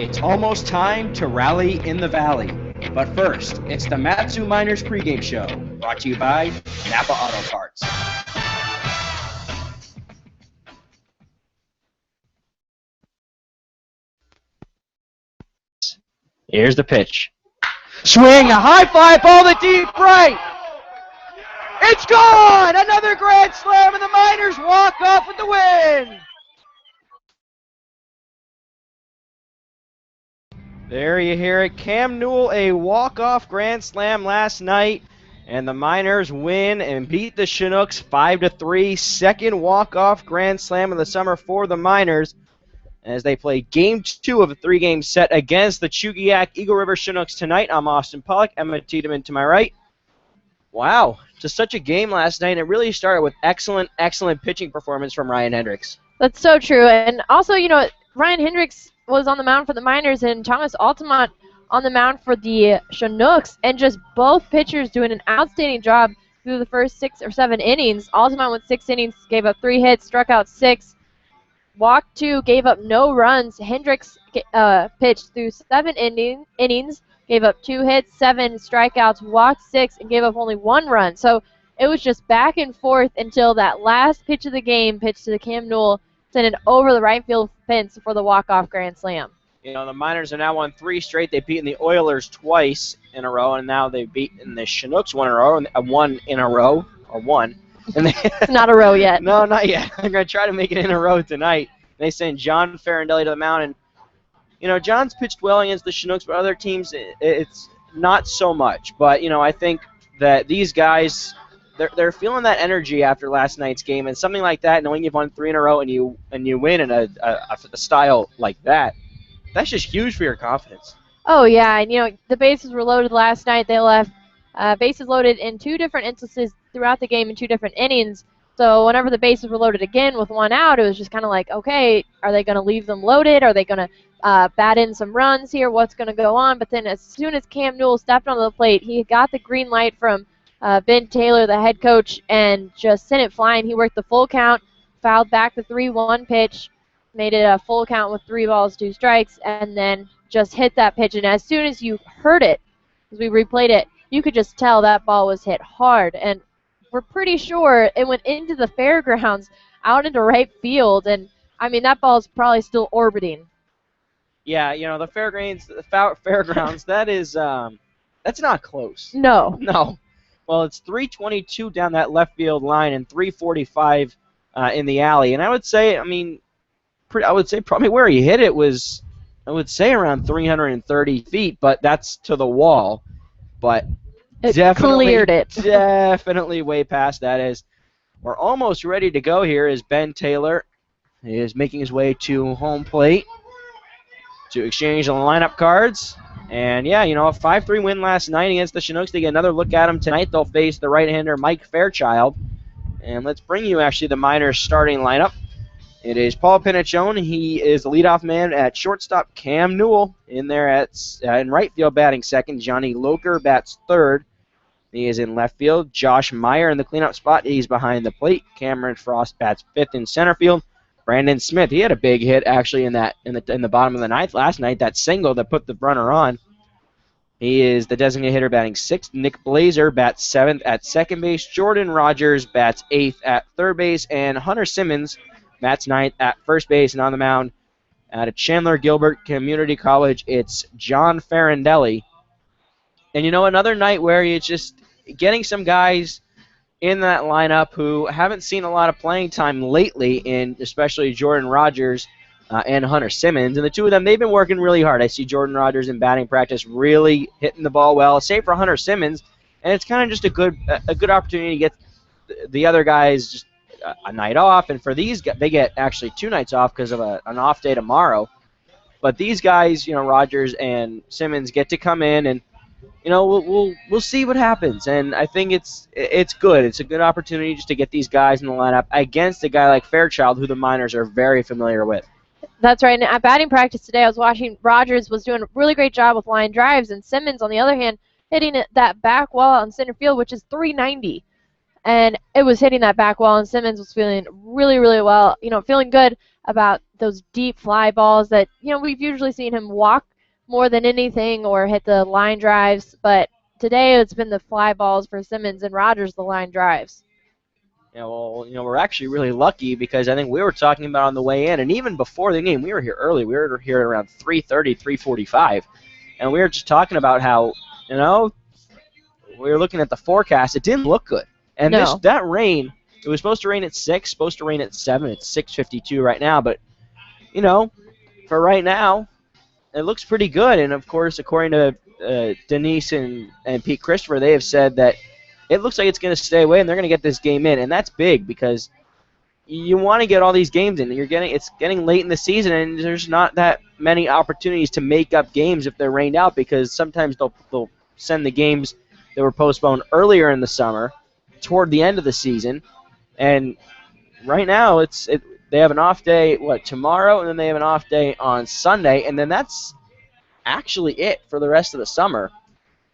It's almost time to rally in the valley. But first, it's the Matsu Miners pregame show, brought to you by Napa Auto Parts. Here's the pitch. Swing, a high fly ball to deep right. It's gone! Another grand slam, and the Miners walk off with the win. There you hear it. Cam Newell, a walk-off grand slam last night, and the Miners win and beat the Chinooks 5-3. Second walk-off grand slam of the summer for the Miners as they play Game 2 of a 3-game set against the Chugiak Eagle River Chinooks tonight. I'm Austin Pollock. Emma Tiedemann to my right. Wow, just such a game last night. It really started with excellent pitching performance from Ryan Hendricks. That's so true. And also, Ryan Hendricks was on the mound for the Miners and Thomas Altamont on the mound for the Chinooks, and just both pitchers doing an outstanding job through the first 6 or 7 innings. Altamont went 6 innings, gave up 3 hits, struck out 6, walked 2, gave up no runs. Hendricks pitched through 7 innings, gave up 2 hits, 7 strikeouts, walked 6, and gave up only 1 run. So it was just back and forth until that last pitch of the game, pitch to the Cam Newell, sent it over the right field fence for the walk-off grand slam. The Miners have now won 3 straight. They've beaten the Oilers twice in a row, and now they've beaten the Chinooks one in a row. And It's not a row yet. No, not yet. I'm going to try to make it in a row tonight. And they send John Farindelli to the mound, and John's pitched well against the Chinooks, but other teams, it's not so much. But, I think that these guys, they're feeling that energy after last night's game, and something like that, knowing you've won 3 in a row and you win in a style like that, that's just huge for your confidence. Oh, yeah, and, the bases were loaded last night. They left bases loaded in 2 different instances throughout the game in 2 different innings. So whenever the bases were loaded again with 1 out, it was just kind of like, okay, are they going to leave them loaded? Are they going to bat in some runs here? What's going to go on? But then as soon as Cam Newell stepped onto the plate, he got the green light from Ben Taylor, the head coach, and just sent it flying. He worked the full count, fouled back the 3-1 pitch, made it a full count with 3 balls, 2 strikes, and then just hit that pitch. And as soon as you heard it, as we replayed it, you could just tell that ball was hit hard. And we're pretty sure it went into the fairgrounds, out into right field. And, that ball's probably still orbiting. Yeah, the fairgrounds, that is, that's not close. No. Well, it's 322 down that left field line and 345 in the alley. And I would say, probably where he hit it was, around 330 feet, but that's to the wall. But it definitely cleared it. Definitely way past that. As we're almost ready to go here, as Ben Taylor is making his way to home plate to exchange the lineup cards. And, a 5-3 win last night against the Chinooks. They get another look at them tonight. They'll face the right-hander Mike Fairchild. And let's bring you, actually, the Miners' starting lineup. It is Paul Pinachone. He is the leadoff man at shortstop. Cam Newell in there in right field batting second. Johnny Loker bats third. He is in left field. Josh Meyer in the cleanup spot. He's behind the plate. Cameron Frost bats fifth in center field. Brandon Smith, he had a big hit actually in the bottom of the ninth last night, that single that put the runner on. He is the designated hitter batting sixth. Nick Blazer bats seventh at second base. Jordan Rogers bats eighth at third base. And Hunter Simmons bats ninth at first base. And on the mound at Chandler Gilbert Community College, it's John Farindelli. And another night where it's just getting some guys in that lineup who haven't seen a lot of playing time lately, in especially Jordan Rogers and Hunter Simmons. And the two of them, they've been working really hard. I see Jordan Rogers in batting practice really hitting the ball well, same for Hunter Simmons. And it's kind of just a good opportunity to get the other guys just a night off. And for these guys, they get actually 2 nights off because of an off day tomorrow. But these guys, Rogers and Simmons, get to come in and we'll see what happens, and I think it's good. It's a good opportunity just to get these guys in the lineup against a guy like Fairchild, who the Miners are very familiar with. That's right. And at batting practice today, I was watching Rogers was doing a really great job with line drives, and Simmons, on the other hand, hitting that back wall out in center field, which is 390. and it was hitting that back wall, and Simmons was feeling really, really well, feeling good about those deep fly balls that, we've usually seen him walk more than anything or hit the line drives, but today it's been the fly balls for Simmons and Rogers the line drives. We're actually really lucky because I think we were talking about on the way in, and even before the game, we were here early. We were here at around 3:30, 3:45, and we were just talking about how, we were looking at the forecast. It didn't look good. And No. that rain, it was supposed to rain at 6, supposed to rain at 7. It's 6:52 right now, but, for right now, it looks pretty good. And, of course, according to Denise and Pete Christopher, they have said that it looks like it's going to stay away and they're going to get this game in. And that's big because you want to get all these games in. It's getting late in the season, and there's not that many opportunities to make up games if they're rained out because sometimes they'll send the games that were postponed earlier in the summer toward the end of the season. And right now they have an off day tomorrow, and then they have an off day on Sunday, and then that's actually it for the rest of the summer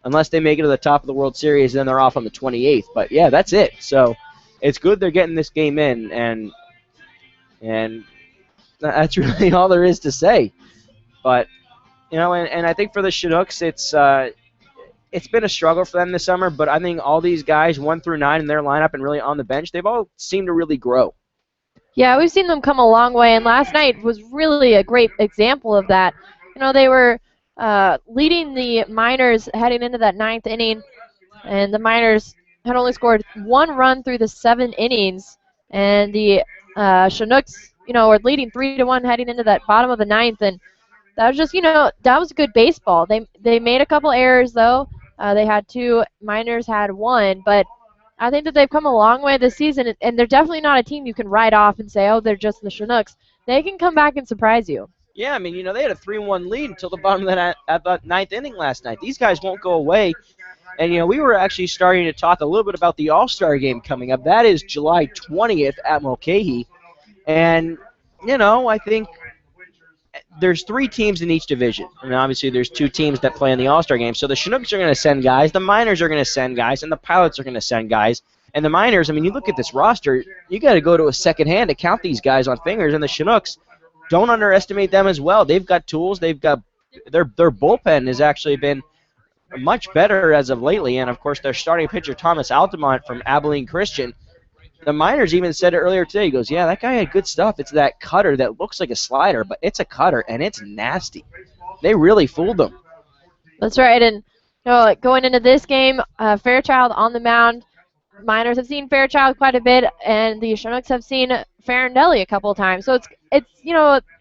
unless they make it to the top of the World Series, and then they're off on the 28th. But yeah, that's it. So it's good they're getting this game in, and that's really all there is to say. But and I think for the Chinooks, it's been a struggle for them this summer, but I think all these guys, 1 through 9 in their lineup and really on the bench, they've all seemed to really grow. Yeah, we've seen them come a long way, and last night was really a great example of that. They were leading the Miners heading into that 9th inning, and the Miners had only scored 1 run through the 7 innings, and the Chinooks, were leading 3-1 heading into that bottom of the 9th, and that was just, that was good baseball. They made a couple errors, though. They had 2, Miners had 1, but I think that they've come a long way this season, and they're definitely not a team you can write off and say, oh, they're just the Chinooks. They can come back and surprise you. Yeah, I mean, they had a 3-1 lead until the bottom of at the 9th inning last night. These guys won't go away. And, we were actually starting to talk a little bit about the All-Star game coming up. That is July 20th at Mulcahy. And, I think there's 3 teams in each division. And obviously there's 2 teams that play in the All-Star game. So the Chinooks are going to send guys, the Miners are going to send guys, and the Pilots are going to send guys. And the Miners, I mean, you look at this roster, you got to go to a second hand to count these guys on fingers. And the Chinooks, don't underestimate them as well. They've got tools. They've got their bullpen has actually been much better as of lately. And, of course, their starting pitcher, Thomas Altamont from Abilene Christian, the Miners even said it earlier today. He goes, yeah, that guy had good stuff. It's that cutter that looks like a slider, but it's a cutter, and it's nasty. They really fooled them. That's right. And going into this game, Fairchild on the mound. Miners have seen Fairchild quite a bit, and the Chinooks have seen Farindelli a couple of times. So it's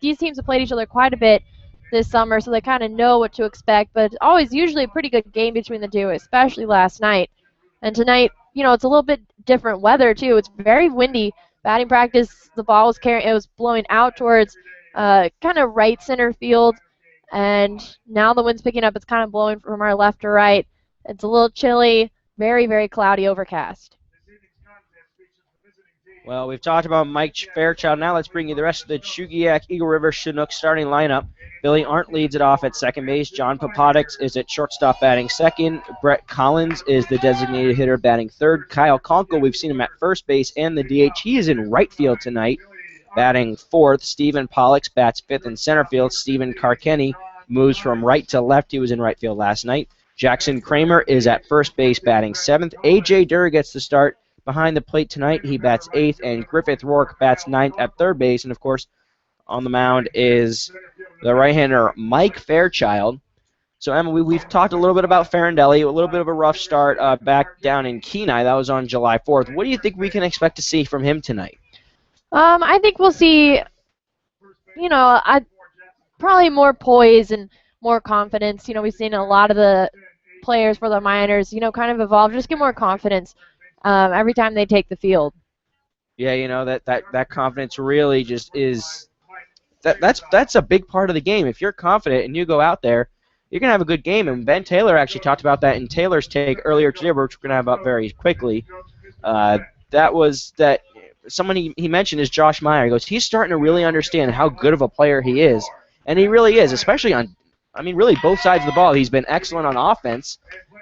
these teams have played each other quite a bit this summer, so they kind of know what to expect. But it's always usually a pretty good game between the two, especially last night. And tonight, it's a little bit different weather too. It's very windy. Batting practice, the ball was it was blowing out towards kind of right center field, and now the wind's picking up. It's kind of blowing from our left to right. It's a little chilly, very, very cloudy, overcast. Well, we've talked about Mike Fairchild. Now let's bring you the rest of the Chugiak Eagle River Chinook starting lineup. Billy Arndt leads it off at second base. John Papadix is at shortstop batting second. Brett Collins is the designated hitter batting third. Kyle Conkle, we've seen him at first base and the DH. He is in right field tonight batting fourth. Stephen Pollux bats fifth in center field. Stephen Carkenny moves from right to left. He was in right field last night. Jackson Kramer is at first base batting seventh. A.J. Durr gets the start behind the plate tonight. He bats eighth, and Griffith Rourke bats ninth at third base. And, of course, on the mound is the right-hander Mike Fairchild. So, Emma, we've talked a little bit about Farindelli, a little bit of a rough start back down in Kenai. That was on July 4th. What do you think we can expect to see from him tonight? I think we'll see, probably more poise and more confidence. We've seen a lot of the players for the Miners, kind of evolve, just get more confidence every time they take the field. Yeah, that confidence really just is that's a big part of the game. If you're confident and you go out there, you're going to have a good game. And Ben Taylor actually talked about that in Taylor's take earlier today, which we're going to have up very quickly. Someone he mentioned is Josh Meyer. He goes, he's starting to really understand how good of a player he is. And he really is, especially on, really both sides of the ball. He's been excellent on offense.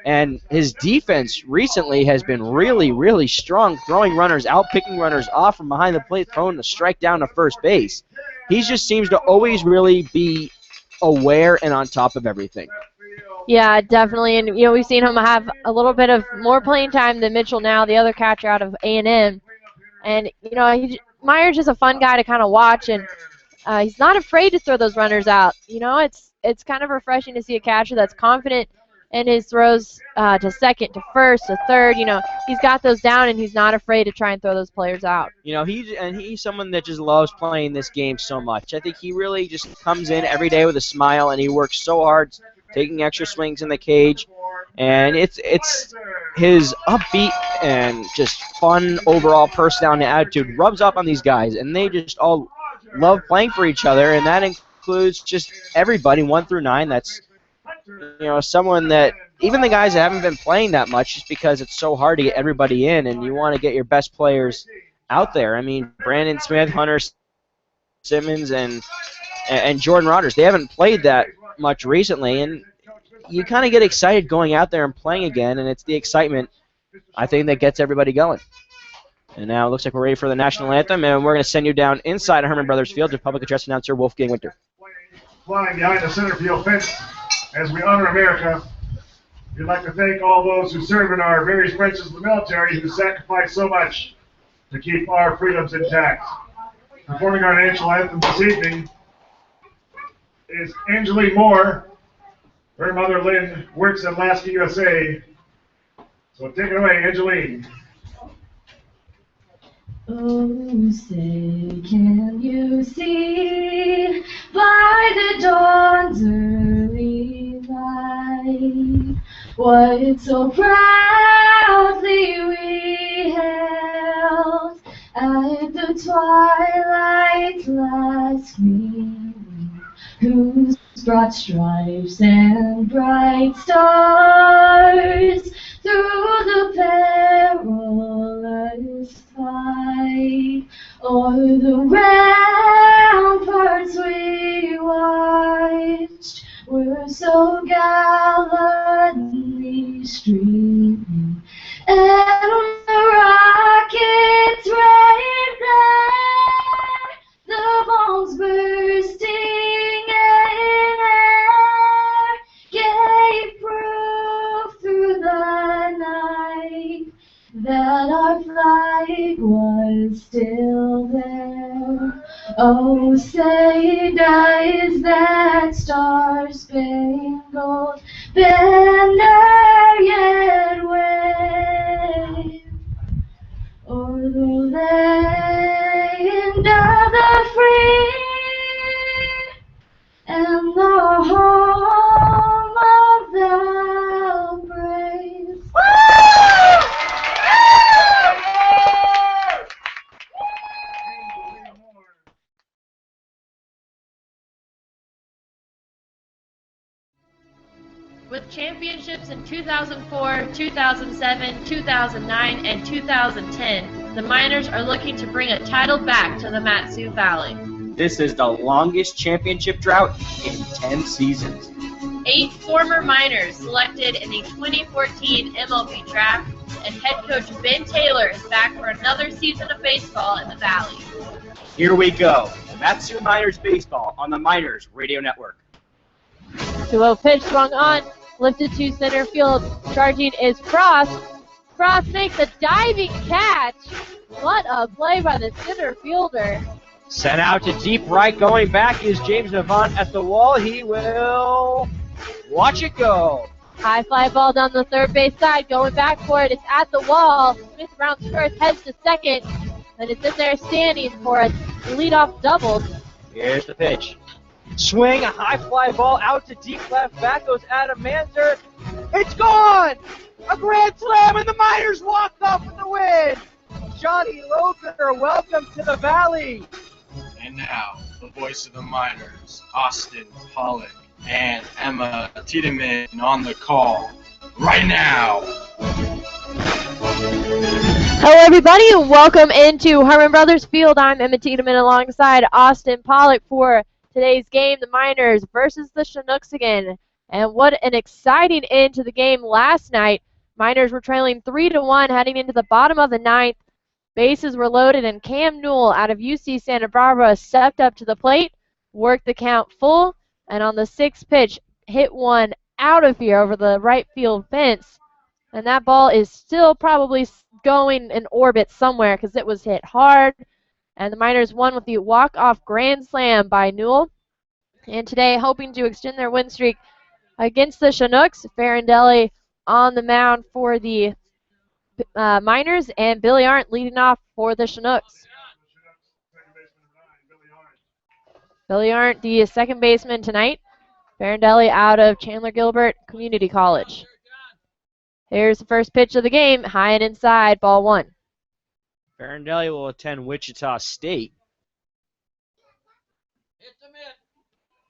And his defense recently has been really, really strong, throwing runners out, picking runners off from behind the plate, throwing the strike down to first base. He just seems to always really be aware and on top of everything. Yeah, definitely. And, we've seen him have a little bit of more playing time than Mitchell now, the other catcher out of A&M. And, Meyer's just a fun guy to kind of watch, and he's not afraid to throw those runners out. It's kind of refreshing to see a catcher that's confident in his throws to second, to first, to third. He's got those down, and he's not afraid to try and throw those players out. He's someone that just loves playing this game so much. I think he really just comes in every day with a smile, and he works so hard, taking extra swings in the cage. And it's his upbeat and just fun overall personality and attitude rubs off on these guys, and they just all love playing for each other, and that includes just everybody 1 through 9. That's someone that even the guys that haven't been playing that much, just because it's so hard to get everybody in, and you want to get your best players out there. I mean, Brandon Smith, Hunter Simmons, and Jordan Rodgers, they haven't played that much recently, and you kind of get excited going out there and playing again, and it's the excitement, I think, that gets everybody going. And now it looks like we're ready for the national anthem, and we're going to send you down inside Herman Brothers Field to public address announcer Wolfgang Winter. Flying behind the center field fence as we honor America, we'd like to thank all those who serve in our various branches of the military who sacrifice so much to keep our freedoms intact. Performing our national anthem this evening is Angeline Moore. Her mother, Lynn, works at Alaska, USA. So take it away, Angeline. Oh, say, can you see by the dawn's early light what so proudly we hailed at the twilight's last gleaming, whose broad stripes and bright stars through the perilous fight o'er the ramparts we watched were so gallantly streaming, and the rockets rained there, the bombs bursting in air gave proof through the night that our flag was still there. Oh, say does that star-spangled banner yet wave o'er the land of the free and the home of the brave? With championships in 2004, 2007, 2009, and 2010, the Miners are looking to bring a title back to the Mat-Su Valley. This is the longest championship drought in 10 seasons. 8 former Miners selected in the 2014 MLB draft, and head coach Ben Taylor is back for another season of baseball in the Valley. Here we go. Mat-Su Miners baseball on the Miners Radio Network. 2-0 pitch swung on, lifted to center field. Charging is Frost. Frost makes a diving catch. What a play by the center fielder. Sent out to deep right. Going back is James Navant at the wall. He will watch it go. High fly ball down the third base side. Going back for it. It's at the wall. Smith rounds first, heads to second. And it's in there standing for a leadoff double. Here's the pitch. Swing, a high fly ball out to deep left. Back goes Adam Manzer. It's gone! A grand slam, and the Miners walk off with the win! Johnny Loper, welcome to the Valley! And now, the voice of the Miners, Austin Pollock and Emma Tiedemann on the call right now. Hello, everybody, and welcome into Herman Brothers Field. I'm Emma Tiedemann alongside Austin Pollock for today's game, the Miners versus the Chinooks again. And what an exciting end to the game last night. Miners were trailing 3-1 heading into the bottom of the ninth. Bases were loaded, and Cam Newell out of UC Santa Barbara stepped up to the plate, worked the count full, and on the sixth pitch, hit one out of here over the right field fence. And that ball is still probably going in orbit somewhere because it was hit hard. And the Miners won with the walk-off grand slam by Newell. And today, hoping to extend their win streak against the Chinooks, Farindelli on the mound for the Miners, and Billy Arndt leading off for the Chinooks. Billy Arndt, the second baseman tonight. Farindelli out of Chandler Gilbert Community College. Here's the first pitch of the game, high and inside, ball one. Farindelli will attend Wichita State.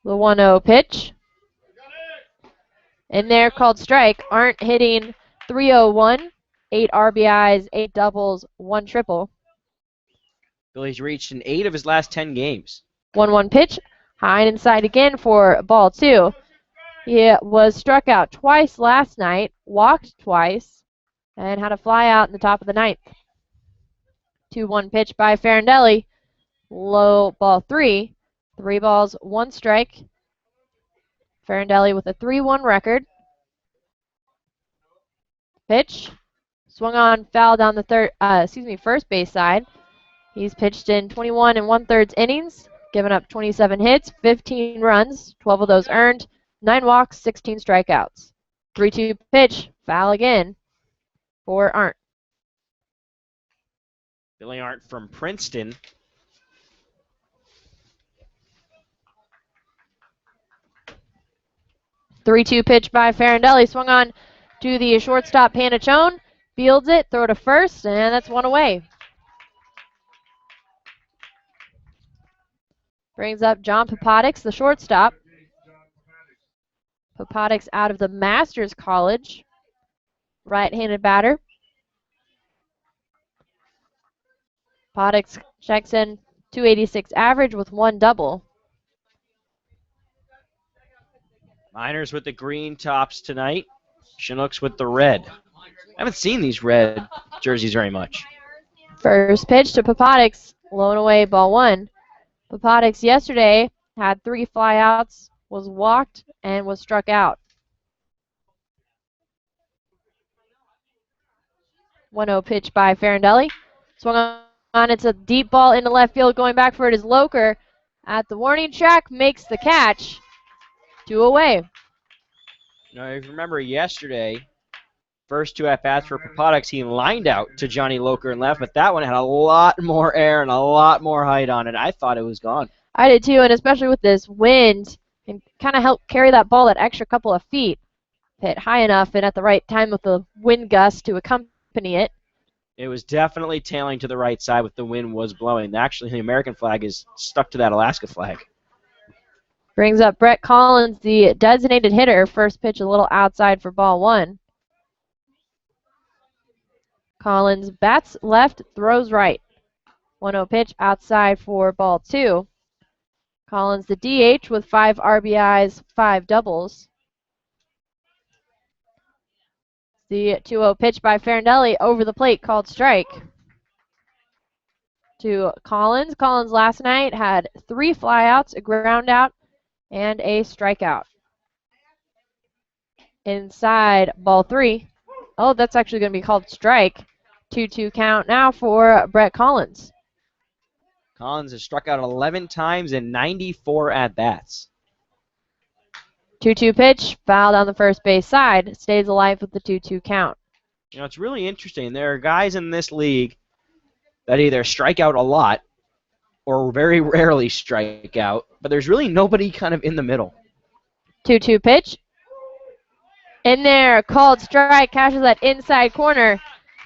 The 1-0 pitch. In there, called strike. Arndt hitting .301, 8 RBIs, 8 doubles, 1 triple. Billy's reached in 8 of his last 10 games. 1-1 pitch, high and inside again for ball two. He was struck out twice last night, walked twice, and had a fly out in the top of the ninth. 2-1 pitch by Farindelli. Low ball three. 3 balls, 1 strike. Farindelli with a 3-1 record. Pitch. Swung on, foul down the first base side. He's pitched in 21 1/3 innings, given up 27 hits, 15 runs, 12 of those earned, 9 walks, 16 strikeouts. 3-2 pitch, foul again for Arndt. Billy Arndt from Princeton. Three-two pitch by Farindelli, swung on to the shortstop Panachone, fields it, throw to first, and that's one away. Brings up John Popotix, the shortstop. Popotix out of the Masters College, right-handed batter. Popotix checks in .286 average with 1 double. Miners with the green tops tonight. Chinooks with the red. I haven't seen these red jerseys very much. First pitch to Popotix, blown away, ball one. Popotix yesterday had 3 flyouts, was walked, and was struck out. 1-0 pitch by Farindelli. Swung on, it's a deep ball into left field. Going back for it is Loker at the warning track, makes the catch. 2 away. Now, if you remember yesterday, first 2 at-bats for Popotix, he lined out to Johnny Loker in left, but that one had a lot more air and a lot more height on it. I thought it was gone. I did too, and especially with this wind, and kind of helped carry that ball that extra couple of feet. Hit high enough and at the right time with the wind gust to accompany it. It was definitely tailing to the right side with the wind was blowing. Actually, the American flag is stuck to that Alaska flag. Brings up Brett Collins, the designated hitter. First pitch a little outside for ball one. Collins bats left, throws right. 1-0 pitch outside for ball two. Collins the DH with 5 RBIs, 5 doubles. The 2-0 pitch by Farindelli over the plate, called strike. To Collins. Collins last night had 3 flyouts, a ground out, and a strikeout. Inside ball 3. Oh, that's actually going to be called strike. 2-2 count now for Brett Collins. Collins has struck out 11 times in 94 at-bats. 2-2 pitch, foul down the first base side. Stays alive with the 2-2 count. You know, it's really interesting. There are guys in this league that either strike out a lot or very rarely strike out, but there's really nobody kind of in the middle. 2-2 pitch. In there, called strike, catches that inside corner.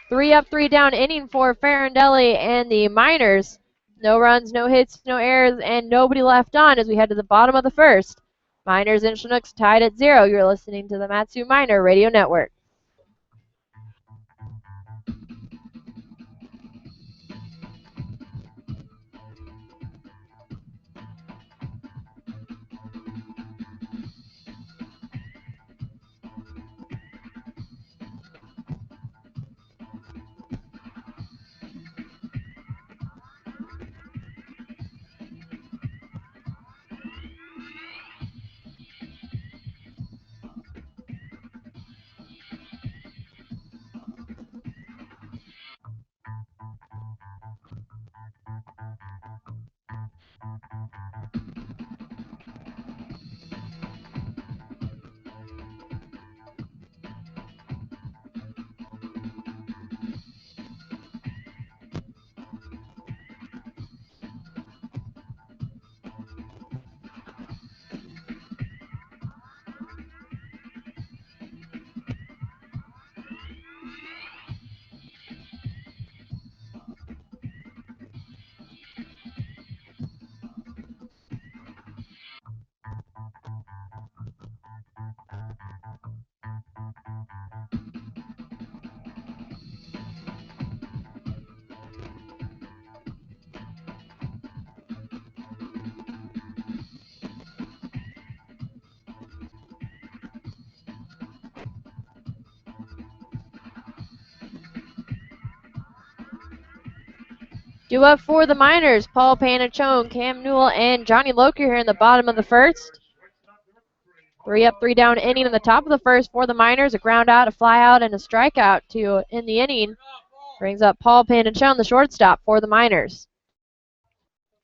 3 up, 3 down inning for Farindelli and the Miners. No runs, no hits, no errors, and nobody left on as we head to the bottom of the first. Miners and Chinooks tied at 0. You're listening to the Matsu Miner Radio Network. Due up for the Miners, Paul Panachone, Cam Newell, and Johnny Loker here in the bottom of the first. 3 up, 3 down inning in the top of the first for the Miners. A ground out, a fly out, and a strikeout to end the inning. Brings up Paul Panachone, the shortstop for the Miners.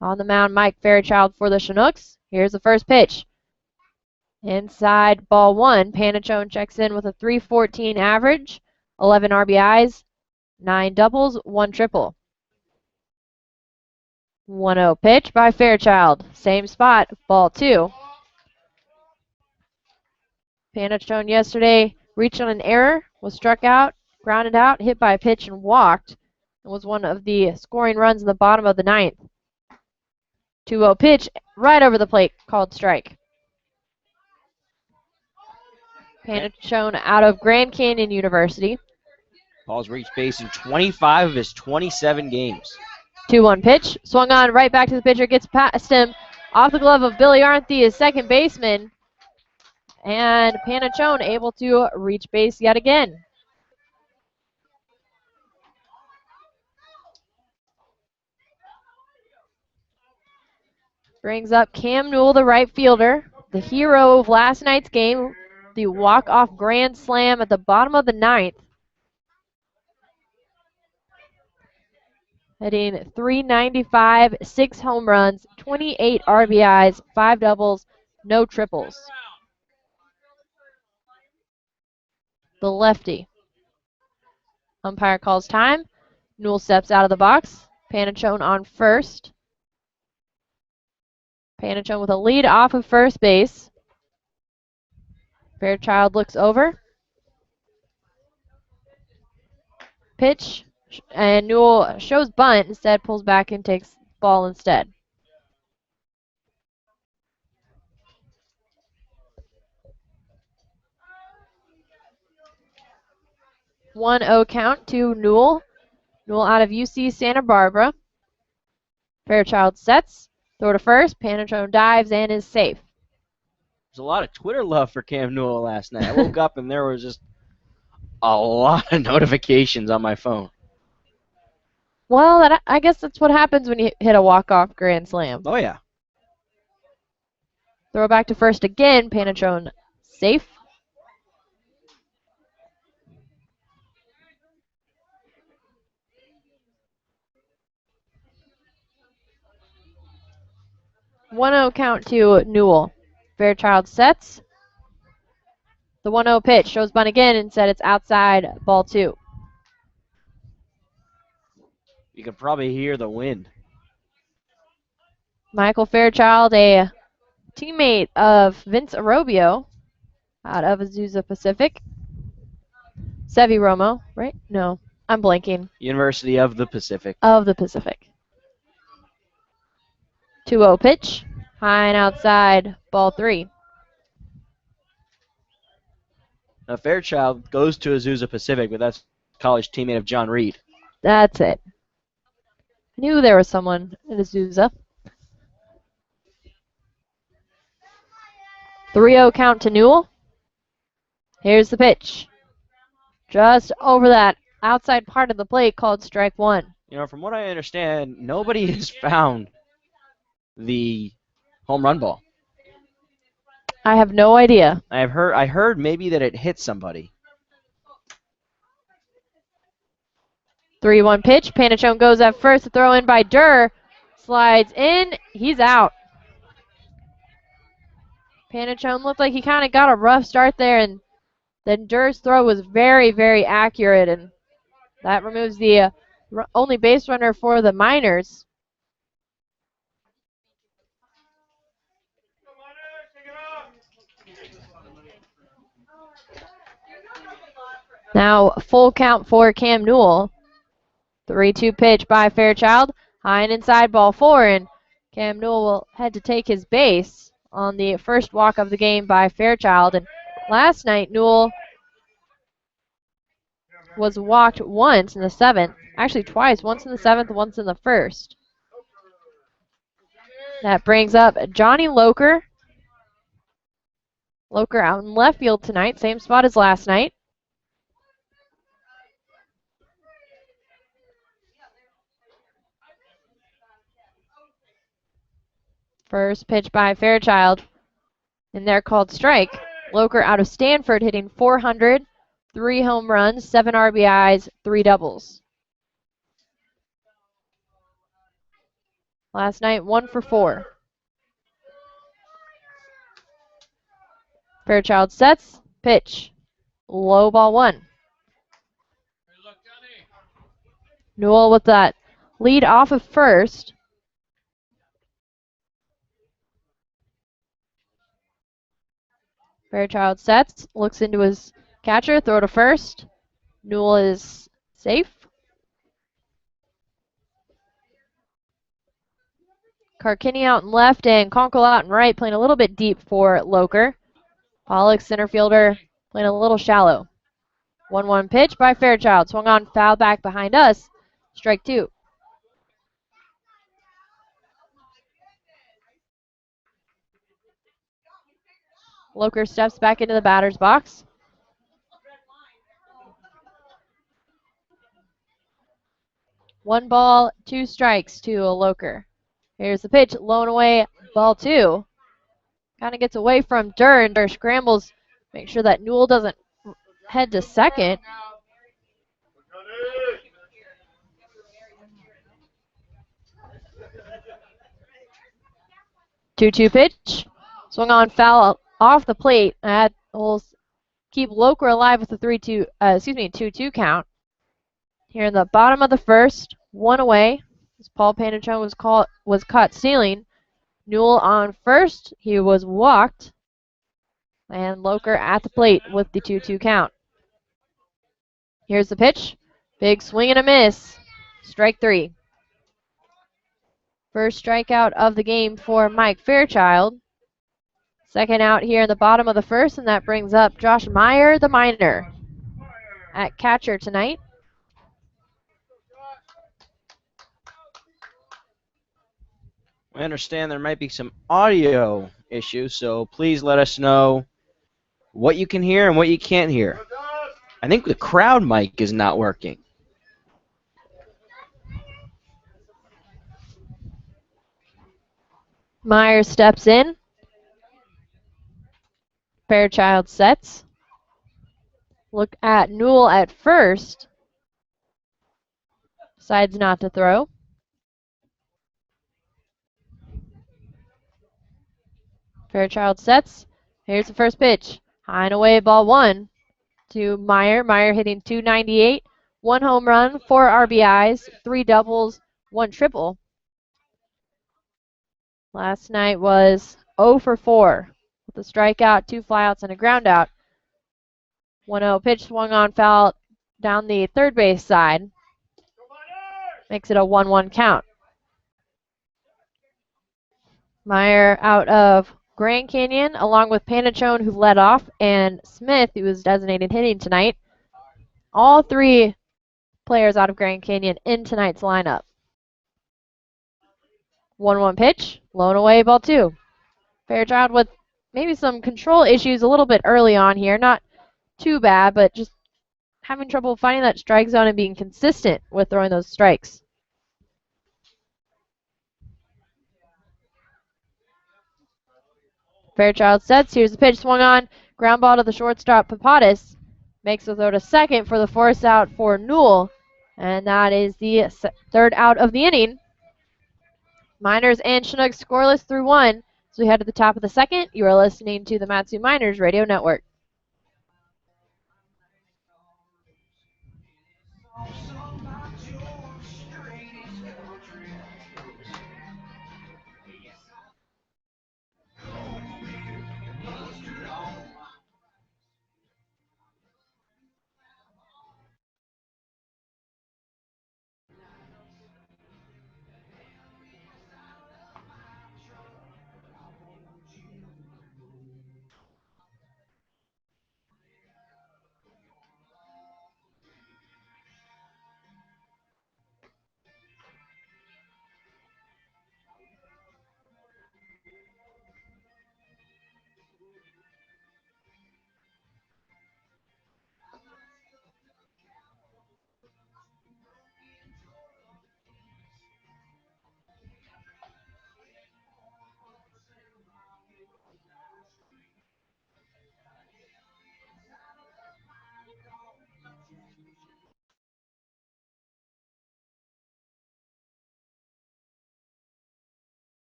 On the mound, Mike Fairchild for the Chinooks. Here's the first pitch. Inside ball 1, Panachone checks in with a .314 average, 11 RBIs, 9 doubles, 1 triple. 1-0 pitch by Fairchild. Same spot, ball 2. Panachone yesterday reached on an error, was struck out, grounded out, hit by a pitch, and walked. It was one of the scoring runs in the bottom of the 9th. 2-0 pitch, right over the plate, called strike. Panachone out of Grand Canyon University. Paul's reached base in 25 of his 27 games. 2-1 pitch, swung on right back to the pitcher, gets past him, off the glove of Billy Arnthe, his second baseman. And Panachone able to reach base yet again. Brings up Cam Newell, the right fielder, the hero of last night's game, the walk-off grand slam at the bottom of the 9th. Hitting .395, 6 home runs, 28 RBIs, 5 doubles, no triples. The lefty. Umpire calls time. Newell steps out of the box. Panachone on first. Panachone with a lead off of first base. Fairchild looks over. Pitch, and Newell shows bunt, instead pulls back and takes ball instead. .1-0 count to Newell. Newell out of UC Santa Barbara. Fairchild sets. Throw to first. Panachone dives and is safe. There's a lot of Twitter love for Cam Newell last night. I woke up and there was just a lot of notifications on my phone. Well, I guess that's what happens when you hit a walk-off grand slam. Oh, yeah. Throw back to first again. Panachone safe. .1-0 count to Newell. Fairchild sets. The 1-0 pitch shows bunt again and said it's outside, ball 2. You can probably hear the wind. Michael Fairchild, a teammate of Vince Arrobio out of Azusa Pacific. Sevi Romo, right? No, I'm blanking. University of the Pacific. Of the Pacific. 2-0 pitch, high and outside, ball 3. Now, Fairchild goes to Azusa Pacific, but that's college teammate of John Reed. That's it. I knew there was someone in Azusa. 3-0 count to Newell. Here's the pitch. Just over that outside part of the plate, called strike 1. You know, from what I understand, nobody has found the home run ball. I have no idea. I heard maybe that it hit somebody. 3-1 pitch. Panachone goes at first. The throw in by Durr. Slides in. He's out. Panachone looked like he kind of got a rough start there, and then Durr's throw was very, very accurate, and that removes the only base runner for the Miners. Now full count for Cam Newell. 3-2 pitch by Fairchild. High and inside, ball 4, and Cam Newell will head to take his base on the first walk of the game by Fairchild. And last night, Newell was walked once in the 7th. Actually twice, once in the 7th, once in the 1st. That brings up Johnny Loker. Loker out in left field tonight, same spot as last night. First pitch by Fairchild, and they're called strike. Loker out of Stanford hitting 400, 3 home runs, 7 RBIs, 3 doubles. Last night, 1 for 4. Fairchild sets, pitch, low ball 1. Newell with that lead off of first. Fairchild sets, looks into his catcher, throw to first. Newell is safe. Carkini out in left and Conkle out in right, playing a little bit deep for Loker. Pollock, center fielder, playing a little shallow. 1-1 pitch by Fairchild. Swung on, foul back behind us. Strike 2. Loker steps back into the batter's box. One ball, 2 strikes to Loker. Here's the pitch, low and away, ball 2. Kind of gets away from Durr, and Durr scrambles, make sure that Newell doesn't head to second. Two-two pitch, swung on, foul off the plate. That will keep Loker alive with a 2-2 count. Here in the bottom of the first, 1 away. As Paul Panachon was caught stealing. Newell on first, he was walked. And Loker at the plate with the 2-2 count. Here's the pitch. Big swing and a miss. Strike 3. First strikeout of the game for Mike Fairchild. Second out here in the bottom of the first, and that brings up Josh Meyer, the minor, at catcher tonight. I understand there might be some audio issues, so please let us know what you can hear and what you can't hear. I think the crowd mic is not working. Meyer steps in. Fairchild sets. Look at Newell at first. Decides not to throw. Fairchild sets. Here's the first pitch. High and away, ball 1 to Meyer. Meyer hitting .298, 1 home run, 4 RBIs, 3 doubles, 1 triple. Last night was 0 for 4 with a strikeout, 2 flyouts, and a groundout. 1-0 pitch swung on, foul down the third base side. Makes it a 1-1 count. Meyer out of Grand Canyon, along with Panachone, who led off, and Smith, who was designated hitting tonight. All 3 players out of Grand Canyon in tonight's lineup. 1-1 pitch, low and away, ball 2. Fairchild with maybe some control issues a little bit early on here. Not too bad, but just having trouble finding that strike zone and being consistent with throwing those strikes. Fairchild sets. Here's the pitch swung on. Ground ball to the shortstop, Papadis. Makes the throw to second for the force out for Newell. And that is the third out of the inning. Miners and Chinooks scoreless through 1. So we head to the top of the second. You are listening to the Matsu Miners Radio Network.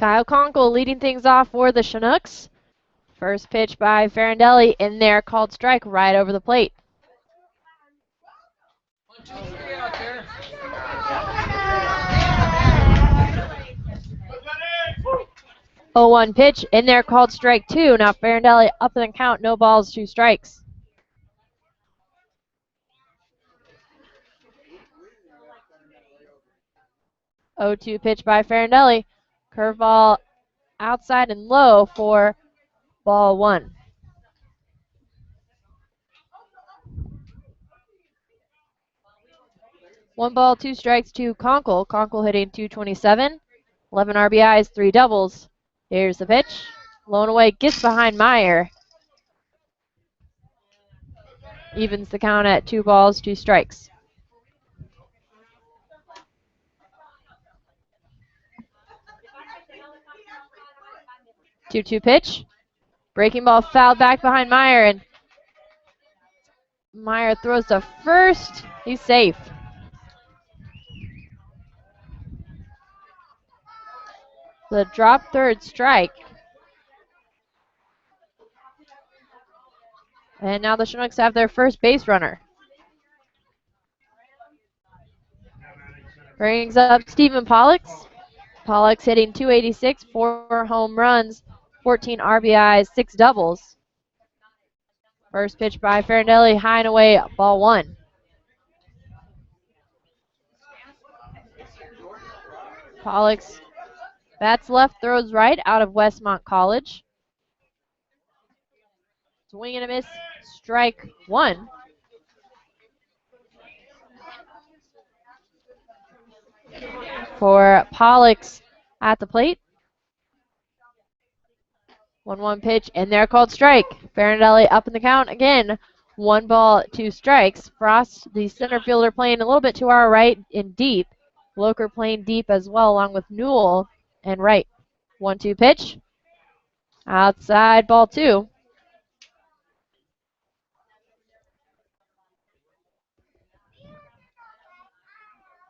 Kyle Conkle leading things off for the Chinooks. First pitch by Farindelli in there, called strike right over the plate. 0-1 pitch in there, called strike 2. Now Farindelli up in the count, no balls, 2 strikes. Oh, 2 pitch by Farindelli. Curveball outside and low for ball 1. One ball, 2 strikes to Conkle. Conkle hitting .227, 11 RBIs, 3 doubles. Here's the pitch. Blown away, gets behind Meyer. Evens the count at 2 balls, 2 strikes. Two pitch. Breaking ball fouled back behind Meyer, and Meyer throws to first. He's safe. The drop third strike. And now the Chinooks have their first base runner. Brings up Stephen Pollux. Pollux hitting .286, 4 home runs, 14 RBIs, 6 doubles. First pitch by Farindelli, high and away, ball 1. Pollux bats left, throws right out of Westmont College. Swing and a miss, strike 1. For Pollux at the plate. 1-1 pitch, and they're called strike. Farindelli up in the count again. 1 ball, 2 strikes. Frost, the center fielder, playing a little bit to our right in deep. Loker playing deep as well, along with Newell and right. 1-2 pitch. Outside, ball 2.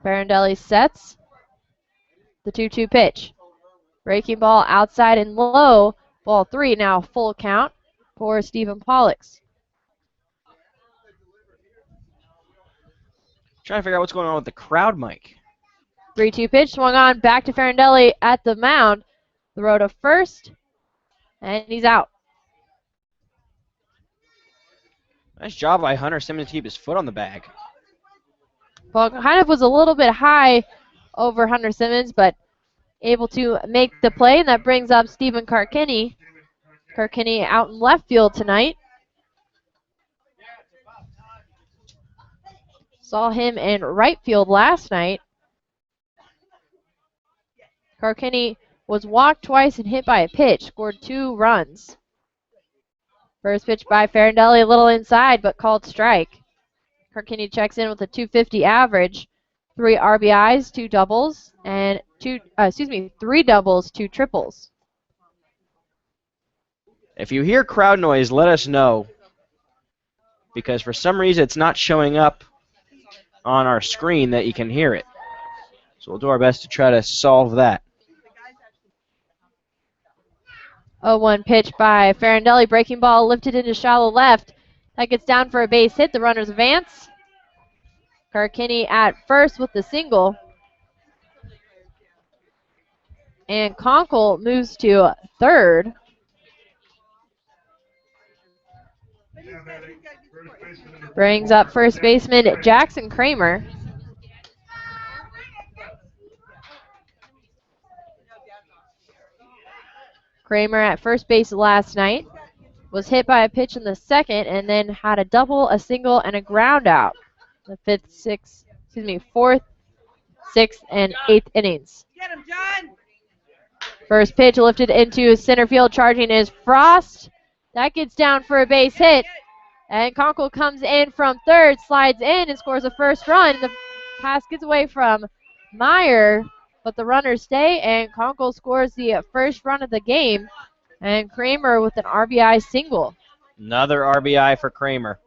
Farindelli sets. The 2-2 pitch. Breaking ball outside and low. Ball 3, now full count for Stephen Pollux. Trying to figure out what's going on with the crowd mic. 3-2 pitch, swung on, back to Farindelli at the mound. Throw to first, and he's out. Nice job by Hunter Simmons to keep his foot on the bag. Ball kind of was a little bit high over Hunter Simmons, but able to make the play, and that brings up Stephen Karkinney. Karkinney out in left field tonight. Saw him in right field last night. Karkinney was walked twice and hit by a pitch, scored 2 runs. First pitch by Farindelli, a little inside, but called strike. Karkinney checks in with a .250 average, 3 RBIs, 2 doubles, and 3 doubles, 2 triples. If you hear crowd noise, let us know, because for some reason it's not showing up on our screen that you can hear it. So we'll do our best to try to solve that. 0-1 pitch by Farindelli, breaking ball lifted into shallow left. That gets down for a base hit. The runners advance. Karkinney at first with the single. And Conkle moves to third. Brings up first baseman Jackson Kramer. Kramer at first base last night. Was hit by a pitch in the second and then had a double, a single, and a ground out. The fourth, sixth, and eighth innings. Get him, John! First pitch lifted into center field, charging is Frost. That gets down for a base hit. And Conkle comes in from third, slides in, and scores a first run. The pass gets away from Meyer, but the runners stay, and Conkle scores the first run of the game. And Kramer with an RBI single. Another RBI for Kramer.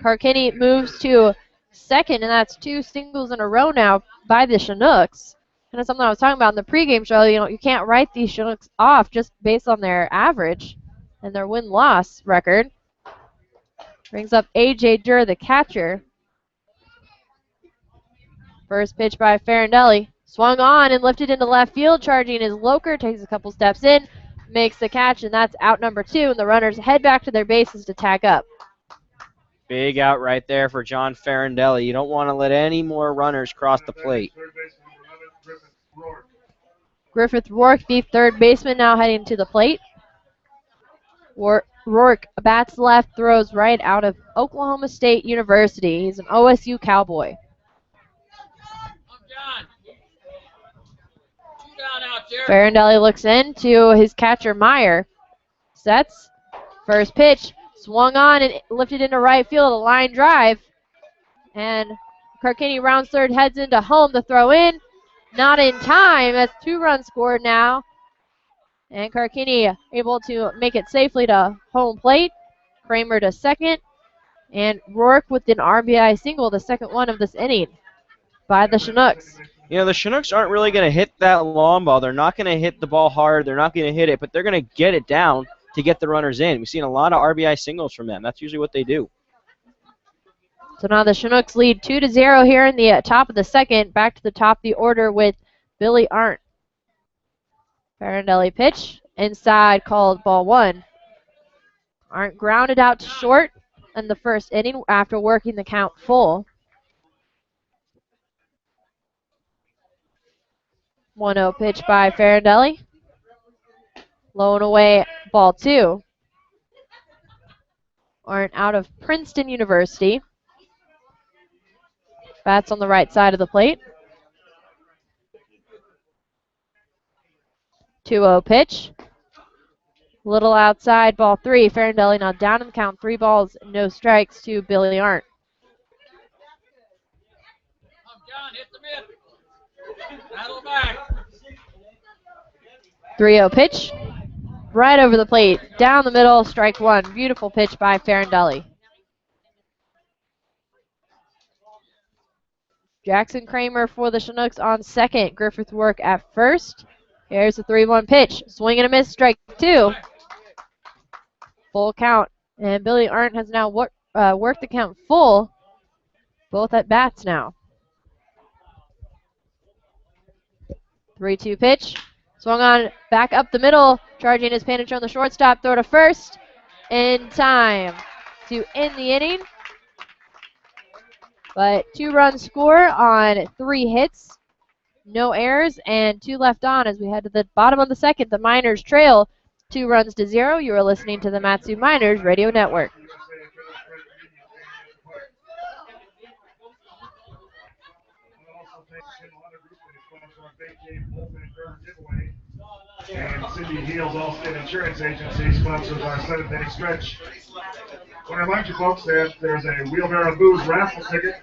Karkinney moves to second, and that's 2 singles in a row now by the Chinooks. And it's something I was talking about in the pregame show. You know, you can't write these Chinooks off just based on their average and their win-loss record. Brings up A.J. Durr, the catcher. First pitch by Farindelli. Swung on and lifted into left field. Charging is Loker. Takes a couple steps in. Makes the catch, and that's out number 2. And the runners head back to their bases to tack up. Big out right there for John Farindelli. You don't want to let any more runners cross the plate. Griffith Rourke, the third baseman, now heading to the plate. Rourke bats left, throws right out of Oklahoma State University. He's an OSU Cowboy. Farindelli looks in to his catcher, Meyer. Sets. First pitch. Swung on and lifted into right field. A line drive. And Carcini rounds third, heads into home to throw in. Not in time. That's 2 runs scored now. And Carcini able to make it safely to home plate. Kramer to second. And Rourke with an RBI single, the second one of this inning by the Chinooks. You know, the Chinooks aren't really going to hit that long ball. They're not going to hit the ball hard. They're not going to hit it, but they're going to get it down to get the runners in. We've seen a lot of RBI singles from them. That's usually what they do. So now the Chinooks lead 2-0 here in the top of the second. Back to the top of the order with Billy Arndt. Farindelli pitch. Inside, called ball 1. Arndt grounded out to short in the first inning after working the count full. 1-0 pitch by Farindelli. Low and away, ball 2. Arndt out of Princeton University. Bats on the right side of the plate. 2-0 pitch. Little outside, ball 3. Farindelli now down in the count. 3 balls, no strikes to Billy Arndt. 3-0 pitch. Right over the plate. Down the middle, strike 1. Beautiful pitch by Farindelli. Jackson Kramer for the Chinooks on second. Griffith Rourke at first. Here's the 3-1 pitch. Swing and a miss, strike 2. Full count. And Billy Arndt has now worked the count full. Both at bats now. 3-2 pitch. Swung on, back up the middle. Charging his Panich on the shortstop. Throw to first. In time to end the inning. But 2 runs score on 3 hits. No errors and 2 left on as we head to the bottom of the second. The Miners trail 2-0. You are listening to the Matsu Miners Radio Network. And Cindy Heals Allstate Insurance Agency sponsors our 7th-inning stretch. I want to remind you folks that there's a Wheelbarrow Booze raffle ticket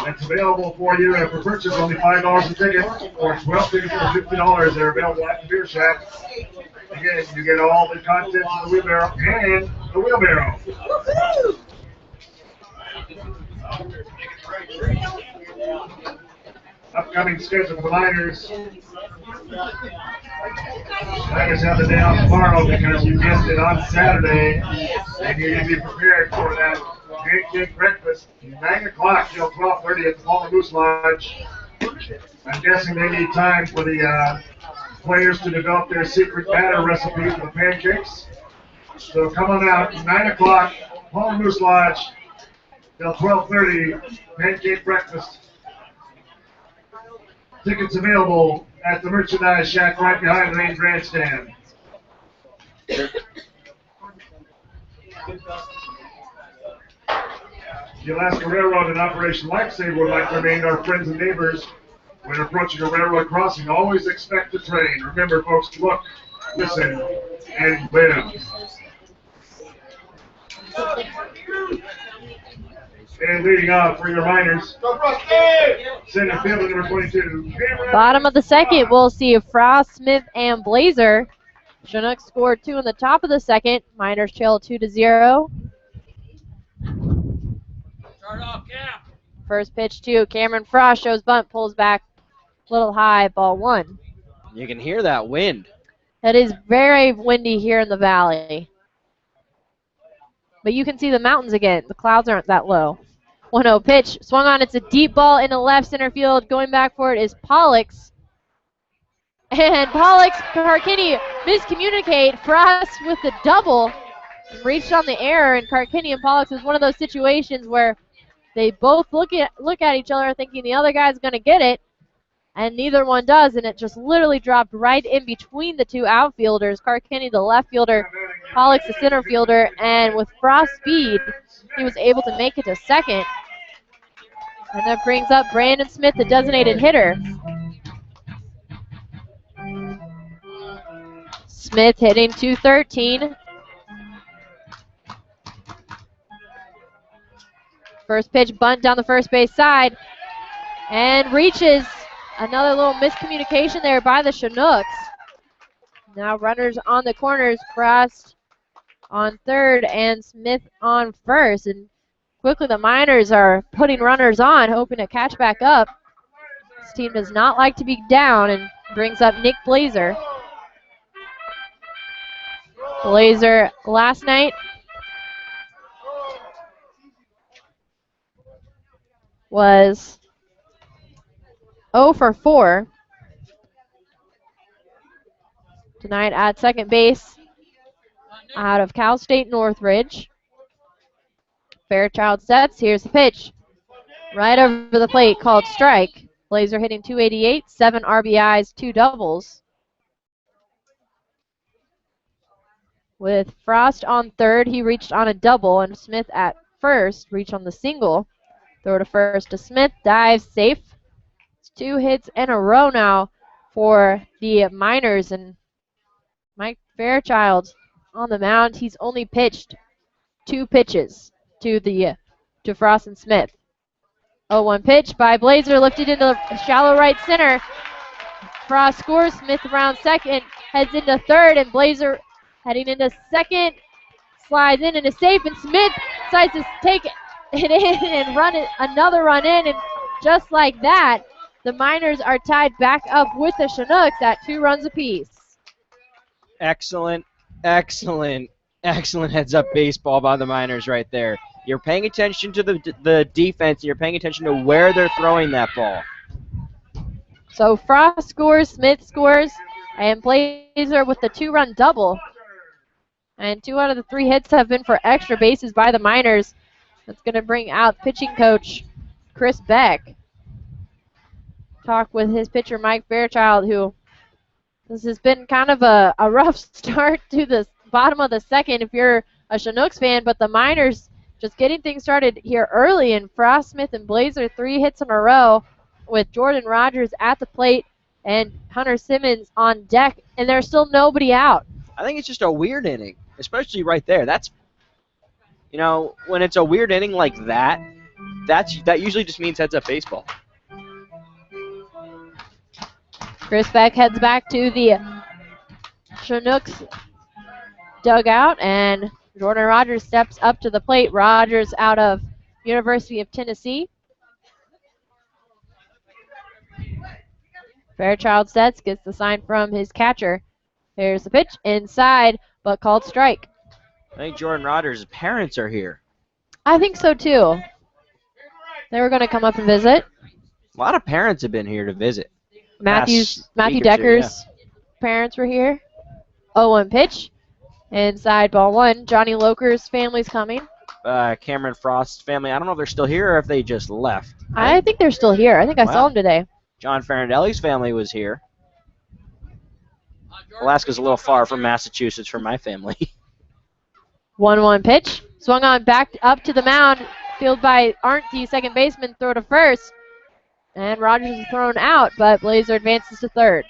that's available for you, and for purchase only $5 a ticket, or 12 tickets for $50. They're available at the beer shack. Again, you get all the contents of the wheelbarrow and the wheelbarrow. Upcoming schedule for the Miners. Miners have the day off tomorrow because you guessed it on Saturday, and you need to be prepared for that pancake breakfast. 9 o'clock till 12:30 at the Palmer Moose Lodge. I'm guessing they need time for the players to develop their secret batter recipe for the pancakes. So come on out, 9 o'clock, Palmer Moose Lodge till 12:30, pancake breakfast. Tickets available at the merchandise shack right behind the main grandstand. The Alaska Railroad and Operation Lifesaver would like to remind our friends and neighbors when approaching a railroad crossing, always expect the train. Remember, folks, look, listen, and live. And leading off for your Miners, center fielder number 22. Bottom of the second, we'll see Frost, Smith, and Blazer. Chinooks scored 2 in the top of the second. Miners trail 2-0. First pitch to Cameron Frost, shows bunt, pulls back little high, ball 1. You can hear that wind. It is very windy here in the valley. But you can see the mountains again. The clouds aren't that low. 1-0 pitch. Swung on. It's a deep ball into left center field. Going back for it is Pollux. And Pollux, Karkini miscommunicate. Frost with the double. Reached on the air, and Karkini and Pollux is one of those situations where they both look at each other thinking the other guy's going to get it, and neither one does, and it just literally dropped right in between the two outfielders. Karkini, the left fielder, Pollux, the center fielder, and with Frost speed, he was able to make it to second. And that brings up Brandon Smith, the designated hitter. Smith hitting .213. First pitch, bunt down the first base side, and reaches. Another little miscommunication there by the Chinooks. Now runners on the corners, Frost on third and Smith on first. And quickly the Miners are putting runners on, hoping to catch back up. This team does not like to be down, and brings up Nick Blazer. Blazer last night was 0 for 4. Tonight at second base out of Cal State Northridge. Fairchild sets. Here's the pitch. Right over the plate, called strike. Blazer hitting .288, 7 RBIs, 2 doubles. With Frost on third, he reached on a double, and Smith at first reached on the single. Throw to first to Smith, dives safe. 2 hits in a row now for the Miners, and Mike Fairchild on the mound. He's only pitched 2 pitches to Frost and Smith. 0-1 pitch by Blazer, lifted into shallow right center. Frost scores. Smith around second, heads into third, and Blazer heading into second, slides in and is safe, and Smith decides to take it in and run it, another run in, and just like that, the Miners are tied back up with the Chinooks at 2 runs apiece. Excellent, excellent, excellent heads-up baseball by the Miners right there. You're paying attention to the defense, and you're paying attention to where they're throwing that ball. So Frost scores, Smith scores, and Blazer with the 2-run double. And 2 out of the 3 hits have been for extra bases by the Miners. That's going to bring out pitching coach Chris Beck. Talk with his pitcher Mike Fairchild, who this has been kind of a rough start to the bottom of the second if you're a Chinooks fan, but the Miners just getting things started here early, and Frost, Smith, and Blazer 3 hits in a row with Jordan Rogers at the plate and Hunter Simmons on deck, and there's still nobody out. I think it's just a weird inning, especially right there. That's, you know, when it's a weird inning like that, that usually just means heads-up baseball. Chris Beck heads back to the Chinooks dugout, and Jordan Rogers steps up to the plate. Rogers out of University of Tennessee. Fairchild sets, gets the sign from his catcher. Here's the pitch, inside, but called strike. I think Jordan Rogers' parents are here. I think so too. They were going to come up and visit. A lot of parents have been here to visit. Matthew week or two, Decker's parents were here. 0-1 pitch. Inside ball 1. Johnny Loker's family's coming. Cameron Frost's family, I don't know if they're still here or if they just left. I think they're still here. I think I saw Wow. them today. John Farindelli's family was here. Alaska's a little far from Massachusetts for my family. 1-1 pitch. Swung on back up to the mound. Fielded by Arndt, the second baseman. Throw to first. And Rogers is thrown out, but Blazer advances to third.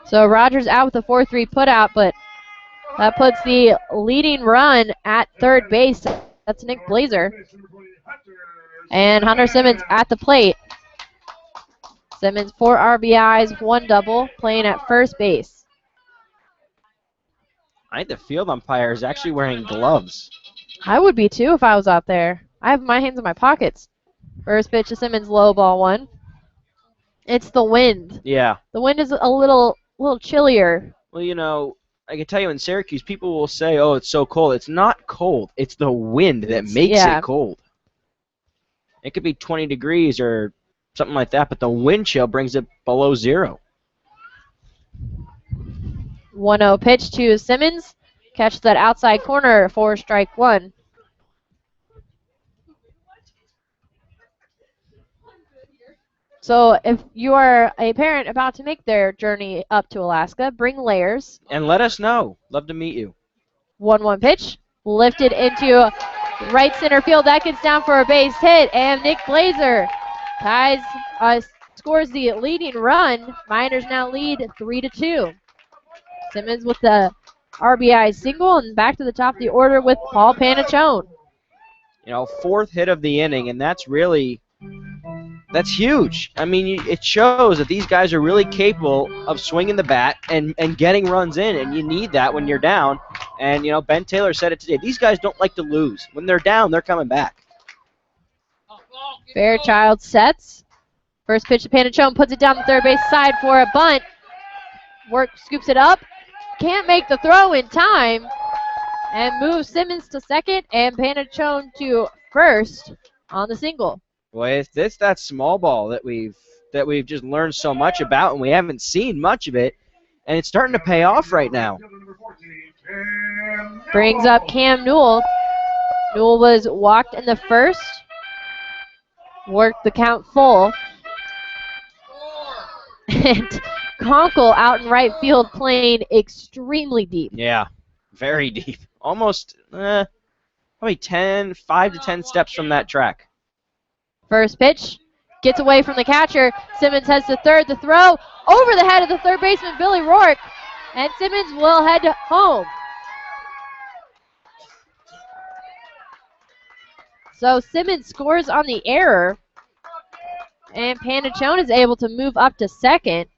So Rogers out with a 4-3 putout, but that puts the leading run at third base. That's Nick Blazer. And Hunter Simmons at the plate. Simmons 4 RBIs, 1 double, playing at first base. I think the field umpire is actually wearing gloves. I would be too if I was out there. I have my hands in my pockets. First pitch to Simmons, low ball 1. It's the wind. Yeah. The wind is a little chillier. Well, I can tell you in Syracuse, people will say, "Oh, it's so cold." It's not cold. It's the wind that makes it cold. It could be 20 degrees or something like that, but the wind chill brings it below 0. 1-0 pitch to Simmons. Catch that outside corner for strike 1. So if you are a parent about to make their journey up to Alaska, bring layers. And let us know. Love to meet you. 1-1 pitch. Lifted into right center field. That gets down for a base hit. And Nick Glazer scores the leading run. Miners now lead 3-2. Simmons with the RBI single, and back to the top of the order with Paul Panachone. 4th hit of the inning, and that's huge. I mean, it shows that these guys are really capable of swinging the bat and getting runs in, and you need that when you're down. And, Ben Taylor said it today. These guys don't like to lose. When they're down, they're coming back. Fairchild sets. First pitch to Panachone, puts it down the third base side for a bunt. Work scoops it up. Can't make the throw in time. And moves Simmons to second and Panachone to first on the single. Boy, it's that small ball that we've just learned so much about, and we haven't seen much of it, and it's starting to pay off right now. Brings up Cam Newell. Newell was walked in the first. Worked the count full. And Conkle out in right field playing extremely deep. Yeah, very deep. Almost probably 5 to 10 steps from that track. First pitch. Gets away from the catcher. Simmons heads to third. The throw over the head of the third baseman, Billy Rourke. And Simmons will head home. So Simmons scores on the error. And Panachone is able to move up to second.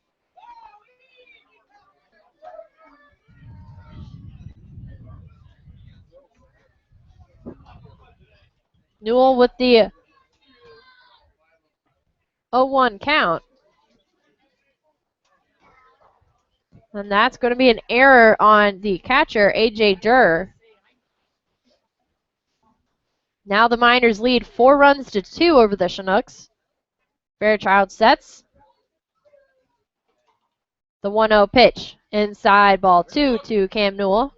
Newell with the 0-1 count. And that's going to be an error on the catcher, A.J. Durr. Now the Miners lead 4-2 over the Chinooks. Fairchild sets. The 1-0 pitch. Inside ball 2 to Cam Newell.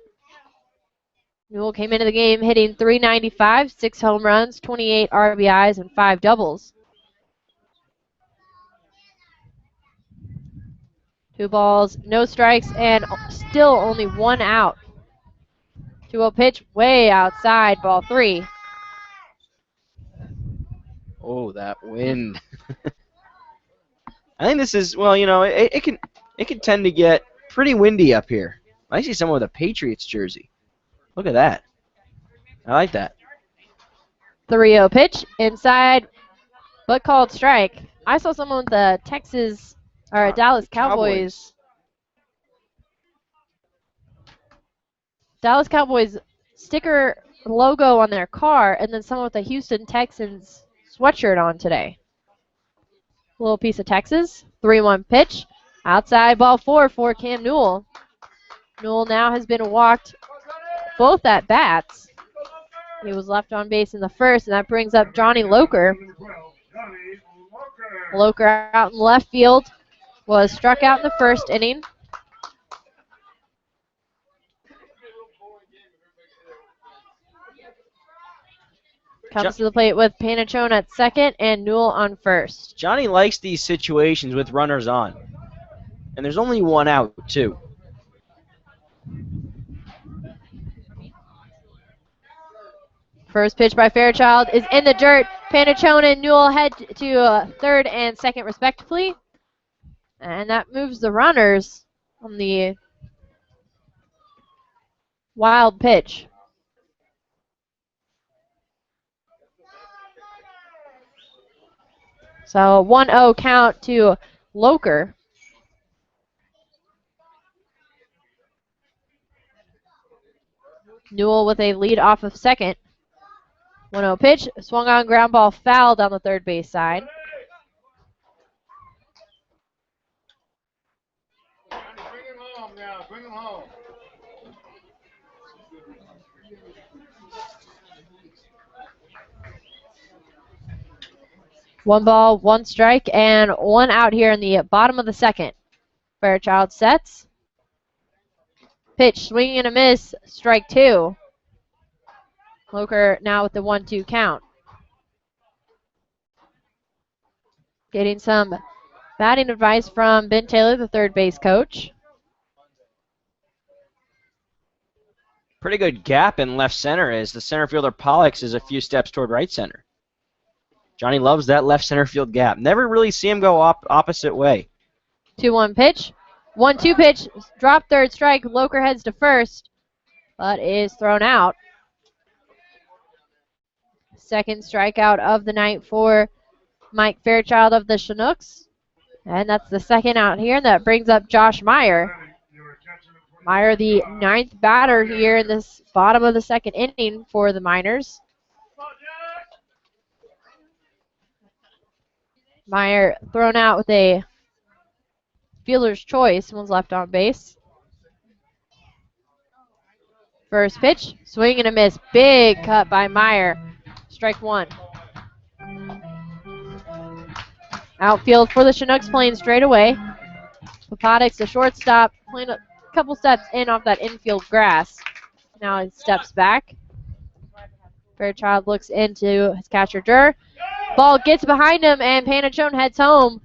Newell came into the game hitting .395, 6 home runs, 28 RBIs, and 5 doubles. 2 balls, no strikes, and still only 1 out. 2-0 pitch, way outside, ball 3. Oh, that wind. I think this is, it can tend to get pretty windy up here. I see someone with a Patriots jersey. Look at that. I like that. 3-0 pitch, inside, but called strike. I saw someone with a Dallas Cowboys. Dallas Cowboys sticker logo on their car, and then someone with a Houston Texans sweatshirt on today. A little piece of Texas. 3-1 pitch. Outside ball 4 for Cam Newell. Newell now has been walked both at bats. He was left on base in the first, and that brings up Johnny Loker. Loker out in left field was struck out in the first inning. Comes to the plate with Panachone at second and Newell on first. Johnny likes these situations with runners on. And there's only 1 out, too. First pitch by Fairchild is in the dirt. Panachone and Newell head to third and second respectively. And that moves the runners on the wild pitch. So 1-0 count to Loker. Newell with a lead off of second. 1-0 pitch, swung on, ground ball foul down the third base side. Bring him home now. Bring him home. 1 ball, 1 strike, and 1 out here in the bottom of the second. Fairchild sets. Pitch, swinging and a miss, strike 2. Loker now with the 1-2 count. Getting some batting advice from Ben Taylor, the third base coach. Pretty good gap in left center as the center fielder Pollux is a few steps toward right center. Johnny loves that left center field gap. Never really see him go opposite way. 2-1 pitch. 1-2 pitch. Drop third strike. Loker heads to first, but is thrown out. Second strikeout of the night for Mike Fairchild of the Chinooks. And that's the second out here. And that brings up Josh Meyer. Meyer, the 9th batter here in this bottom of the second inning for the Miners. Meyer thrown out with a fielder's choice. One's left on base. First pitch, swing and a miss. Big cut by Meyer. Strike 1. Outfield for the Chinooks playing straight away. Papadix, the shortstop, playing a couple steps in off that infield grass. Now he steps back. Fairchild looks into his catcher Durr. Ball gets behind him, and Panachone heads home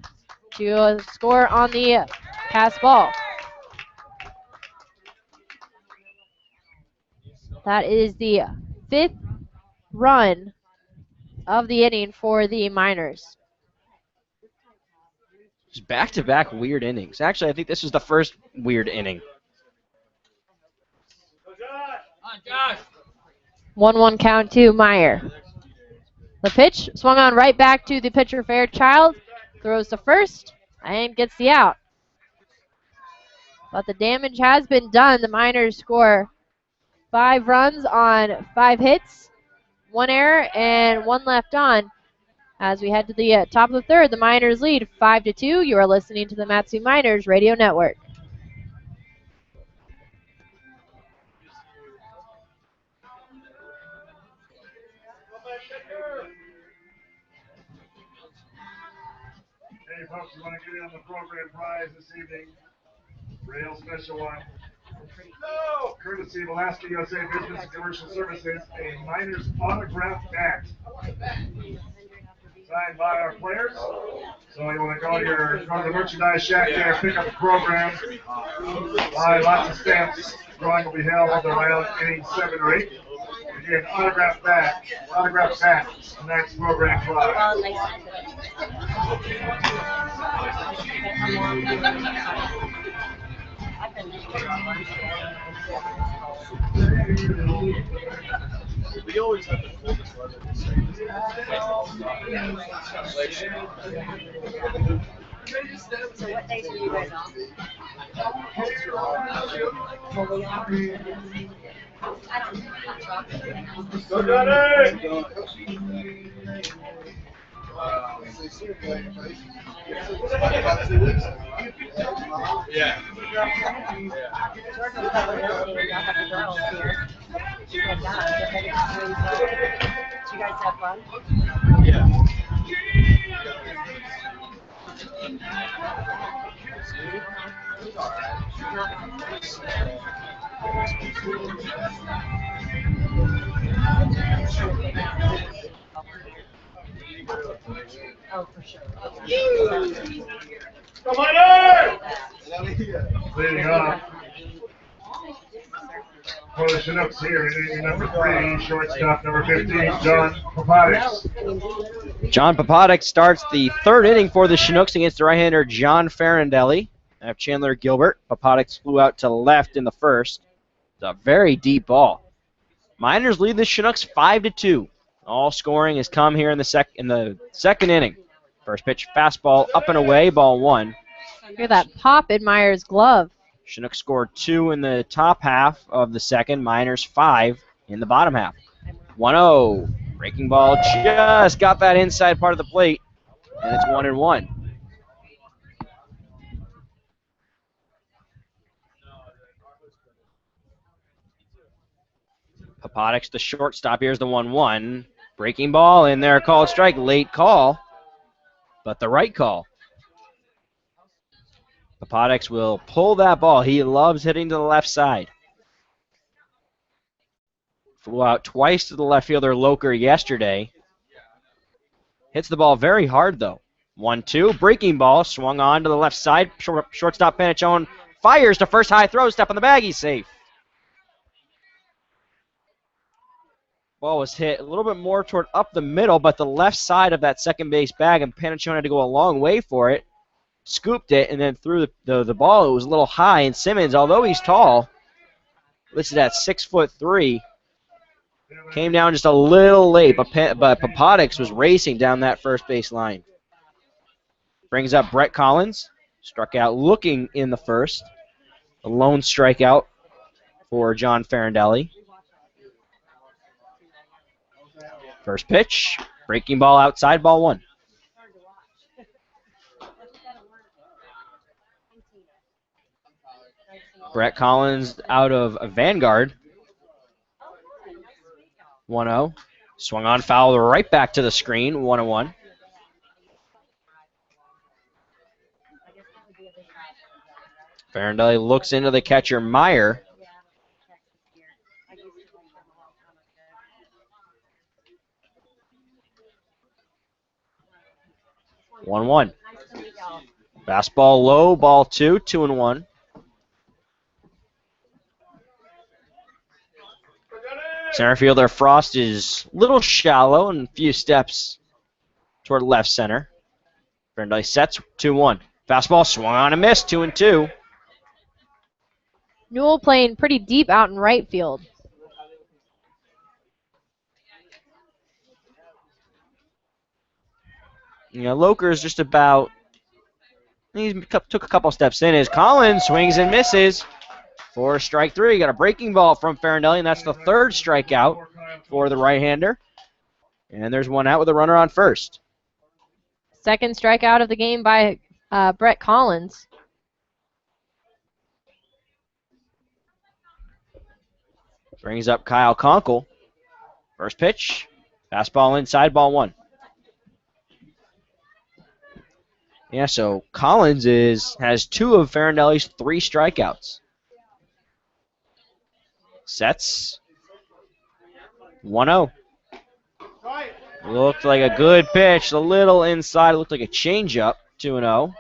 to score on the pass ball. That is the 5th run of the inning for the Miners. Just back-to-back weird innings. Actually, I think this was the first weird inning. 1-1 count to Meyer. The pitch swung on right back to the pitcher Fairchild. Throws to first and gets the out. But the damage has been done. The Miners score 5 runs on 5 hits, 1 error, and 1 left on. As we head to the top of the third, the Miners lead 5-2. You are listening to the Matsu Miners Radio Network. Hey folks, you want to get in on the program prize this evening? Real special one. Courtesy of Alaska USA Business and Commercial Services, a Miners autograph bat. Signed by our players. So you want to go to the merchandise shack there, pick up the program. Buy lots of stamps. Drawing will be held around inning 7 or 8. Again, autograph bat, tonight's program prize. We always have the coldest weather this year. So what days are you guys off? Well, we are. I don't Go Johnny! Yeah. Jordan's probably listening. Y'all have the girls here. And guys, if they get to did you guys have fun? Yeah. Oh, for sure. Come on in! Leading off for the Chinooks here in inning number 3, shortstop number 15, John Papadix. John Papadix starts the 3rd inning for the Chinooks against the right-hander John Farindelli. I have Chandler Gilbert. Papadix flew out to left in the first. It's a very deep ball. Miners lead the Chinooks 5-2. All scoring has come here in the second inning. First pitch, fastball up and away, ball 1. Hear that pop in Meyer's glove. Chinooks scored 2 in the top half of the second. Miners 5 in the bottom half. 1-0. Breaking ball just got that inside part of the plate, and it's 1-1. Papotix, the shortstop. Here's the 1-1. Breaking ball in there, called strike. Late call, but the right call. Papotix will pull that ball. He loves hitting to the left side. Flew out twice to the left fielder Loker yesterday. Hits the ball very hard, though. 1-2. Breaking ball. Swung on to the left side. Shortstop Panachone fires to first. High throw. Step on the bag. He's safe. Ball was hit a little bit more toward up the middle, but the left side of that second base bag, and Panachone had to go a long way for it. Scooped it and then threw the ball. It was a little high, and Simmons, although he's tall, listed at 6'3", came down just a little late, but Papotix was racing down that first base line. Brings up Brett Collins, struck out looking in the first. A lone strikeout for John Farindelli. First pitch, breaking ball outside, ball 1. Brett Collins out of Vanguard. 1-0. Swung on foul right back to the screen, 1-1. Farindelli looks into the catcher, Meyer. One. Fastball low, ball 2, 2-1. Center fielder Frost is a little shallow and a few steps toward left center. Farindelli sets 2-1. Fastball swung on and missed, 2-2. Newell playing pretty deep out in right field. You know, Loker is just about, he took a couple steps in as Collins swings and misses for strike 3. Got a breaking ball from Farindelli, and that's the third strikeout for the right-hander. And there's one out with a runner on first. Second strikeout of the game by Brett Collins. Brings up Kyle Conkle. First pitch, fastball inside, ball 1. Yeah, so Collins has 2 of Farindelli's 3 strikeouts. Sets. 1-0. Looked like a good pitch. A little inside. Looked like a changeup. 2-0.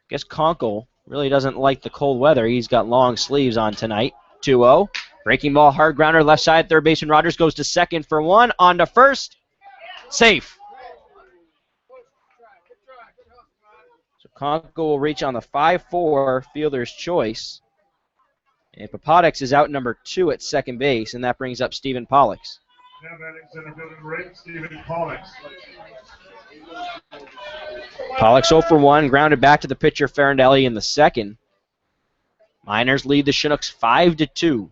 Guess Conkle really doesn't like the cold weather. He's got long sleeves on tonight. 2-0. Breaking ball, hard grounder, left side. Third baseman Rogers goes to second for 1. On to first. Safe. So Conkle will reach on the 5-4 fielder's choice. And Papotix is out number 2 at second base, and that brings up Stephen Pollux. Now batting center fielder right, Stephen Pollux. Pollux 0 for 1, grounded back to the pitcher Farindelli in the second. Miners lead the Chinooks 5-2.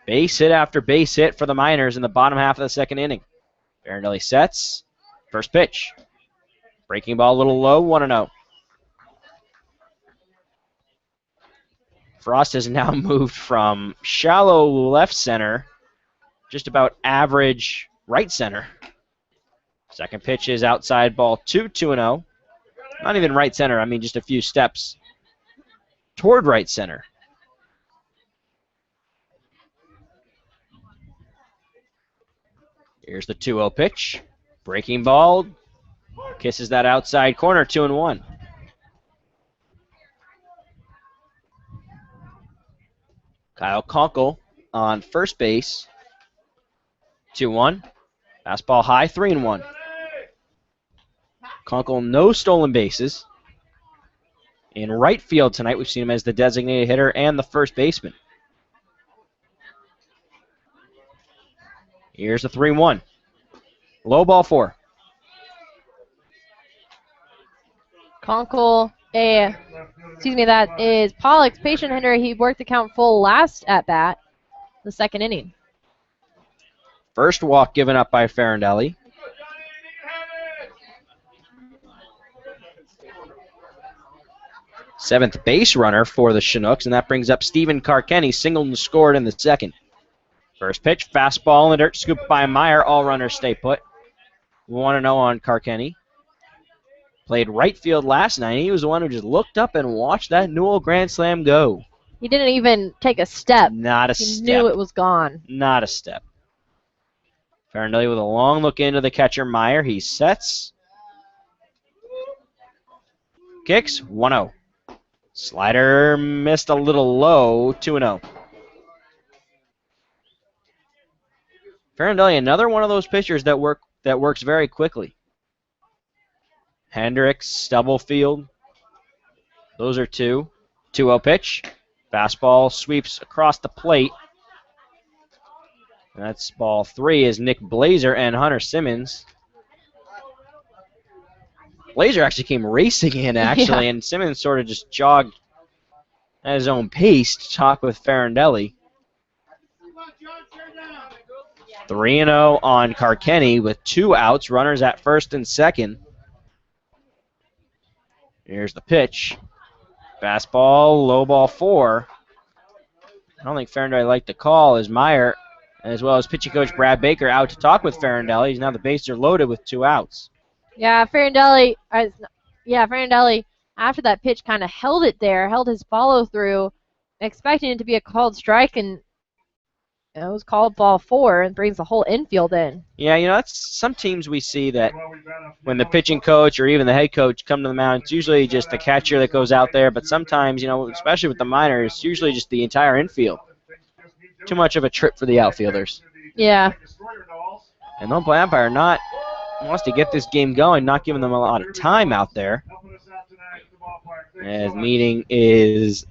Base hit after base hit for the Miners in the bottom half of the second inning. Farindelli sets. First pitch. Breaking ball a little low, 1-0. Frost has now moved from shallow left center, just about average right center. Second pitch is outside, ball 2, 2-0. Not even right center, I mean just a few steps toward right center. Here's the 2-0 pitch. Breaking ball. Kisses that outside corner, 2-1. Kyle Conkle on first base. 2-1. Fastball high, 3-1. Conkle, no stolen bases. In right field tonight, we've seen him as the designated hitter and the first baseman. Here's the 3-1. Low ball 4. Conkle That is Pollock's patient hitter. He worked the count full last at bat, the second inning. First walk given up by Farindelli. Seventh base runner for the Chinooks, and that brings up Stephen Carkenny, singled and scored in the second. First pitch, fastball in the dirt, scooped by Meyer. All runners stay put. 1-0 on Carkenny. Played right field last night. He was the one who just looked up and watched that Newell grand slam go. He didn't even take a step. Not a He step. knew it was gone. Not a step. Farindelli with a long look into the catcher, Meyer. He sets. Kicks, 1-0. Slider missed a little low, 2-0. Farindelli, another one of those pitchers that works very quickly. Hendricks, Stubblefield. Those are two. 2-0 pitch. Fastball sweeps across the plate. That's ball 3 is Nick Blazer and Hunter Simmons. Blazer actually came racing in, and Simmons sort of just jogged at his own pace to talk with Farindelli. 3-0 on Carkenny with 2 outs, runners at first and second. Here's the pitch. Fastball, low ball 4. I don't think Farindelli liked the call as Meyer, as well as pitching coach Brad Baker, out to talk with Farindelli. Now the bases are loaded with 2 outs. Yeah, Farindelli, after that pitch kind of held it there, held his follow through, expecting it to be a called strike, and it was called ball 4 and brings the whole infield in. Yeah, that's some teams we see that when the pitching coach or even the head coach come to the mound, it's usually just the catcher that goes out there, but sometimes, especially with the minors, it's usually just the entire infield. Too much of a trip for the outfielders. Yeah. And the umpire wants to get this game going, not giving them a lot of time out there. As meeting is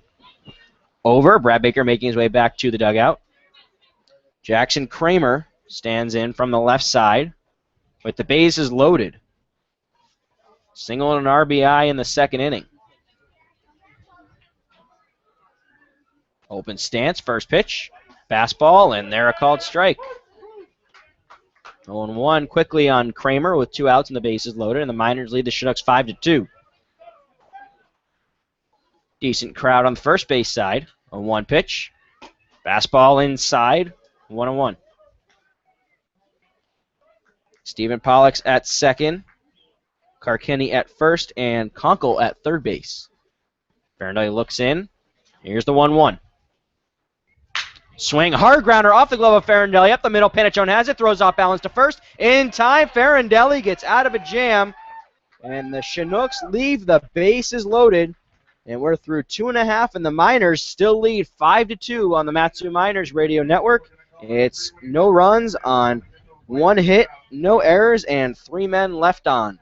over, Brad Baker making his way back to the dugout. Jackson Kramer stands in from the left side with the bases loaded. Single and an RBI in the second inning. Open stance, first pitch, fastball, and there a called strike. 0-1 quickly on Kramer with 2 outs and the bases loaded, and the Miners lead the Chinooks 5-2. Decent crowd on the first base side. A 1 pitch. Fastball inside. 1-1. Stephen Pollock's at second. Carkenny at first, and Conkle at third base. Farindelli looks in. Here's the 1-1. Swing, hard grounder off the glove of Farindelli. Up the middle, Panachone has it. Throws off balance to first. In time, Farindelli gets out of a jam. And the Chinooks leave the bases loaded. And we're through 2.5, and the Miners still lead 5-2 on the Matsu Miners Radio Network. It's no runs on 1 hit, no errors, and 3 men left on.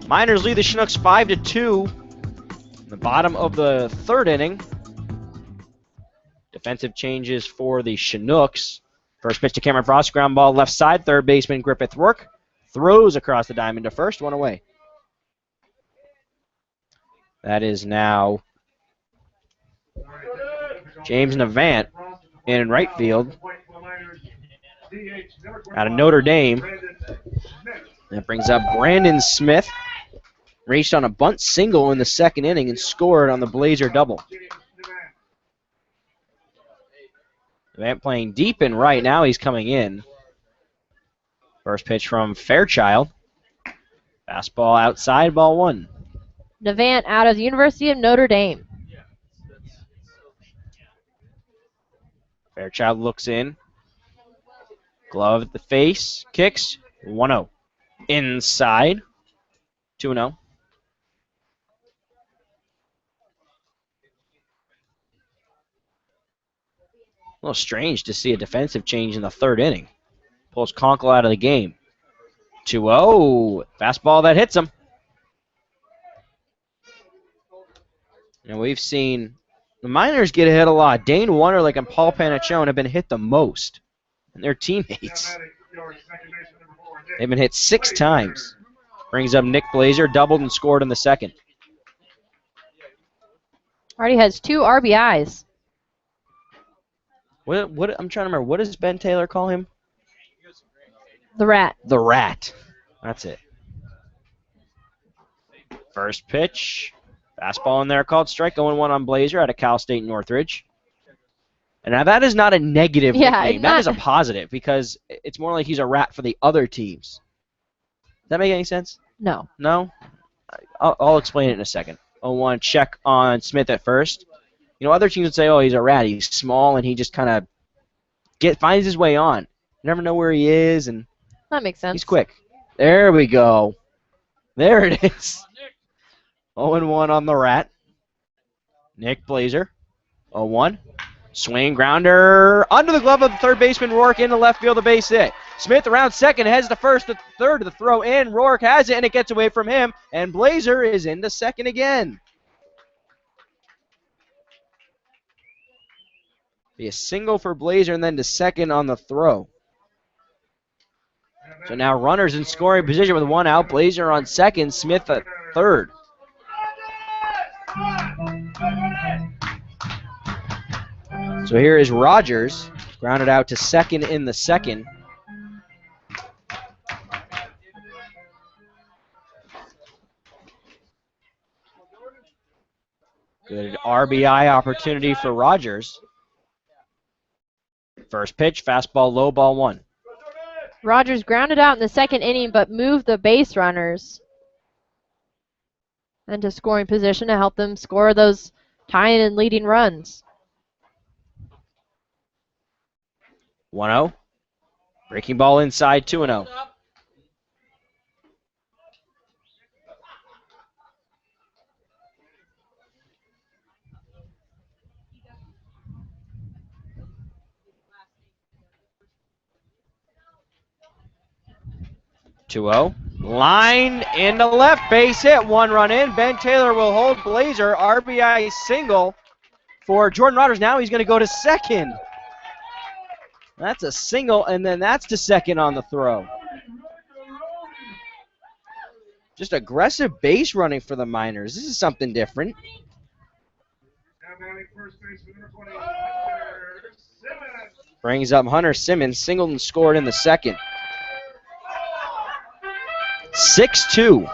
Miners lead the Chinooks 5-2. In the bottom of the third inning. Defensive changes for the Chinooks. First pitch to Cameron Frost, ground ball left side. Third baseman Griffith Rourke throws across the diamond to first, one away. That is now James Navant in right field out of Notre Dame. That brings up Brandon Smith. Reached on a bunt single in the second inning and scored on the Blazer double. Navant playing deep in right now. He's coming in. First pitch from Fairchild. Fastball outside, ball one. Navant out of the University of Notre Dame. Fairchild looks in. Glove at the face. Kicks. 1-0. Inside. 2-0. A little strange to see a defensive change in the third inning. Pulls Conkle out of the game. 2-0. Fastball that hits him. And we've seen the Miners get hit a lot. Dane Wunderlich and Paul Panaccione have been hit the most. And their teammates. They've been hit 6 times. Brings up Nick Blazer, doubled and scored in the second. Already has 2 RBIs. What I'm trying to remember. What does Ben Taylor call him? The Rat. The Rat. That's it. First pitch. Fastball in there called strike. 0-1 on Blazer out of Cal State Northridge. And now that is not a negative nickname. That is a positive because it's more like he's a rat for the other teams. Does that make any sense? No. No? I'll explain it in a second. 0-1 check on Smith at first. You know, other teams would say, oh, he's a rat. He's small, and he just kind of finds his way on. You never know where he is, and that makes sense. He's quick. There we go. There it is. 0-1 on the Rat. Nick Blazer. 0-1. Swing grounder under the glove of the third baseman Rourke into left field, the base hit. Smith around second, heads to first, to third, to the throw in. Rourke has it, and it gets away from him, and Blazer is into second again. Be a single for Blazer and then to second on the throw. So now runners in scoring position with 1 out. Blazer on second, Smith at third. So here is Rogers, grounded out to second in the second. Good RBI opportunity for Rogers. First pitch, fastball low, ball 1. Rogers grounded out in the second inning, but moved the base runners into scoring position to help them score those tying and leading runs. 1-0. Breaking ball inside, 2-0. Line into left, base hit, 1 run in. Ben Taylor will hold Blazer. RBI single for Jordan Rogers. Now he's going to go to second. That's a single, and then that's to second on the throw. Just aggressive base running for the Miners. This is something different. Brings up Hunter Simmons, singled and scored in the second. 6-2.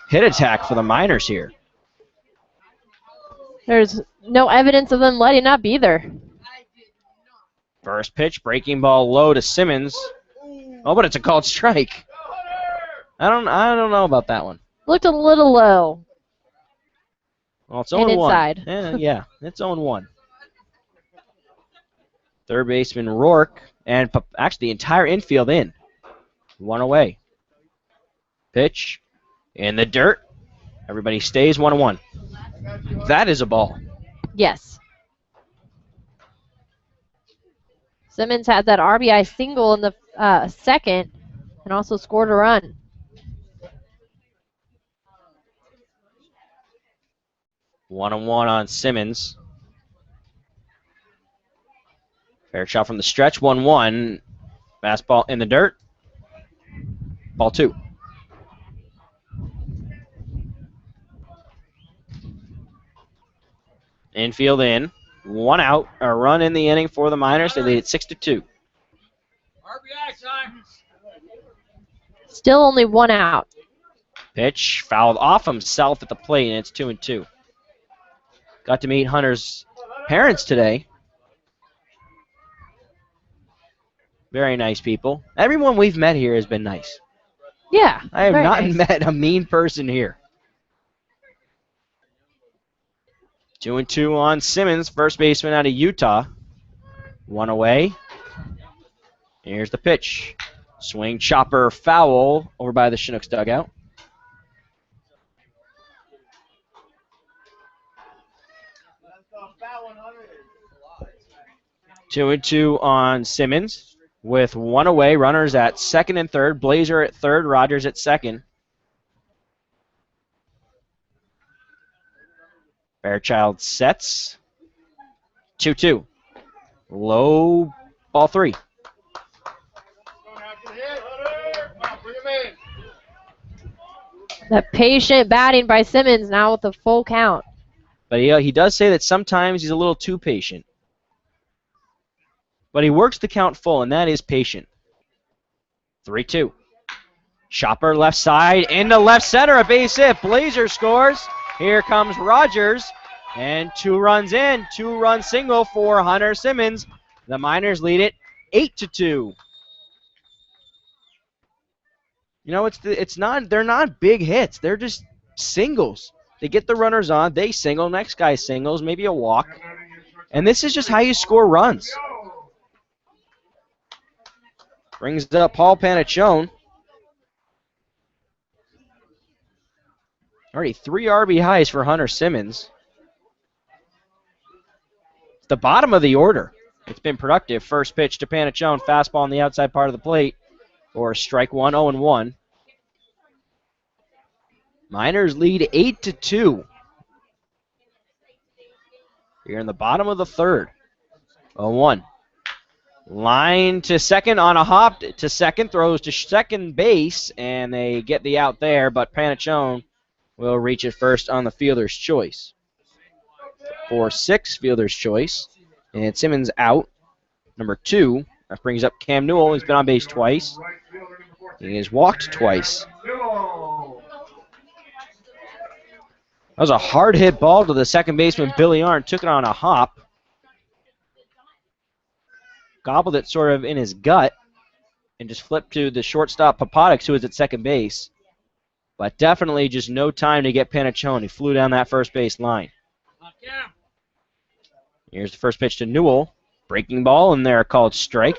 Hit attack for the Miners here. There's no evidence of them letting up either. First pitch, breaking ball low to Simmons. Oh, but it's a called strike. I don't know about that one. Looked a little low. Well, it's And 0-1. inside. Yeah, it's 0-1. Third baseman Rourke, and actually the entire infield in. 1 away. Pitch in the dirt. Everybody stays 1-1. That is a ball. Yes. Simmons had that RBI single in the second and also scored a run. One-on-one on Simmons. Fair shot from the stretch, 1-1. Fastball in the dirt. Ball 2. Infield in. 1 out. A run in the inning for the Miners. They lead it 6-2. Still only 1 out. Pitch fouled off himself at the plate, and it's 2-2. Got to meet Hunter's parents today. Very nice people. Everyone we've met here has been nice. Yeah. I have very not nice. met a mean person here. 2-2 on Simmons, first baseman out of Utah. 1 away. Here's the pitch. Swing, chopper, foul over by the Chinooks dugout. Two and 2 on Simmons with 1 away. Runners at second and third. Blazer at third. Rogers at second. Fairchild sets. 2-2. Low, ball 3. That patient batting by Simmons now with a full count. But he does say that sometimes he's a little too patient. But he works the count full, and that is patient. 3-2. Chopper left side into left center, a base hit. Blazer scores. Here comes Rogers, and 2 runs in, 2-run single for Hunter Simmons. The Miners lead it 8-2. You know, they're not big hits. They're just singles. They get the runners on, they single, next guy singles, maybe a walk. And this is just how you score runs. Brings up Paul Panachone. Already 3 RBIs for Hunter Simmons. It's the bottom of the order. It's been productive. First pitch to Panachone. Fastball on the outside part of the plate. For strike 1, 0-1. Miners lead 8-2. Here in the bottom of the third. 0-1. Line to second on a hop to second. Throws to second base. And they get the out there. But Panachone will reach it first on the fielder's choice. 4-6 fielder's choice. And Simmons out. Number 2. That brings up Cam Newell. He's been on base twice. He has walked twice. That was a hard hit ball to the second baseman, Billy Arndt. Took it on a hop. Gobbled it sort of in his gut. And just flipped to the shortstop, Papadix, who was at second base. But definitely just no time to get Panachone. He flew down that first base line. Here's the first pitch to Newell. Breaking ball, and they're called strike.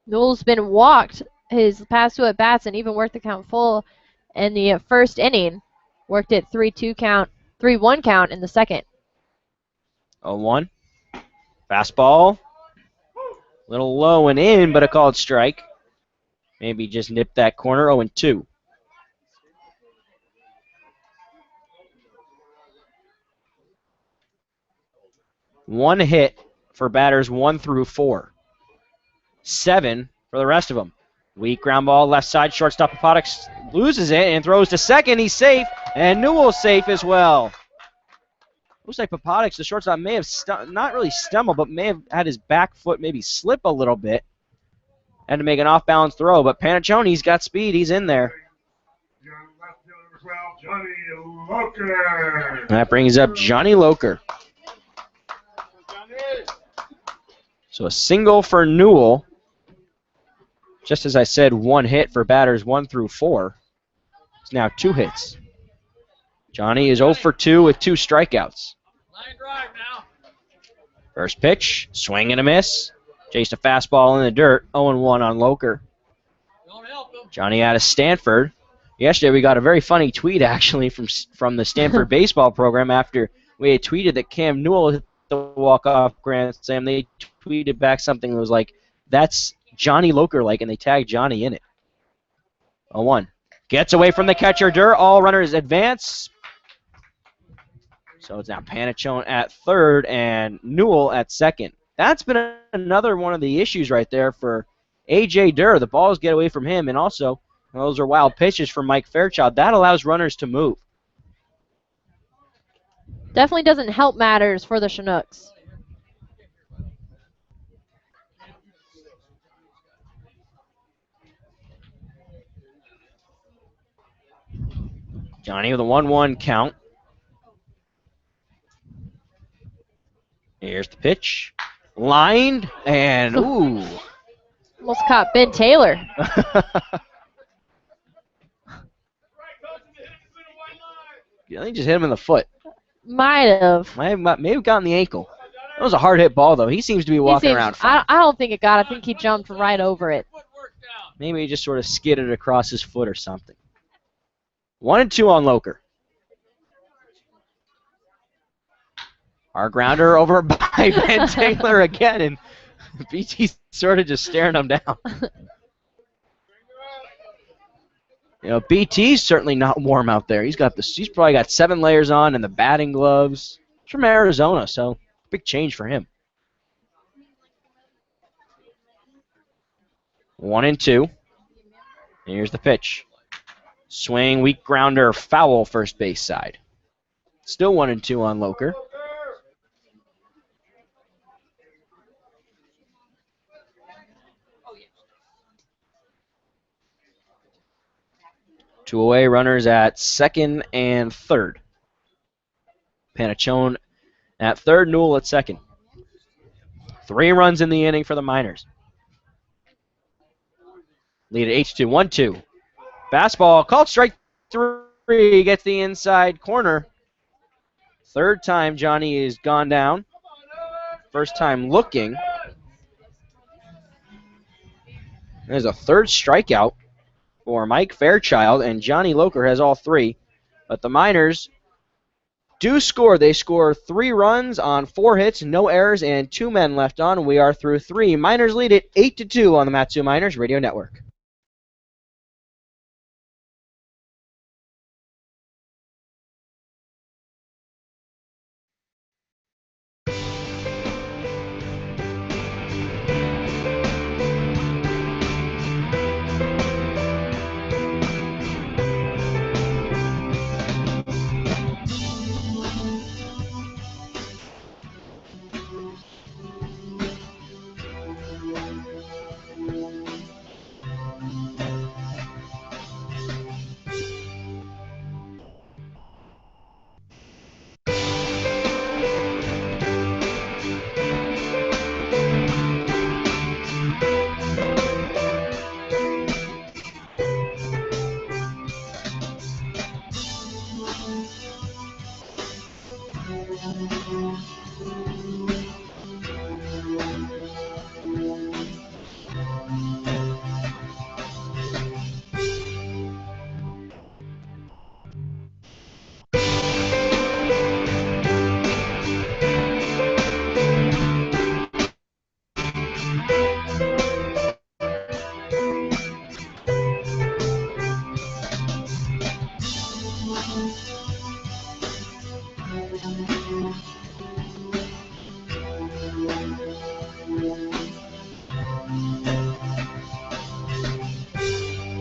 Newell's been walked his past 2 at-bats and even worked the count full in the first inning. Worked it 3-2 count, 3-1 count in the second. 0-1. Fastball. Little low and in, but a called strike. Maybe just nipped that corner. 0-2. One hit for batters 1 through 4. 7 for the rest of them. Weak ground ball, left side, shortstop Papadix loses it and throws to second. He's safe, and Newell's safe as well. Looks like Papadix, the shortstop, may have not really stumbled, but may have had his back foot maybe slip a little bit. Had to make an off-balance throw, but Panachone's got speed. He's in there. Johnny Loker. That brings up Johnny Loker. So a single for Newell. Just as I said, 1 hit for batters 1 through 4. It's now 2 hits. Johnny is 0 for 2 with 2 strikeouts. Line drive now. First pitch, swing and a miss. Chased a fastball in the dirt, 0-1 on Loker. Don't help him. Johnny out of Stanford. Yesterday we got a very funny tweet actually from the Stanford baseball program after we had tweeted that Cam Newell hit the walk-off grand slam. They tweeted back something that was like, that's Johnny Loker-like, and they tagged Johnny in it. 0-1. Gets away from the catcher, dirt. All runners advance. So it's now Panachone at third and Newell at second. That's been another one of the issues right there for A.J. Durr. The balls get away from him, and also those are wild pitches from Mike Fairchild. That allows runners to move. Definitely doesn't help matters for the Chinooks. Johnny with a 1-1 count. Here's the pitch. Lined, and ooh. Almost caught Ben Taylor. I think just hit him in the foot. Might have. May have gotten the ankle. That was a hard hit ball, though. He seems to be walking around fine. I don't think it got. I think he jumped right over it. Maybe he just sort of skidded across his foot or something. 1-2 on Loker. Our grounder over by Ben Taylor again, and BT's sort of just staring him down. You know, BT's certainly not warm out there. He's probably got 7 layers on and the batting gloves. He's from Arizona, so big change for him. 1-2. Here's the pitch. Swing, weak grounder, foul first base side. Still 1-2 on Loker. Two away, runners at second and third. Panachone at third, Newell at second. 3 runs in the inning for the Miners. Lead at H2, 1-2. Fastball, called strike 3, gets the inside corner. Third time Johnny is gone down. First time looking. There's a third strikeout for Mike Fairchild, and Johnny Loker has all 3. But the Miners do score. They score 3 runs on 4 hits, no errors, and 2 men left on. We are through 3. Miners lead it 8-2 on the Matsu Miners Radio Network.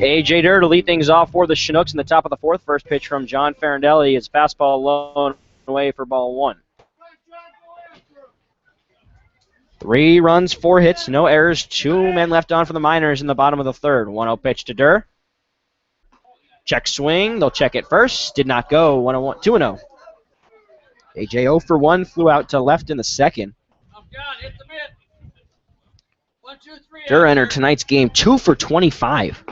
A.J. Durr to lead things off for the Chinooks in the top of the 4th. First pitch from John Farindelli. It's fastball low and away for ball 1. 3 runs, 4 hits, no errors. 2 men left on for the Miners in the bottom of the 3rd. 1-0 pitch to Durr. Check swing. They'll check it first. Did not go. 1-1, 2-0. A.J. 0 for 1 flew out to left in the 2nd. Durr entered tonight's game 2 for 25.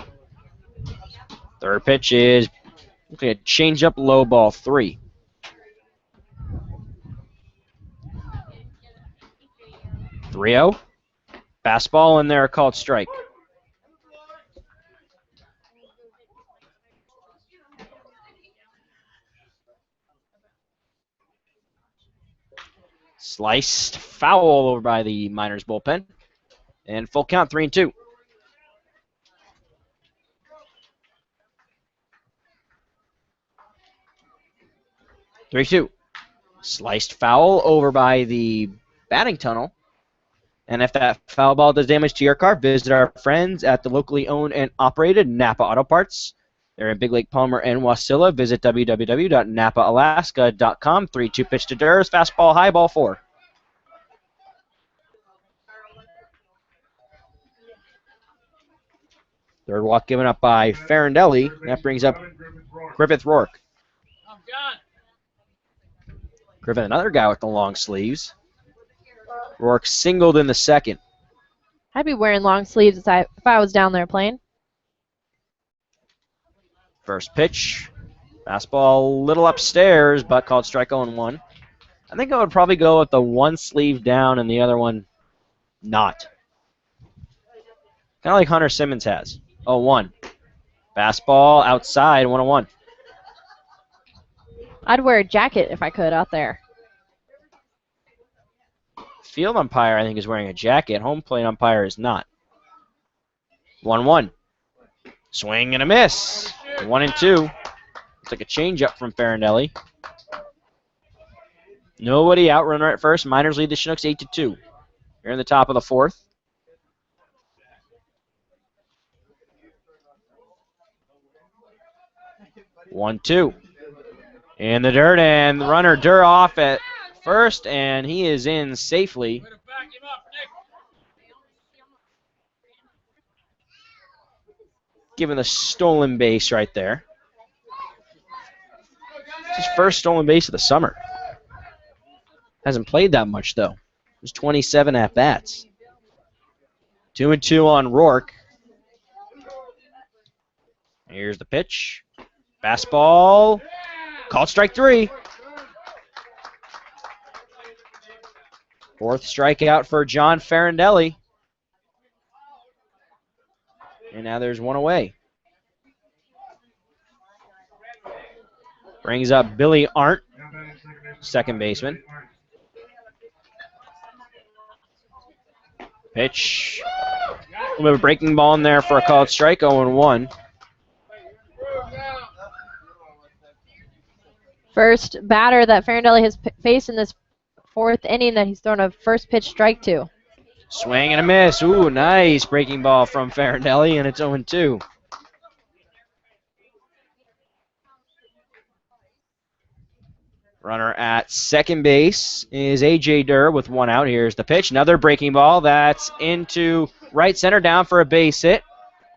3rd pitch is a change-up low ball 3. Three-0. Fastball in there called strike. Sliced foul over by the Miners bullpen. And full count 3-2. 3-2. Sliced foul over by the batting tunnel. And if that foul ball does damage to your car, visit our friends at the locally owned and operated Napa Auto Parts. They're in Big Lake, Palmer, and Wasilla. Visit www.napaalaska.com. 3-2 pitch to Durs. Fastball, high ball 4. Third walk given up by Farindelli. That brings up Griffith Rourke. Griffith, another guy with the long sleeves. Rourke singled in the second. I'd be wearing long sleeves if I was down there playing. First pitch. Fastball a little upstairs, but called strike 0-1. I think I would probably go with the one sleeve down and the other one not. Kind of like Hunter Simmons has. 0-1. Fastball outside, 1-1. I'd wear a jacket if I could out there. Field umpire, I think, is wearing a jacket. Home plate umpire is not. 1-1. Swing and a miss. 1-2. Looks like a changeup from Farindelli. Nobody out. Runner at first. Miners lead the Chinooks 8-2. Here in the top of the fourth. One, two. In the dirt, and the runner Durr off at first, and he is in safely. Given the stolen base right there. It's his first stolen base of the summer. Hasn't played that much, though. There's 27 at-bats. 2-2 on Rourke. Here's the pitch. Fastball. Called strike 3. Fourth strikeout for John Farindelli. And now there's one away. Brings up Billy Arndt, second baseman. Pitch. A little bit of a breaking ball in there for a called strike, 0-1. First batter that Farindelli has faced in this fourth inning that he's thrown a first pitch strike to. Swing and a miss. Ooh, nice breaking ball from Farindelli, and it's 0-2. Runner at second base is A.J. Durr with one out. Here's the pitch. Another breaking ball. That's into right center, down for a base hit.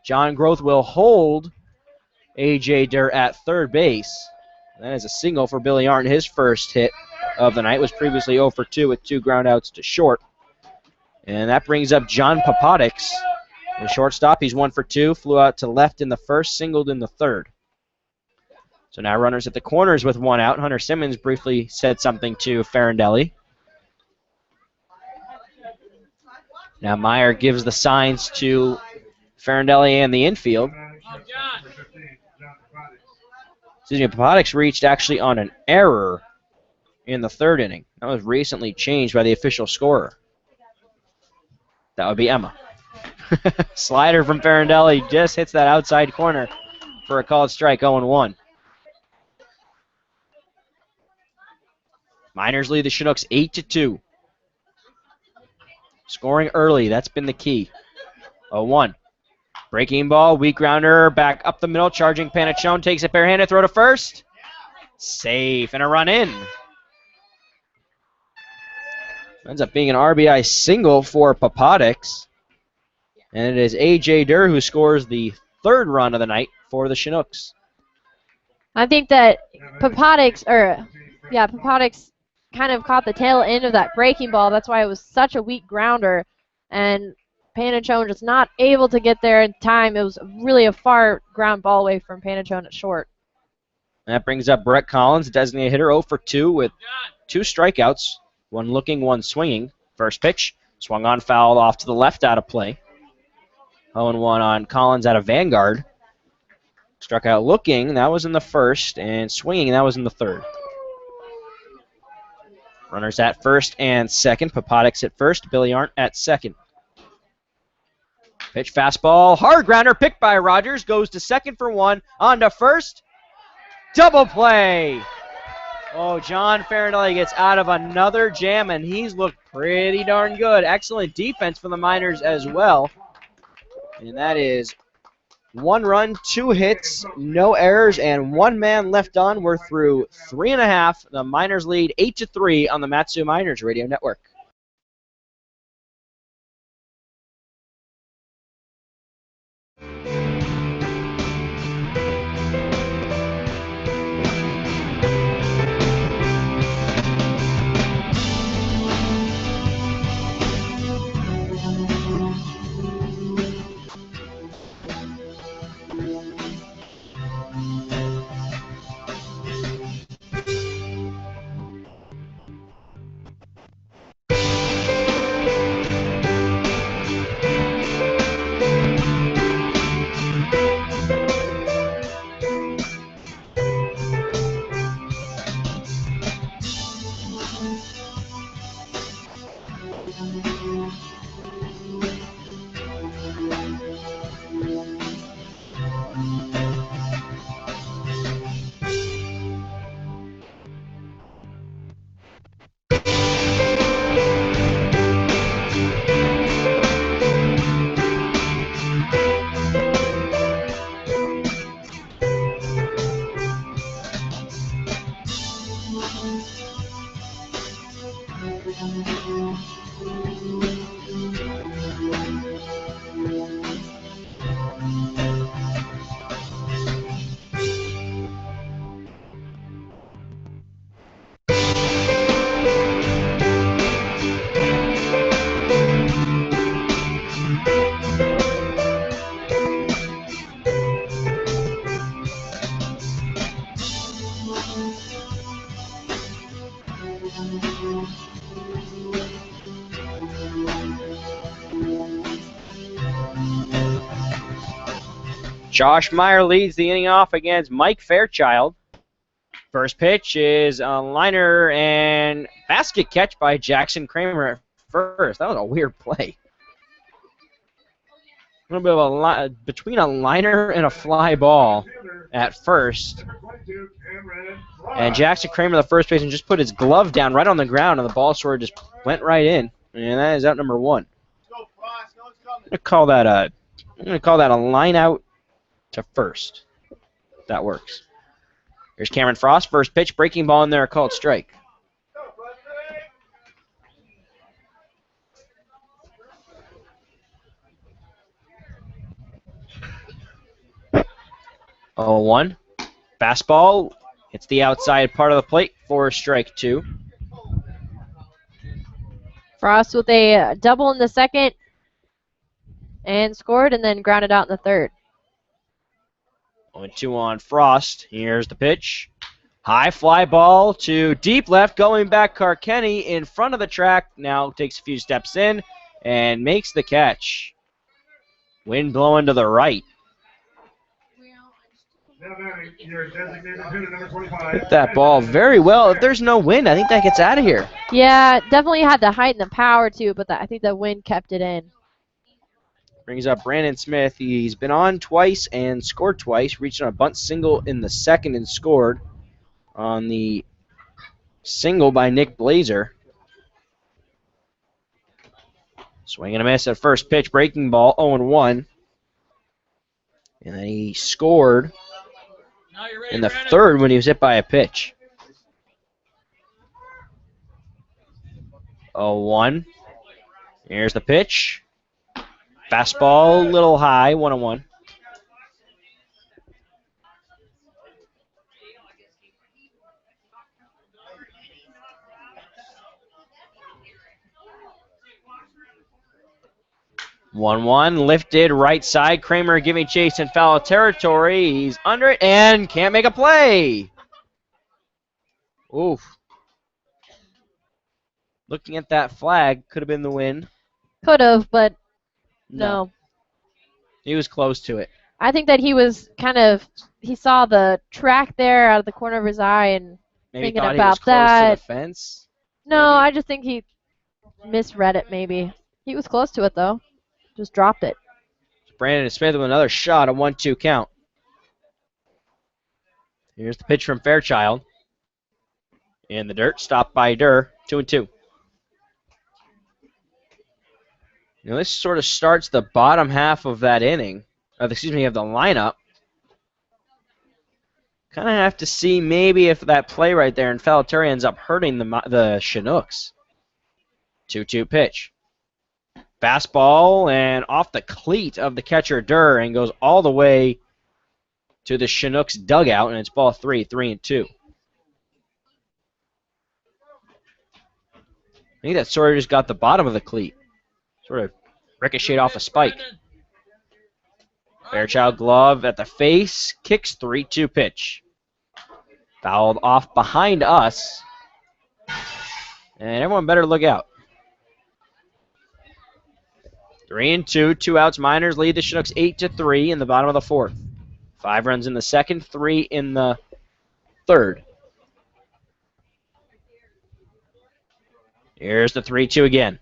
John Groth will hold A.J. Durr at third base. That is a single for Billy Arndt. His first hit of the night was previously 0 for 2 with 2 groundouts to short. And that brings up John Papadix. The shortstop, he's 1 for 2. Flew out to left in the first, singled in the third. So now runners at the corners with one out. Hunter Simmons briefly said something to Farindelli. Now Meyer gives the signs to Farindelli and the infield. Excuse me, Papadix reached actually on an error in the third inning. That was recently changed by the official scorer. That would be Emma. Slider from Farindelli just hits that outside corner for a called strike, 0-1. Miners lead the Chinooks 8-2. Scoring early, that's been the key. 0-1. Breaking ball, weak grounder, back up the middle, charging Panachone, takes it barehanded, throw to first. Safe, and a run in. Ends up being an RBI single for Papadix. And it is A.J. Durr who scores the third run of the night for the Chinooks. I think that Papadix kind of caught the tail end of that breaking ball. That's why it was such a weak grounder. And Panachone just not able to get there in time. It was really a far ground ball away from Panachone at short. That brings up Brett Collins, designated hitter, 0 for 2 with 2 strikeouts. One looking, one swinging. First pitch, swung on, fouled off to the left, out of play. 0-1 on Collins out of Vanguard. Struck out looking, that was in the first, and swinging, that was in the third. Runners at first and second. Papadix at first, Billy Arndt at second. Pitch fastball, hard grounder, picked by Rogers, goes to second for 1, on to first. Double play! Oh, John Farinelli gets out of another jam, and he's looked pretty darn good. Excellent defense for the Miners as well. And that is 1 run, 2 hits, no errors, and 1 man left on. We're through 3.5. The Miners lead 8-3 on the Matsu Miners Radio Network. Josh Meyer leads the inning off against Mike Fairchild. First pitch is a liner and basket catch by Jackson Kramer at first. That was a weird play. A little bit of between a liner and a fly ball at first. And Jackson Kramer, the first baseman, just put his glove down right on the ground, and the ball sort of just went right in. And that is out number 1. I'm gonna call that a line out to first. That works. Here's Cameron Frost, first pitch, breaking ball in there, called strike. Oh, 1. Fastball hits the outside part of the plate for strike 2. Frost with a double in the second and scored, and then grounded out in the third. 0-2 on Frost. Here's the pitch. High fly ball to deep left, going back Carkenny in front of the track. Now takes a few steps in and makes the catch. Wind blowing to the right. Hit that ball very well. If there's no wind, I think that gets out of here. Yeah, definitely had the height and the power too, but I think the wind kept it in. Brings up Brandon Smith. He's been on twice and scored twice. Reached on a bunt single in the second and scored on the single by Nick Blazer. Swing and a miss at first pitch. Breaking ball, 0-1. And then he scored in the third when he was hit by a pitch. 0-1. Here's the pitch. Fastball, a little high, 1-1. One lifted right side. Kramer giving chase in foul territory. He's under it and can't make a play. Oof. Looking at that flag, could have been the win. Could have, but no. He was close to it. I think that he was he saw the track there out of the corner of his eye and Maybe thinking thought about he was close that. to the fence. No, maybe. I just think he misread it maybe. He was close to it though. Just dropped it. Brandon Smith with another shot, a 1-2 count. Here's the pitch from Fairchild. in the dirt, stopped by Durr, 2-2. Now this sort of starts the bottom half of that inning, of the lineup. Kind of have to see maybe if that play right there in Falaturi ends up hurting the Chinooks. 2-2 pitch. Fastball and off the cleat of the catcher Durr and goes all the way to the Chinooks dugout, and it's ball 3, 3-2. I think that sort of just got the bottom of the cleat. Sort of ricocheted off a spike. Fairchild glove at the face, kicks 3-2 pitch. Fouled off behind us. And everyone better look out. 3-2, 2 outs. Miners lead the Chinooks 8-3 in the bottom of the fourth. 5 runs in the second, 3 in the third. Here's the 3-2 again.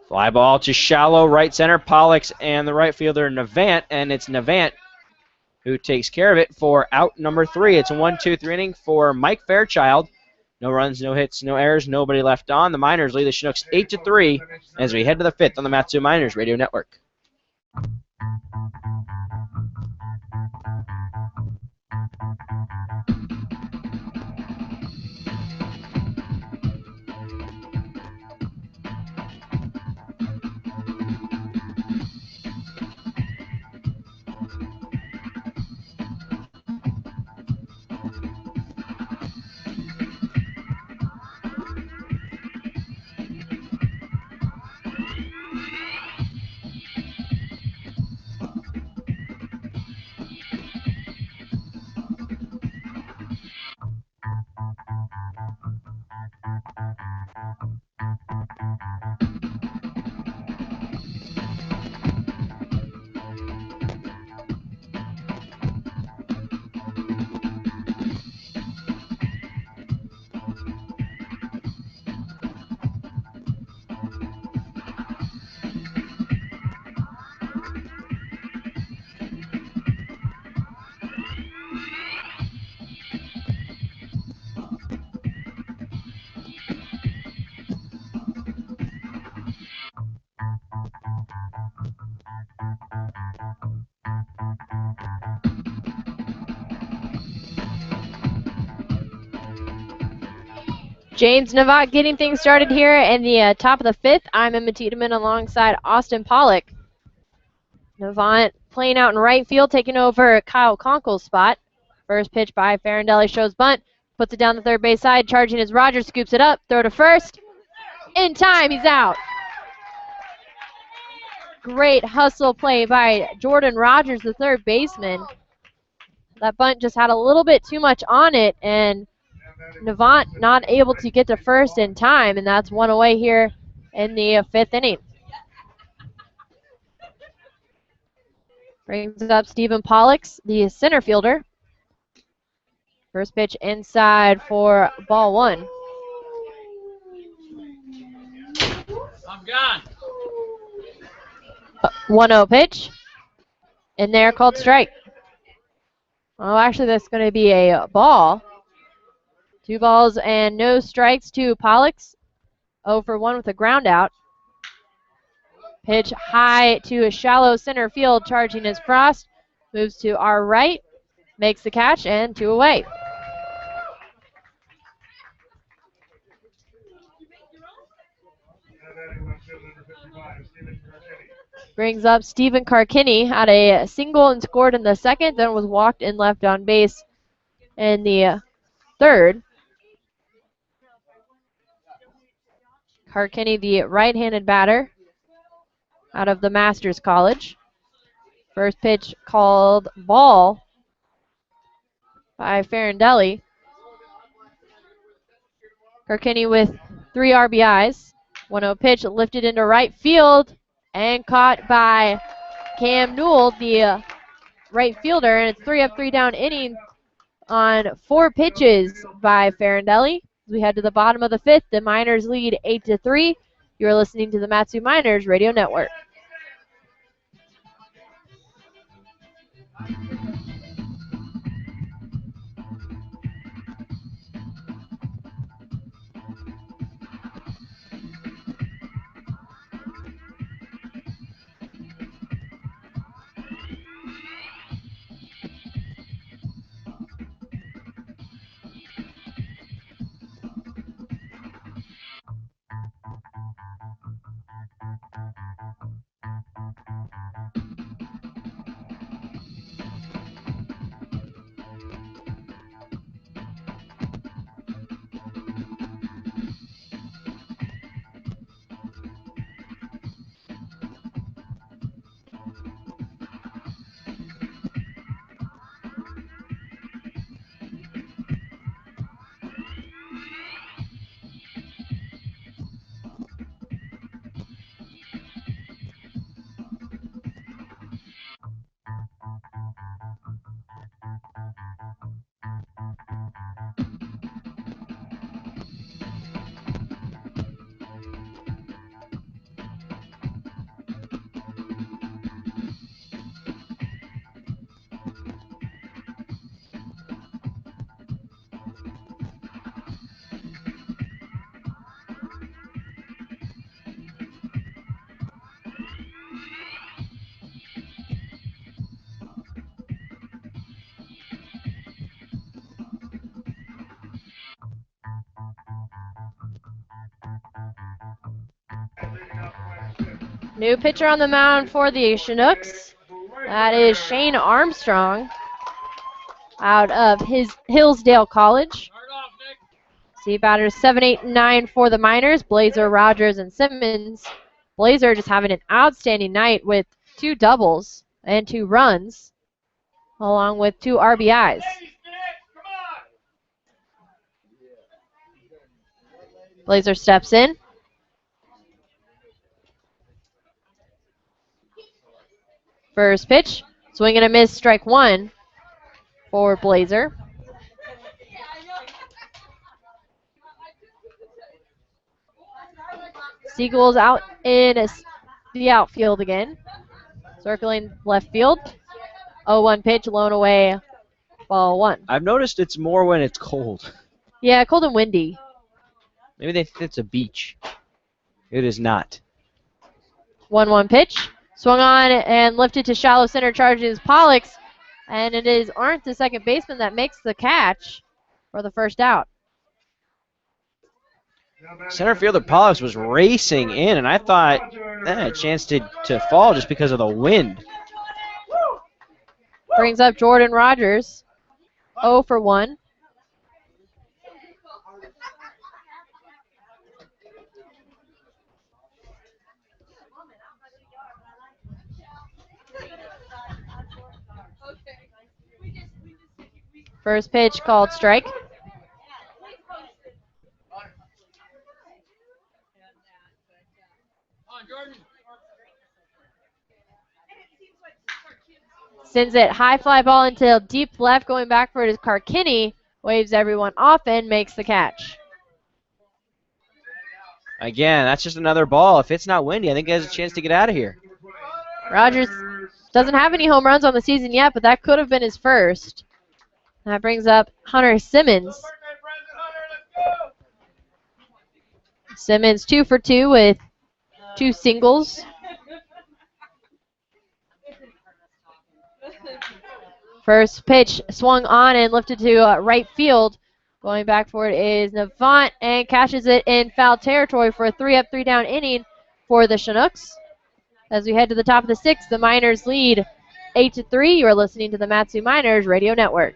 Fly ball to shallow right center. Pollux and the right fielder Navant, and it's Navant who takes care of it for out number 3. It's a 1-2-3 inning for Mike Fairchild. No runs, no hits, no errors, nobody left on. The Miners lead the Chinooks 8-3 as we head to the 5th on the Matsu Miners Radio Network. James Navant getting things started here in the top of the 5th. I'm Emma Tiedemann alongside Austin Pollock. Navant playing out in right field, taking over Kyle Conkel's spot. First pitch by Farindelli shows bunt, puts it down the third base side, charging as Rogers scoops it up, throw to first. In time, he's out. Great hustle play by Jordan Rogers, the third baseman. That bunt just had a little bit too much on it, and Navant not able to get to first in time, and that's one away here in the 5th inning. Brings up Stephen Pollux, the center fielder. First pitch inside for ball 1. I'm gone. 1-0 pitch. In there, called strike. Oh, actually, that's going to be a ball. 2 balls and no strikes to Pollux. 0 for 1 with a ground out. Pitch high to a shallow center field, charging as Frost. Moves to our right, makes the catch, and 2 away. Brings up Stephen Carkinney, had a single and scored in the second, then was walked and left on base in the third. Carkinney, the right-handed batter out of the Masters College. First pitch called ball by Farindelli. Carkinney with 3 RBIs. 1-0 pitch lifted into right field and caught by Cam Newell, the right fielder, and it's 3 up, 3 down inning on 4 pitches by Farindelli. As we head to the bottom of the 5th, the Miners lead 8-3. You're listening to the Matsu Miners Radio Network. New pitcher on the mound for the Chinooks. That is Shane Armstrong out of Hillsdale College. See batters 7, 8, and 9 for the Miners, Blazer, Rogers, and Simmons. Blazer just having an outstanding night with 2 doubles and 2 runs, along with 2 RBIs. Blazer steps in. First pitch, swing and a miss, strike 1 for Blazer. Siegel's out in the outfield again. Circling left field. 0-1 pitch, blown away, ball 1. I've noticed it's more when it's cold. Yeah, cold and windy. Maybe they think it's a beach. It is not. 1-1 pitch. Swung on and lifted to shallow center, charges Pollux. And it is Arndt, the second baseman, that makes the catch for the first out. Center fielder Pollux was racing in, and I thought that had a chance to fall just because of the wind. Brings up Jordan Rogers. 0 for 1. First pitch called strike. Sends it high fly ball into deep left. Going back for it is Karkini. Waves everyone off and makes the catch. Again, that's just another ball. If it's not windy, I think he has a chance to get out of here. Rogers doesn't have any home runs on the season yet, but that could have been his first. That brings up Hunter Simmons. Simmons 2 for 2 with 2 singles. First pitch swung on and lifted to right field. Going back for it is Navant and catches it in foul territory for a 3-up, 3-down inning for the Chinooks. As we head to the top of the 6th, the Miners lead 8-3. You are listening to the Matsu Miners Radio Network.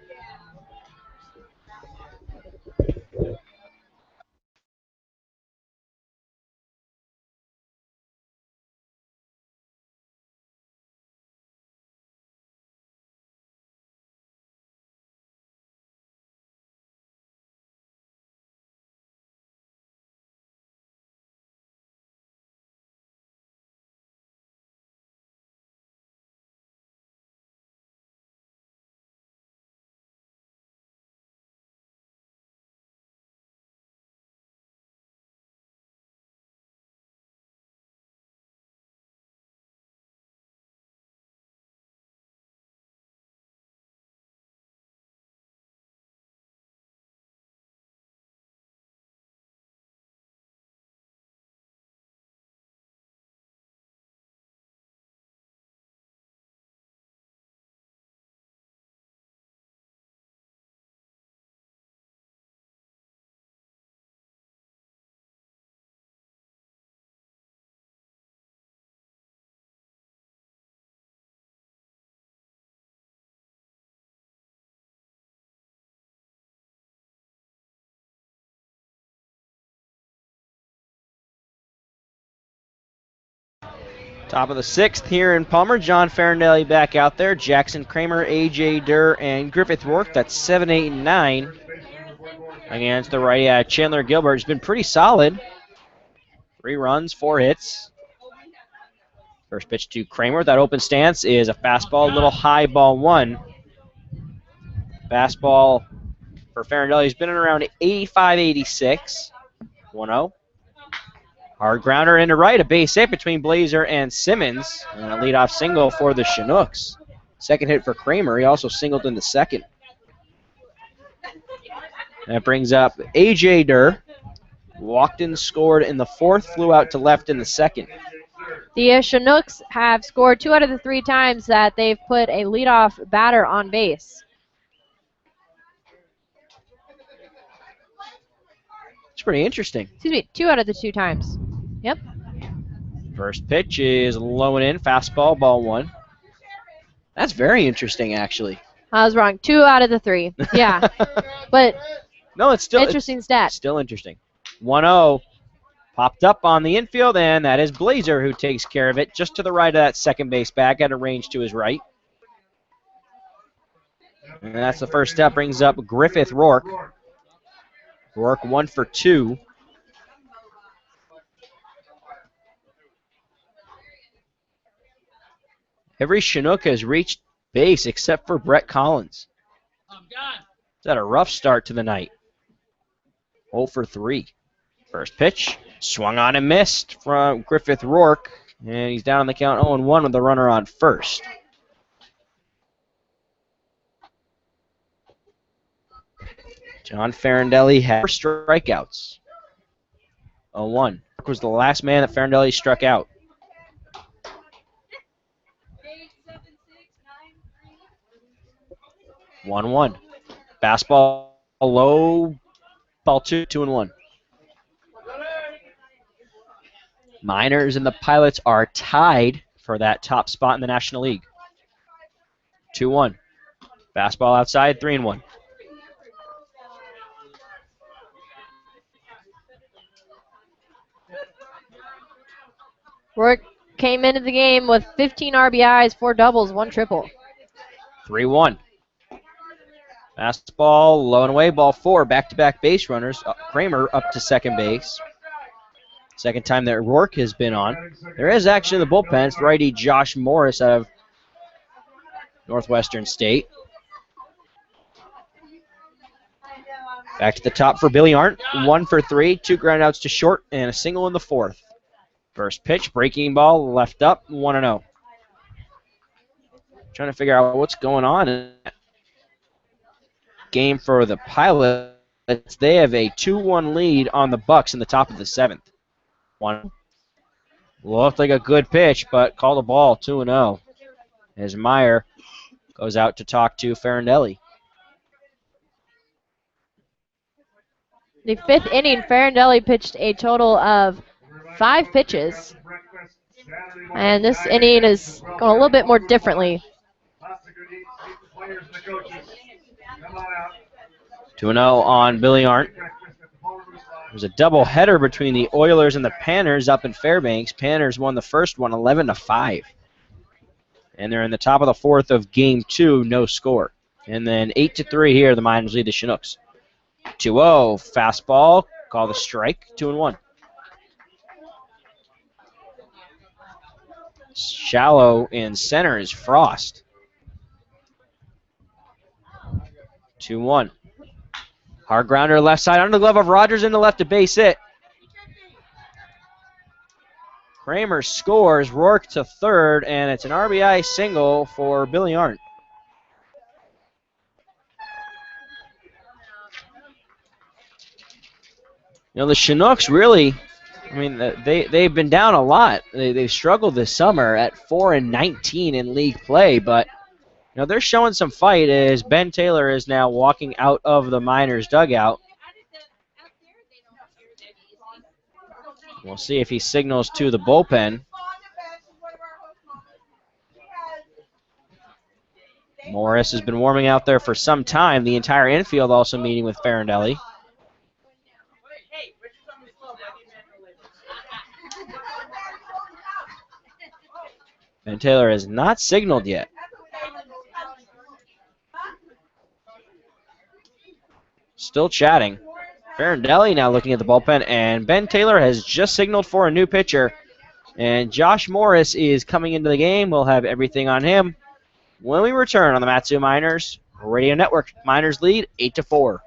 Top of the 6th here in Palmer. John Farinelli back out there. Jackson Kramer, A.J. Durr, and Griffith Rourke. That's 7, 8, and 9. Against the righty Chandler Gilbert. Has been pretty solid. 3 runs, 4 hits. First pitch to Kramer. That open stance is a fastball, a little high, ball 1. Fastball for Farinelli has been around 85, 86. 1-0. Hard grounder into right, a base hit between Blazer and Simmons, and a leadoff single for the Chinooks. Second hit for Kramer. He also singled in the second. That brings up A.J. Durr. Walked and scored in the 4th, flew out to left in the 2nd. The Chinooks have scored 2 out of the 3 times that they've put a leadoff batter on base. It's pretty interesting. Excuse me, 2 out of the 2 times. Yep. First pitch is low and in, fastball, ball 1. That's very interesting, actually. I was wrong. 2 out of the 3. Yeah. But No, it's still interesting stat. Still interesting. 1-0. Popped up on the infield, and that is Blazer who takes care of it just to the right of that second base back at a range to his right. And that's the first step, brings up Griffith Rourke. Rourke 1 for 2. Every Chinook has reached base except for Brett Collins. I'm gone. He's had a rough start to the night. 0 for 3. First pitch, swung on and missed from Griffith Rourke, and he's down on the count 0-1 with the runner on first. John Farindelli had 4 strikeouts. 0-1. Rourke was the last man that Farindelli struck out. 1-1. Fastball low, ball 2-1. Miners and the Pilots are tied for that top spot in the National League. 2-1. Fastball outside, 3-1. Rourke came into the game with 15 RBIs, 4 doubles, 1 triple. 3-1. Fastball low and away, ball 4. Back-to-back base runners. Kramer up to second base. Second time that Rourke has been on. There is action in the bullpen. It's righty Josh Morris out of Northwestern State. Back to the top for Billy Arndt. 1 for 3, 2 groundouts to short, and a single in the 4th. First pitch, breaking ball, left up, 1-0. Trying to figure out what's going on in that game for the Pilots. They have a 2-1 lead on the Bucks in the top of the 7th. 1 looked like a good pitch, but called a ball, 2-0. As Meyer goes out to talk to Farindelli. The 5th inning, Farindelli pitched a total of 5 pitches. And this inning is going a little bit more differently. 2-0 on Billy Arndt. There's a doubleheader between the Oilers and the Panthers up in Fairbanks. Panthers won the first one 11-5. And they're in the top of the 4th of Game 2, no score. And then 8-3 here, the Miners lead the Chinooks. 2-0, fastball, call the strike, 2-1. Shallow in center is Frost. 2-1. Hard grounder left side under the glove of Rogers into left to base hit. Kramer scores, Rourke to third, and it's an RBI single for Billy Arndt. You know, the Chinooks really, I mean, they've been down a lot. They've struggled this summer at 4-19 in league play, but you know, they're showing some fight as Ben Taylor is now walking out of the Miners dugout. We'll see if he signals to the bullpen. Morris has been warming out there for some time. The entire infield also meeting with Farindelli. Ben Taylor has not signaled yet. Still chatting. Farindelli now looking at the bullpen, and Ben Taylor has just signaled for a new pitcher. And Josh Morris is coming into the game. We'll have everything on him when we return on the Matsu Miners Radio Network. Miners lead 8-4.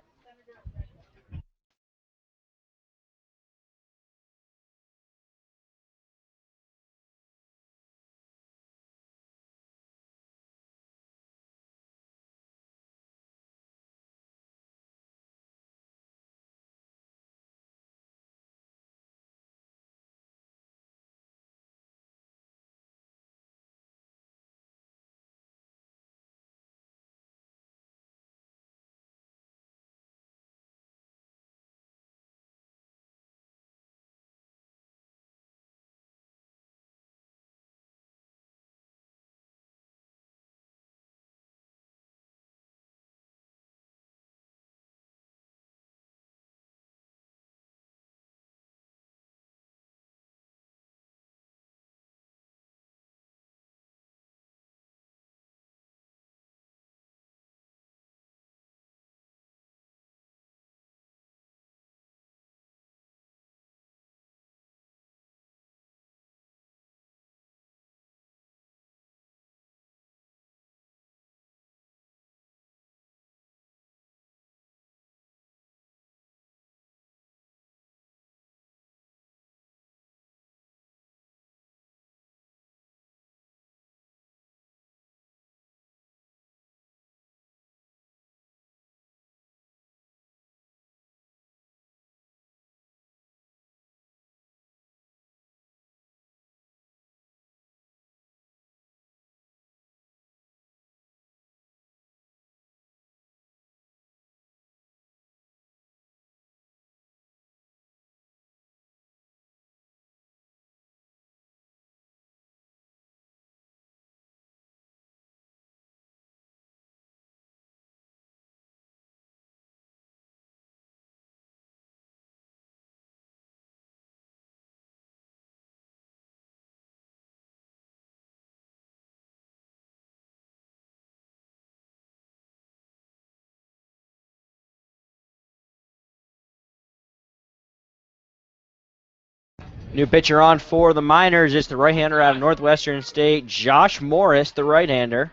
New pitcher on for the Miners is the right-hander out of Northwestern State, Josh Morris, the right-hander.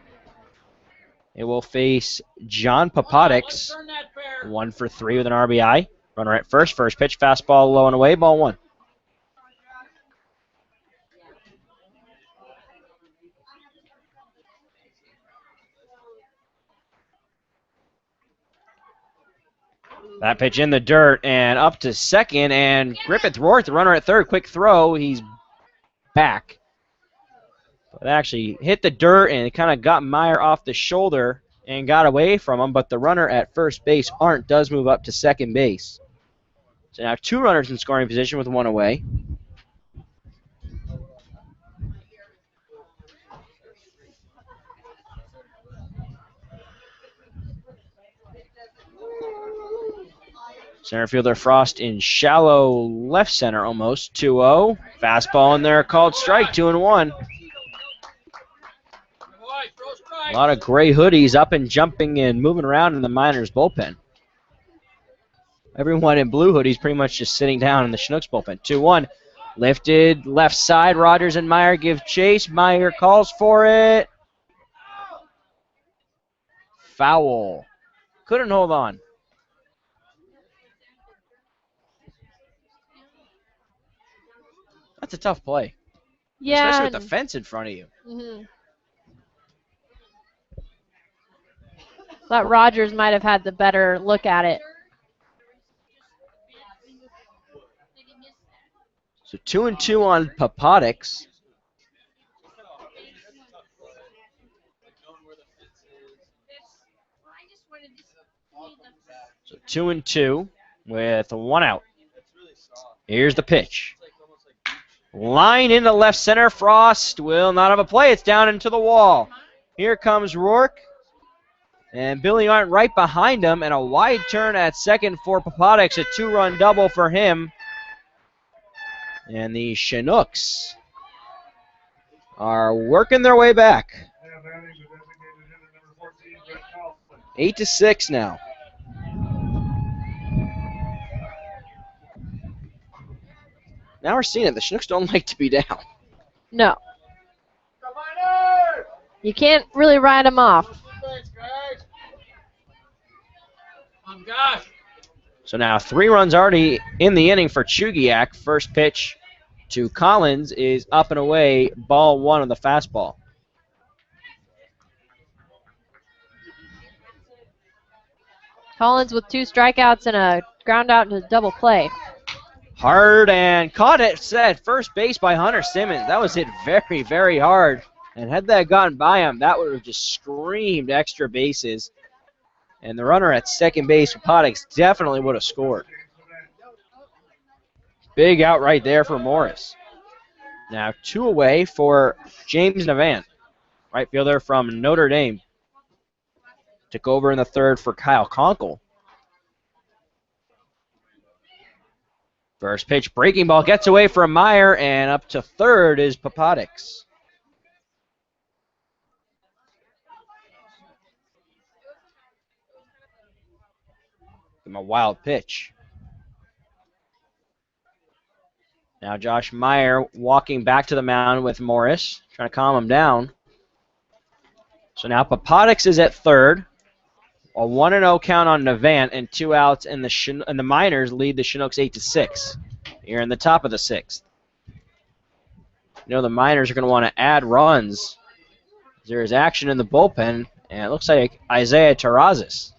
It will face John Papadix, 1 for 3 with an RBI. Runner at first. First pitch, fastball low and away, ball 1. That pitch in the dirt and up to second, and Griffith Rourke, the runner at third, quick throw. He's back. It actually hit the dirt and it kind of got Meyer off the shoulder and got away from him, but the runner at first base, Arndt, does move up to second base. So now 2 runners in scoring position with 1 away. Center fielder Frost in shallow left center almost. 2-0. Fastball in there called strike, 2-1. A lot of gray hoodies up and jumping and moving around in the Miners bullpen. Everyone in blue hoodies pretty much just sitting down in the Chinooks bullpen. 2-1. Lifted left side. Rogers and Meyer give chase. Meyer calls for it. Foul. Couldn't hold on. That's a tough play. Yeah. Especially with the fence in front of you. Mm-hmm. Thought Rogers might have had the better look at it. So 2-2 on Papadix. So 2-2 with 1 out. Here's the pitch. Line into left center. Frost will not have a play. It's down into the wall. Here comes Rourke. And Billy Arndt right behind him. And a wide turn at second for Papadix. A 2-run double for him. And the Chinooks are working their way back. 8-6 now. Now we're seeing it. The Chinooks don't like to be down. No. You can't really ride them off. So now 3 runs already in the inning for Chugiak. First pitch to Collins is up and away, ball 1 on the fastball. Collins with 2 strikeouts and a ground out into double play. Hard and caught it at first base by Hunter Simmons. That was hit very, very hard. And had that gotten by him, that would have just screamed extra bases. And the runner at second base, Papadix, definitely would have scored. Big out right there for Morris. Now 2 away for James Navant, right fielder from Notre Dame. Took over in the third for Kyle Conkle. First pitch, breaking ball, gets away from Meyer, and up to third is Papadix. Give him a wild pitch. Now Josh Meyer walking back to the mound with Morris, trying to calm him down. So now Papadix is at third. A 1-0 count on Navant and 2 outs, and the Miners lead the Chinooks 8-6. Here in the top of the 6th. You know the Miners are going to want to add runs. There is action in the bullpen, and it looks like Isaiah Terrazas.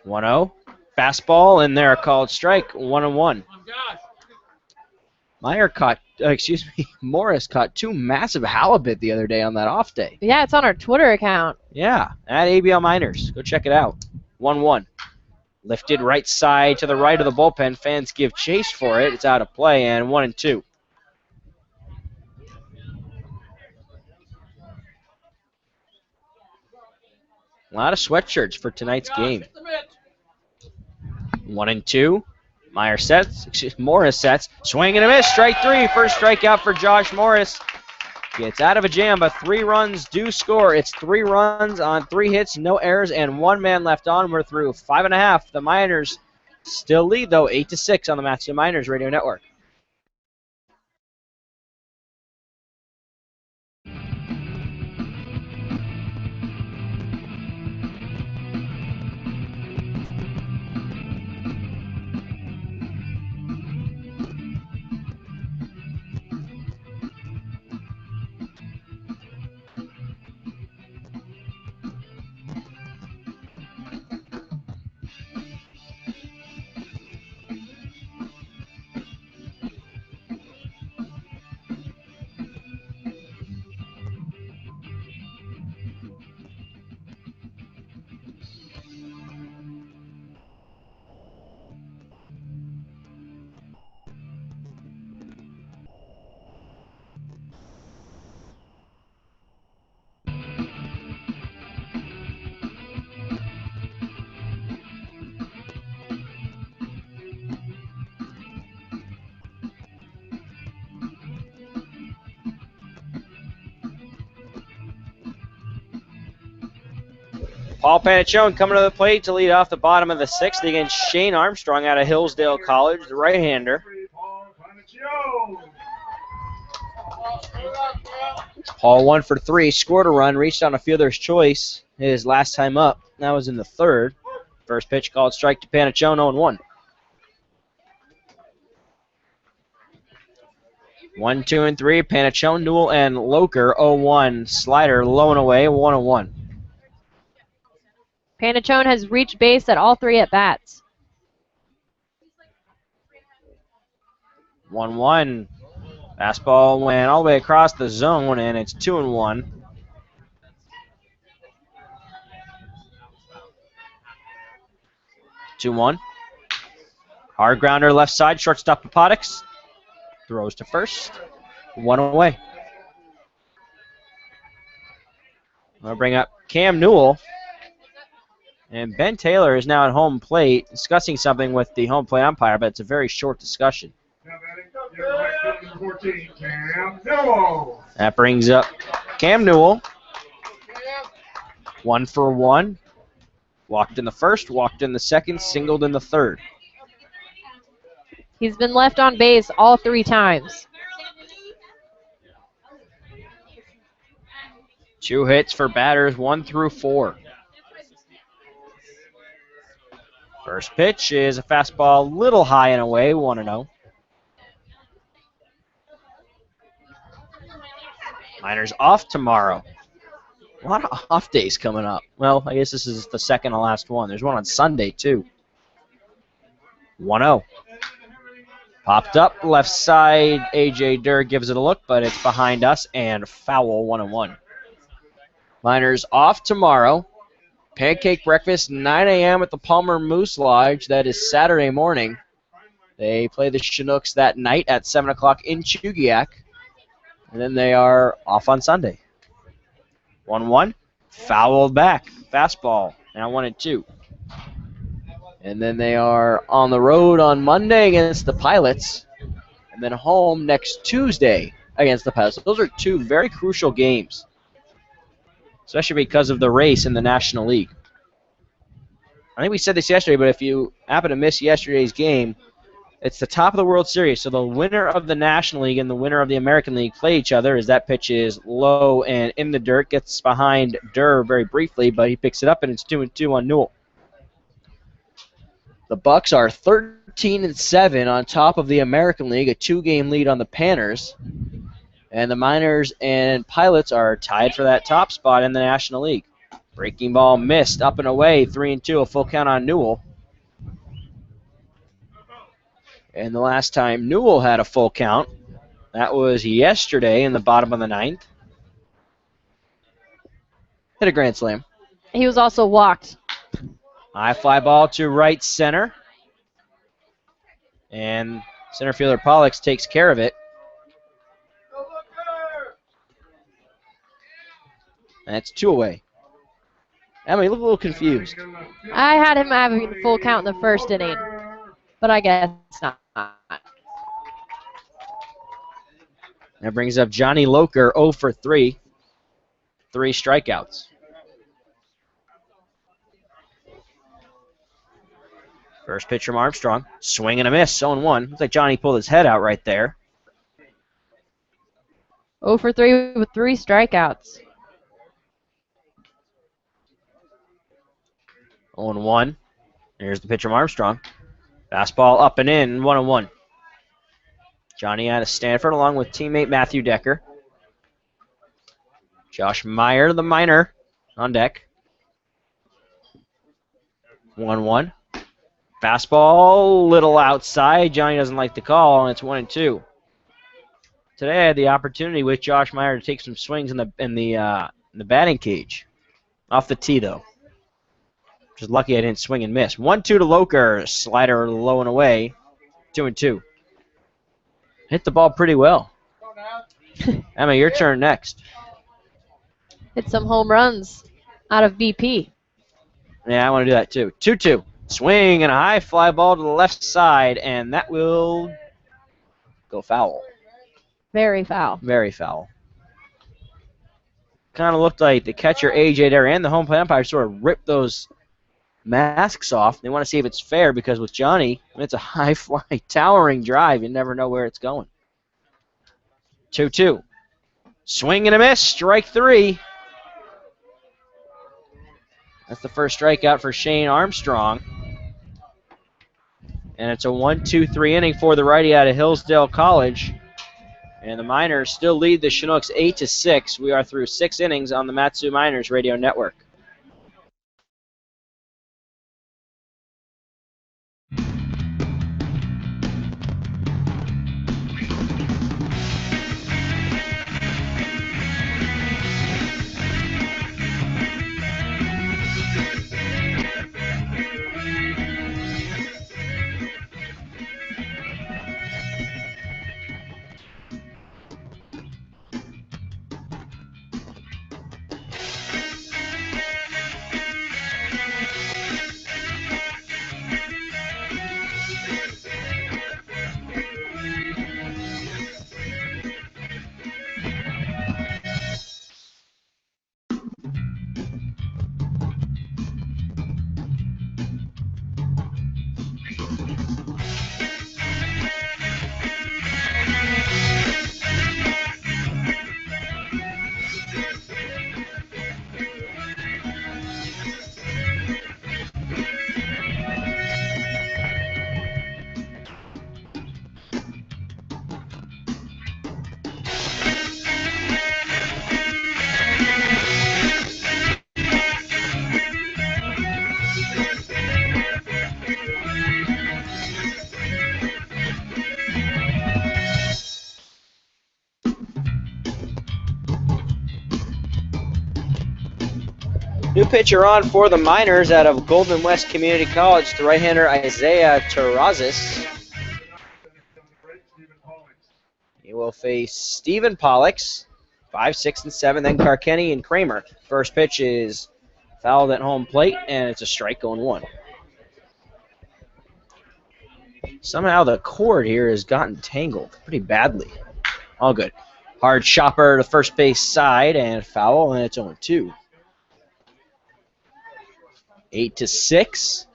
1-0. Fastball in there, called strike, 1-1. Morris caught 2 massive halibut the other day on that off day. Yeah, it's on our Twitter account. Yeah, at ABL Miners. Go check it out. 1-1. Lifted right side to the right of the bullpen. Fans give chase for it. It's out of play, and 1-2. A lot of sweatshirts for tonight's game. 1-2. Morris sets. Swing and a miss. Strike 3. First strikeout for Josh Morris. Gets out of a jam, but 3 runs do score. It's 3 runs on 3 hits, no errors, and 1 man left on. We're through 5.5. The Miners still lead, though, 8-6 on the Matthew Miners Radio Network. Paul Panaccione coming to the plate to lead off the bottom of the sixth against Shane Armstrong out of Hillsdale College, the right-hander. Paul 1 for 3, scored a run, reached on a fielder's choice his last time up. That was in the third. First pitch called strike to Panaccione, 0-1. 1, 2, and 3, Panaccione, Newell, and Loker, 0-1. Slider low and away, 1-1. Panaccione has reached base at all 3 at-bats. 1-1. Fastball went all the way across the zone, and it's 2-1. Hard grounder left side, shortstop Apotix. Throws to first. 1 away. We'll bring up Cam Newell. And Ben Taylor is now at home plate discussing something with the home plate umpire, but it's a very short discussion. That brings up Cam Newell. 1 for 1. Walked in the first, walked in the second, singled in the third. He's been left on base all 3 times. 2 hits for batters 1 through 4. First pitch is a fastball, little high and away, 1-0. Miners off tomorrow. A lot of off days coming up. Well, I guess this is the second to last one. There's one on Sunday, too. 1-0. Popped up, left side. A.J. Durr gives it a look, but it's behind us, and foul, 1-1. Miners off tomorrow. Pancake breakfast, 9 a.m. at the Palmer Moose Lodge. That is Saturday morning. They play the Chinooks that night at 7 o'clock in Chugiak. And then they are off on Sunday. 1-1. Fouled back. Fastball. Now 1-2. And then they are on the road on Monday against the Pilots. And then home next Tuesday against the Pilots. Those are 2 very crucial games, especially because of the race in the National League. I think we said this yesterday, but if you happen to miss yesterday's game, it's the top of the World Series. So the winner of the National League and the winner of the American League play each other as that pitch is low and in the dirt. Gets behind Durr very briefly, but he picks it up, and it's 2-2 on Newell. The Bucks are 13-7 on top of the American League, a 2-game lead on the Panners. And the Miners and Pilots are tied for that top spot in the National League. Breaking ball missed, up and away, 3-2, a full count on Newell. And the last time Newell had a full count, that was yesterday in the bottom of the 9th. Hit a grand slam. He was also walked. High fly ball to right center. And center fielder Pollux takes care of it. That's 2 away. Emma, you look a little confused. I had him having a full count in the first inning, but I guess not. That brings up Johnny Loker, 0 for 3. 3 strikeouts. First pitch from Armstrong. Swing and a miss. 0-1. Looks like Johnny pulled his head out right there. 0 for 3 with 3 strikeouts. 0-1. Here's the pitch from Armstrong. Fastball up and in. 1-1. Johnny out of Stanford along with teammate Matthew Decker. Josh Meyer, the minor, on deck. 1-1. Fastball, little outside. Johnny doesn't like the call, and it's 1-2. Today I had the opportunity with Josh Meyer to take some swings in the batting cage. Off the tee, though. Just lucky I didn't swing and miss. 1-2 to Loker. Slider low and away. 2-2. Hit the ball pretty well. Emma, your turn next. Hit some home runs out of BP. Yeah, I want to do that too. 2-2. Swing and a high fly ball to the left side, and that will go foul. Very foul. Very foul. Kind of looked like the catcher, AJ there, and the home plate umpire sort of ripped those masks off. They want to see if it's fair because with Johnny, it's a high fly, towering drive. You never know where it's going. 2-2. Swing and a miss. Strike 3. That's the first strikeout for Shane Armstrong. And it's a 1-2-3 inning for the righty out of Hillsdale College. And the Miners still lead the Chinooks 8-6. We are through 6 innings on the Matsu Miners Radio Network. New pitcher on for the Miners out of Golden West Community College, the right-hander Isaiah Terrazas. He will face Stephen Pollux, 5, 6, and 7, then Carkenny and Kramer. First pitch is fouled at home plate, and it's a strike going 1. Somehow the cord here has gotten tangled pretty badly. All good. Hard chopper to first base side, and foul, and it's 0-2. 8-6.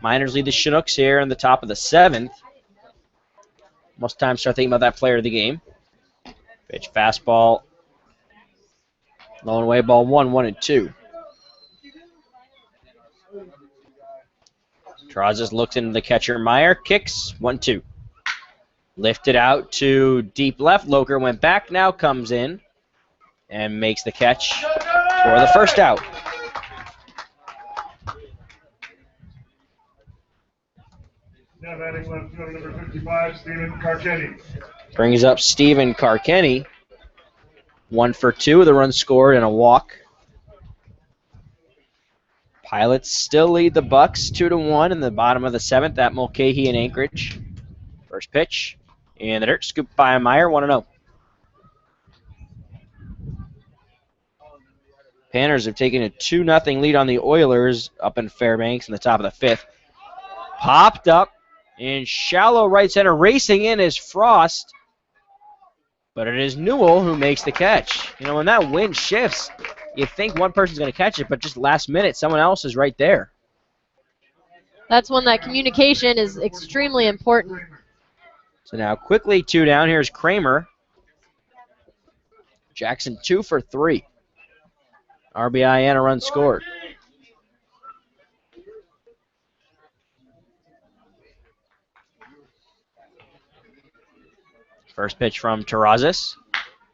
Miners lead the Chinooks here in the top of the 7th. Most times start thinking about that player of the game. Pitch fastball. Low and away ball 1-1-2. Terrazas looks into the catcher Meyer. Kicks 1-2. Lifted out to deep left. Loker went back, now comes in and makes the catch for the first out. Now batting left fielder number 55, Stephen Carkenny. Brings up Stephen Carkenny. 1 for 2, the run scored and a walk. Pilots still lead the Bucks 2-1 in the bottom of the 7th at Mulcahy and Anchorage. First pitch in the dirt, scooped by Meyer, 1-0. Panthers have taken a 2-0 lead on the Oilers up in Fairbanks in the top of the 5th. Popped up in shallow right center. Racing in is Frost. But it is Newell who makes the catch. You know, when that wind shifts, you think one person's going to catch it, but just last minute, someone else is right there. That's when that communication is extremely important. So now quickly 2 down. Here's Kramer. Jackson 2 for 3. RBI and a run scored. First pitch from Terrazas.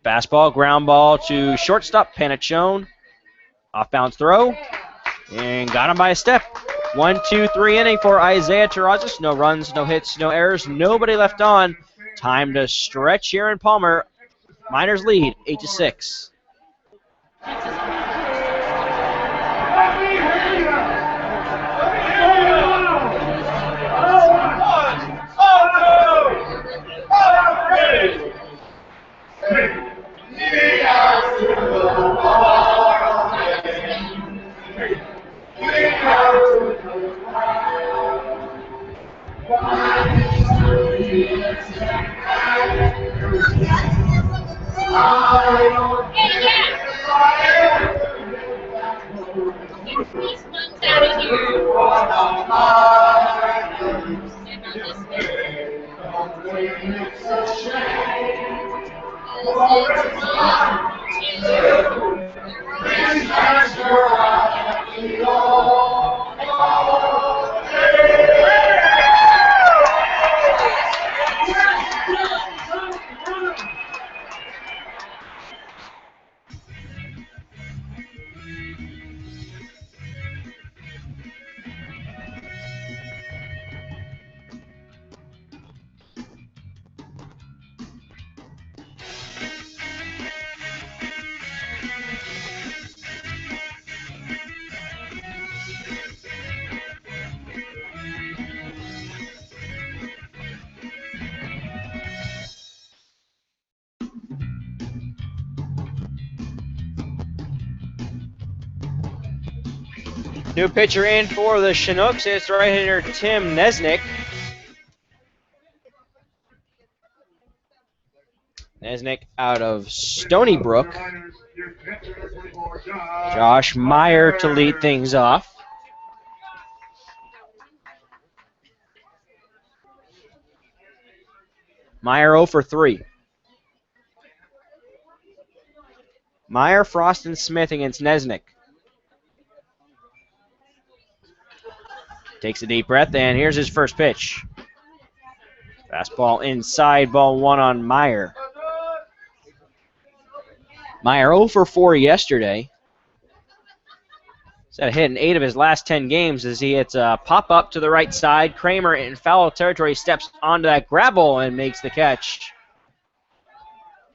Fastball, ground ball to shortstop, Panachone. Off bounce throw, and got him by a step. 1-2-3 inning for Isaiah Terrazas. No runs, no hits, no errors, nobody left on. Time to stretch here in Palmer. Miners lead 8-6. New pitcher in for the Chinooks. It's right-hander Tim Nesnick. Nesnick out of Stony Brook. Josh Meyer to lead things off. Meyer 0 for 3. Meyer, Frost, and Smith against Nesnick. Takes a deep breath, and here's his first pitch. Fastball inside, ball 1 on Meyer. Meyer 0 for 4 yesterday. He's had a hit in 8 of his last 10 games as he hits a pop-up to the right side. Kramer in foul territory steps onto that gravel and makes the catch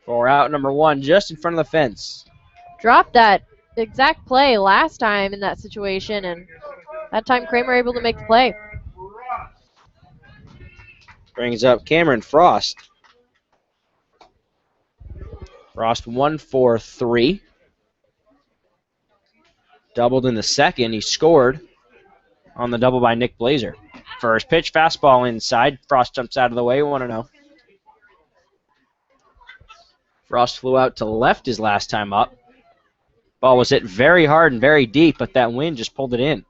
for out number 1 just in front of the fence. Dropped that exact play last time in that situation, and that time Kramer able to make the play. Brings up Cameron Frost. Frost 1 for 3. Doubled in the second. He scored on the double by Nick Blazer. First pitch, fastball inside. Frost jumps out of the way, 1-0. Frost flew out to left his last time up. Ball was hit very hard and very deep, but that wind just pulled it in.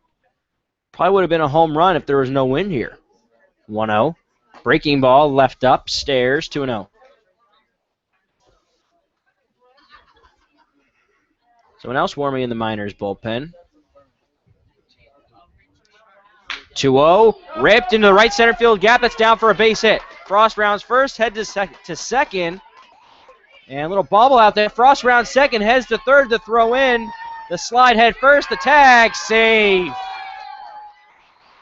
Probably would have been a home run if there was no wind here. 1-0. Breaking ball, left up, stairs, 2-0. Someone else warming in the Miners bullpen. 2-0. Ripped into the right center field gap. That's down for a base hit. Frost rounds first, head to second. And a little bobble out there. Frost rounds second, heads to third to throw in. The slide head first, the tag, save.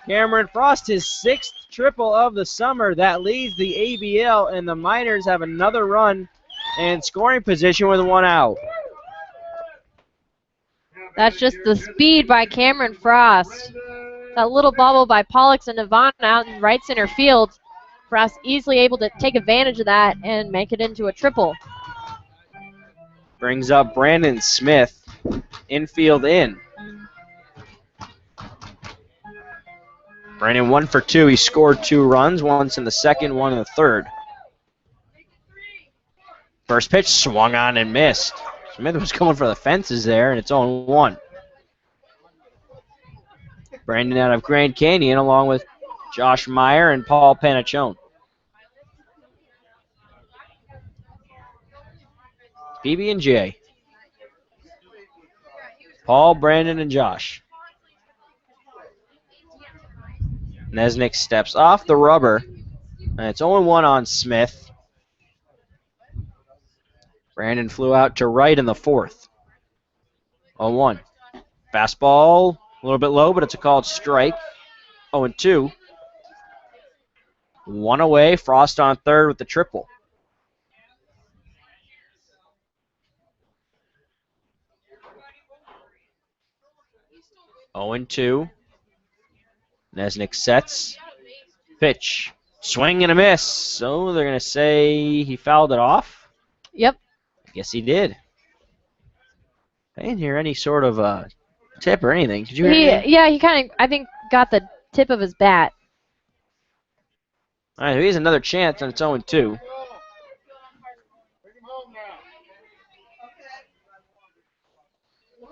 Cameron Frost, his 6th triple of the summer. That leads the ABL, and the Miners have another run and scoring position with 1 out. That's just the speed by Cameron Frost. That little bobble by Pollux and Nirvana out in right center field. Frost easily able to take advantage of that and make it into a triple. Brings up Brandon Smith. Infield in. Brandon 1 for 2. He scored 2 runs, once in the second, 1 in the third. First pitch swung on and missed. Smith was going for the fences there, and it's 0-1. Brandon out of Grand Canyon along with Josh Meyer and Paul Panachone. PB&J. Paul, Brandon, and Josh. Nesnick steps off the rubber. And it's 0-1 on Smith. Brandon flew out to right in the fourth. 0-1. Fastball, a little bit low, but it's a called strike. 0-2. One away. Frost on third with the triple. Oh and 2. Nesnick sets. Pitch. Swing and a miss. So they're going to say he fouled it off. Yep. I guess he did. I didn't hear any sort of tip or anything. Did you hear anything? Yeah, he kind of, I think, got the tip of his bat. All right, he has another chance, and it's 0-2.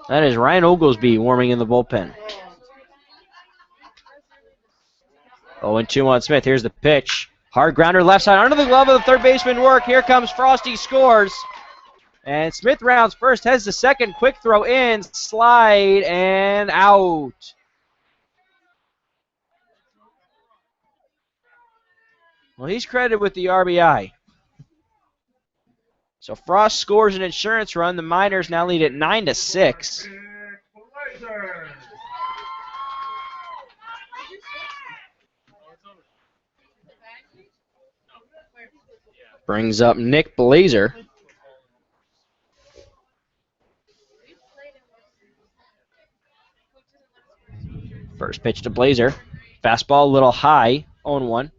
That is Ryan Oglesby warming in the bullpen. 0-2 on Smith. Here's the pitch. Hard grounder left side under the glove of the third baseman work. Here comes Frosty, scores. And Smith rounds first, heads to second. Quick throw in, slide, and out. Well, he's credited with the RBI. So Frost scores an insurance run. The Miners now lead at 9-6. Brings up Nick Blazer. First pitch to Blazer. Fastball a little high, 0-1.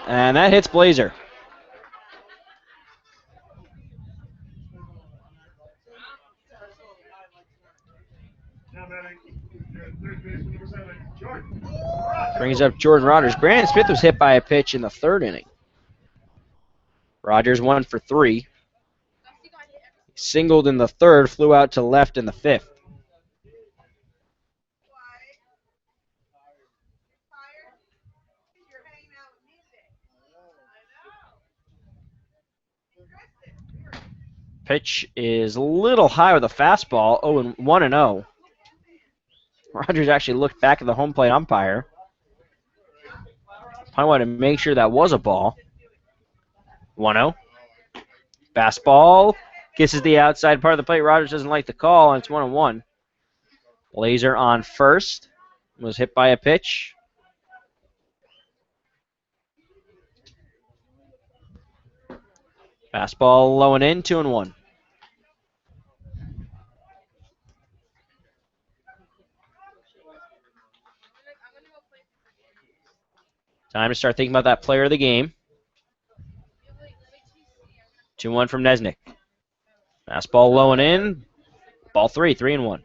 And that hits Blazer. Brings up Jordan Rogers. Brandon Smith was hit by a pitch in the third inning. Rogers 1 for 3. Singled in the third, flew out to left in the fifth. Pitch is a little high with a fastball, 1-0. Rogers actually looked back at the home plate umpire. I wanted to make sure that was a ball. 1-0. Fastball kisses the outside part of the plate. Rogers doesn't like the call, and it's 1-1. Blazer on first. Was hit by a pitch. Fastball low and in, 2-1. Time to start thinking about that player of the game. 2-1 from Nesnick. Fastball low and in. Ball 3, 3-1.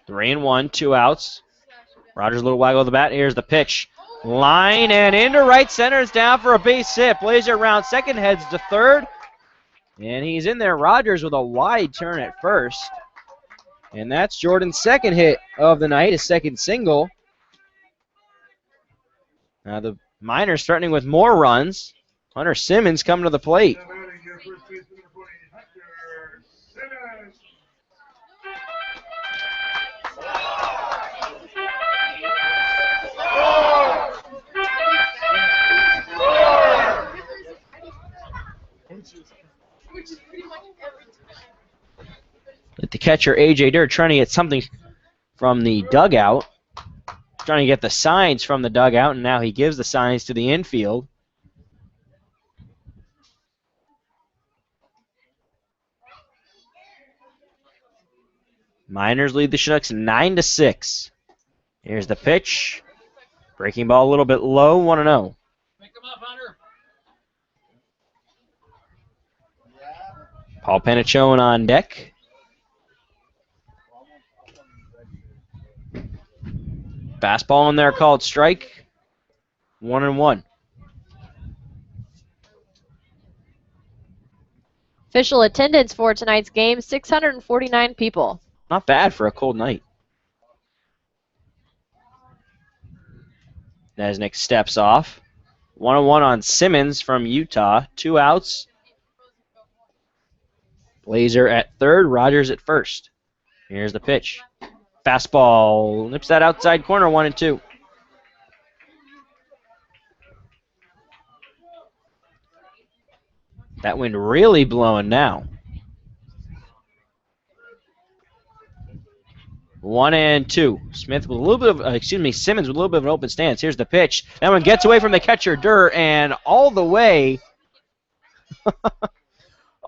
Three and one, 2 outs. Rogers a little waggle of the bat. Here's the pitch. Line and into right center. It's down for a base hit. Blazer around second, heads to third. And he's in there. Rogers with a wide turn at first. And that's Jordan's second hit of the night, his second single. Now the Miners threatening with more runs. Hunter Simmons coming to the plate. The catcher, A.J. Dirt, trying to get something from the dugout. Trying to get the signs from the dugout, and now he gives the signs to the infield. Miners lead the Chinooks 9-6. Here's the pitch. Breaking ball a little bit low, 1-0. Pick him up, Hunter. Paul Panachone on deck. Fastball in there called strike. 1-1. Official attendance for tonight's game, 649 people. Not bad for a cold night. Nesnick steps off. 1-1 on Simmons from Utah. 2 outs. Blazer at third, Rogers at first. Here's the pitch. Fastball nips that outside corner, 1-2. That wind really blowing now. 1-2. Smith with a little bit of, Simmons with a little bit of an open stance. Here's the pitch. That one gets away from the catcher, Durr, and all the way, the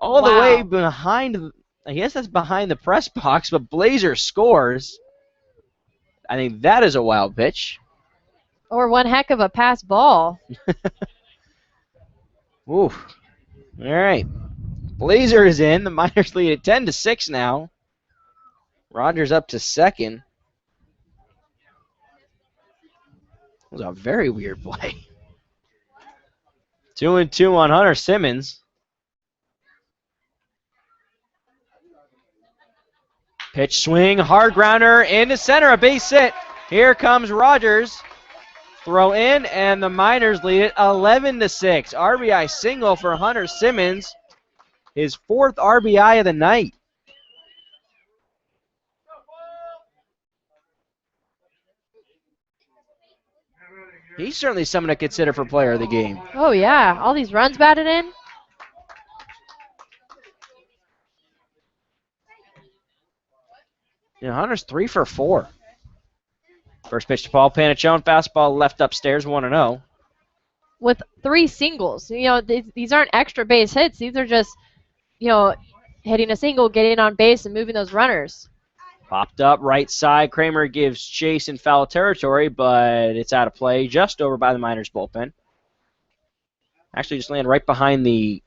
way behind, I guess that's behind the press box, but Blazer scores. I think that is a wild pitch. Or one heck of a pass ball. Oof. All right. Blazer is in. The Miners lead at 10-6 now. Rogers up to second. That was a very weird play. 2-2 on Hunter Simmons. Pitch swing, hard grounder into center, a base hit. Here comes Rogers. Throw in, and the Miners lead it 11-6. RBI single for Hunter Simmons. His 4th RBI of the night. He's certainly someone to consider for player of the game. Oh, yeah. All these runs batted in. Yeah, Hunter's 3 for 4. First pitch to Paul Panachone, fastball left upstairs, 1-0. With 3 singles. You know, these aren't extra base hits. These are just, you know, hitting a single, getting on base, and moving those runners. Popped up right side. Kramer gives chase in foul territory, but it's out of play, just over by the Miners bullpen. Actually, just landed right behind the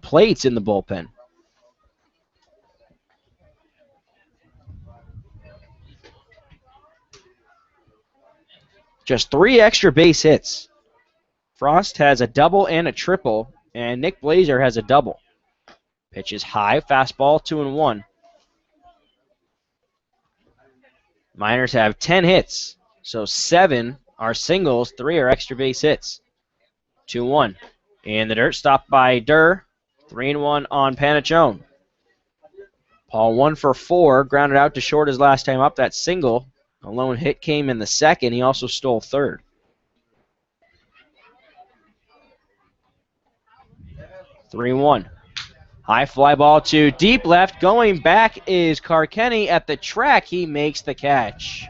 plates in the bullpen. Just 3 extra base hits. Frost has a double and a triple, and Nick Blazer has a double. Pitch is high, fastball, 2-1. Miners have 10 hits, so 7 are singles, 3 are extra base hits. 2-1. In the dirt, stopped by Durr. 3-1 on Panachone. Paul 1 for 4, grounded out to short his last time up. That single. A lone hit came in the second. He also stole third. (3-1). High fly ball to deep left. Going back is Carkenny at the track. He makes the catch.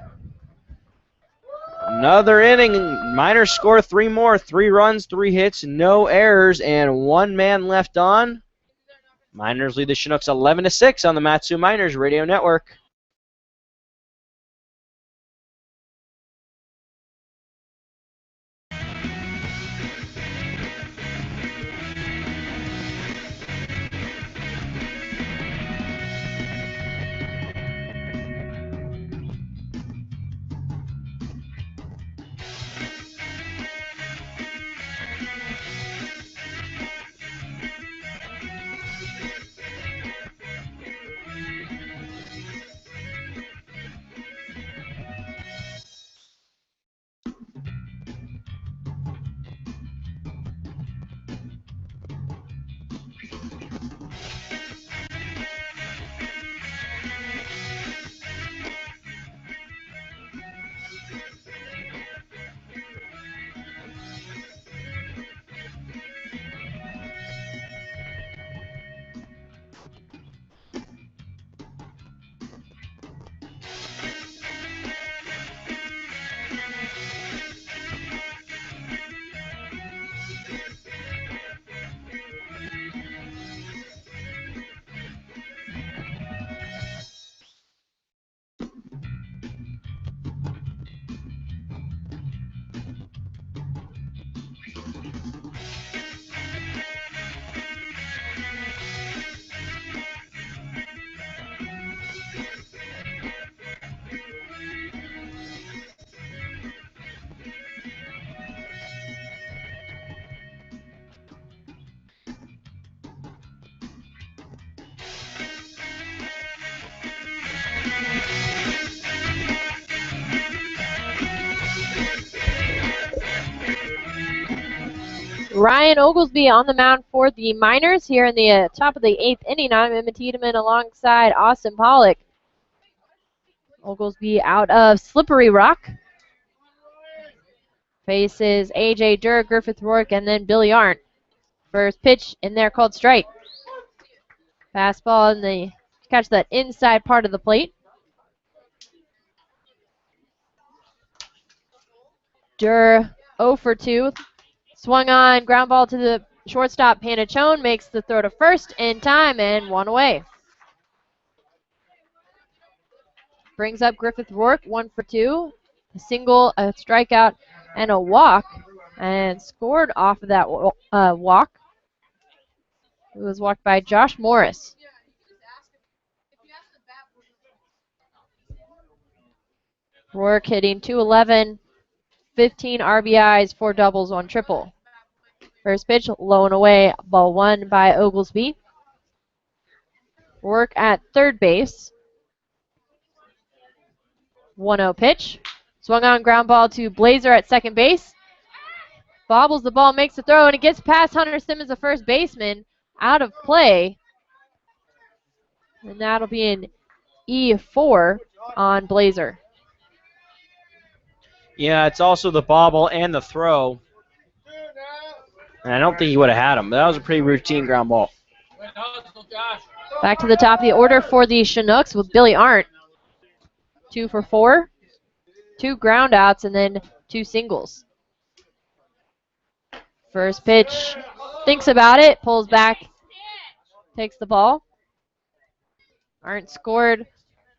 Another inning. Miners score 3 more. 3 runs, 3 hits, no errors, and 1 man left on. Miners lead the Chinooks 11-6 on the Matsu Miners Radio Network. Ryan Oglesby on the mound for the Miners here in the top of the 8th inning. I'm Emma Tiedemann alongside Austin Pollock. Oglesby out of Slippery Rock. Faces A.J. Durr, Griffith Rourke, and then Billy Arndt. First pitch in there called strike. Fastball in the catch that inside part of the plate. Durr 0 for 2. Swung on, ground ball to the shortstop. Panachone makes the throw to first in time and one away. Brings up Griffith Rourke, 1 for 2. A single, a strikeout, and a walk. And scored off of that walk. It was walked by Josh Morris. Rourke hitting .211, 15 RBIs, 4 doubles, 1 triple. First pitch, low and away, ball 1 by Oglesby. Rourke at third base. 1-0 pitch. Swung on, ground ball to Blazer at second base. Bobbles the ball, makes the throw, and it gets past Hunter Simmons, the first baseman, out of play. And that'll be an E4 on Blazer. Yeah, it's also the bobble and the throw. And I don't think he would have had him. That was a pretty routine ground ball. Back to the top of the order for the Chinooks with Billy Arndt. 2 for 4. 2 ground outs and then 2 singles. First pitch, thinks about it, pulls back, takes the ball. Arndt scored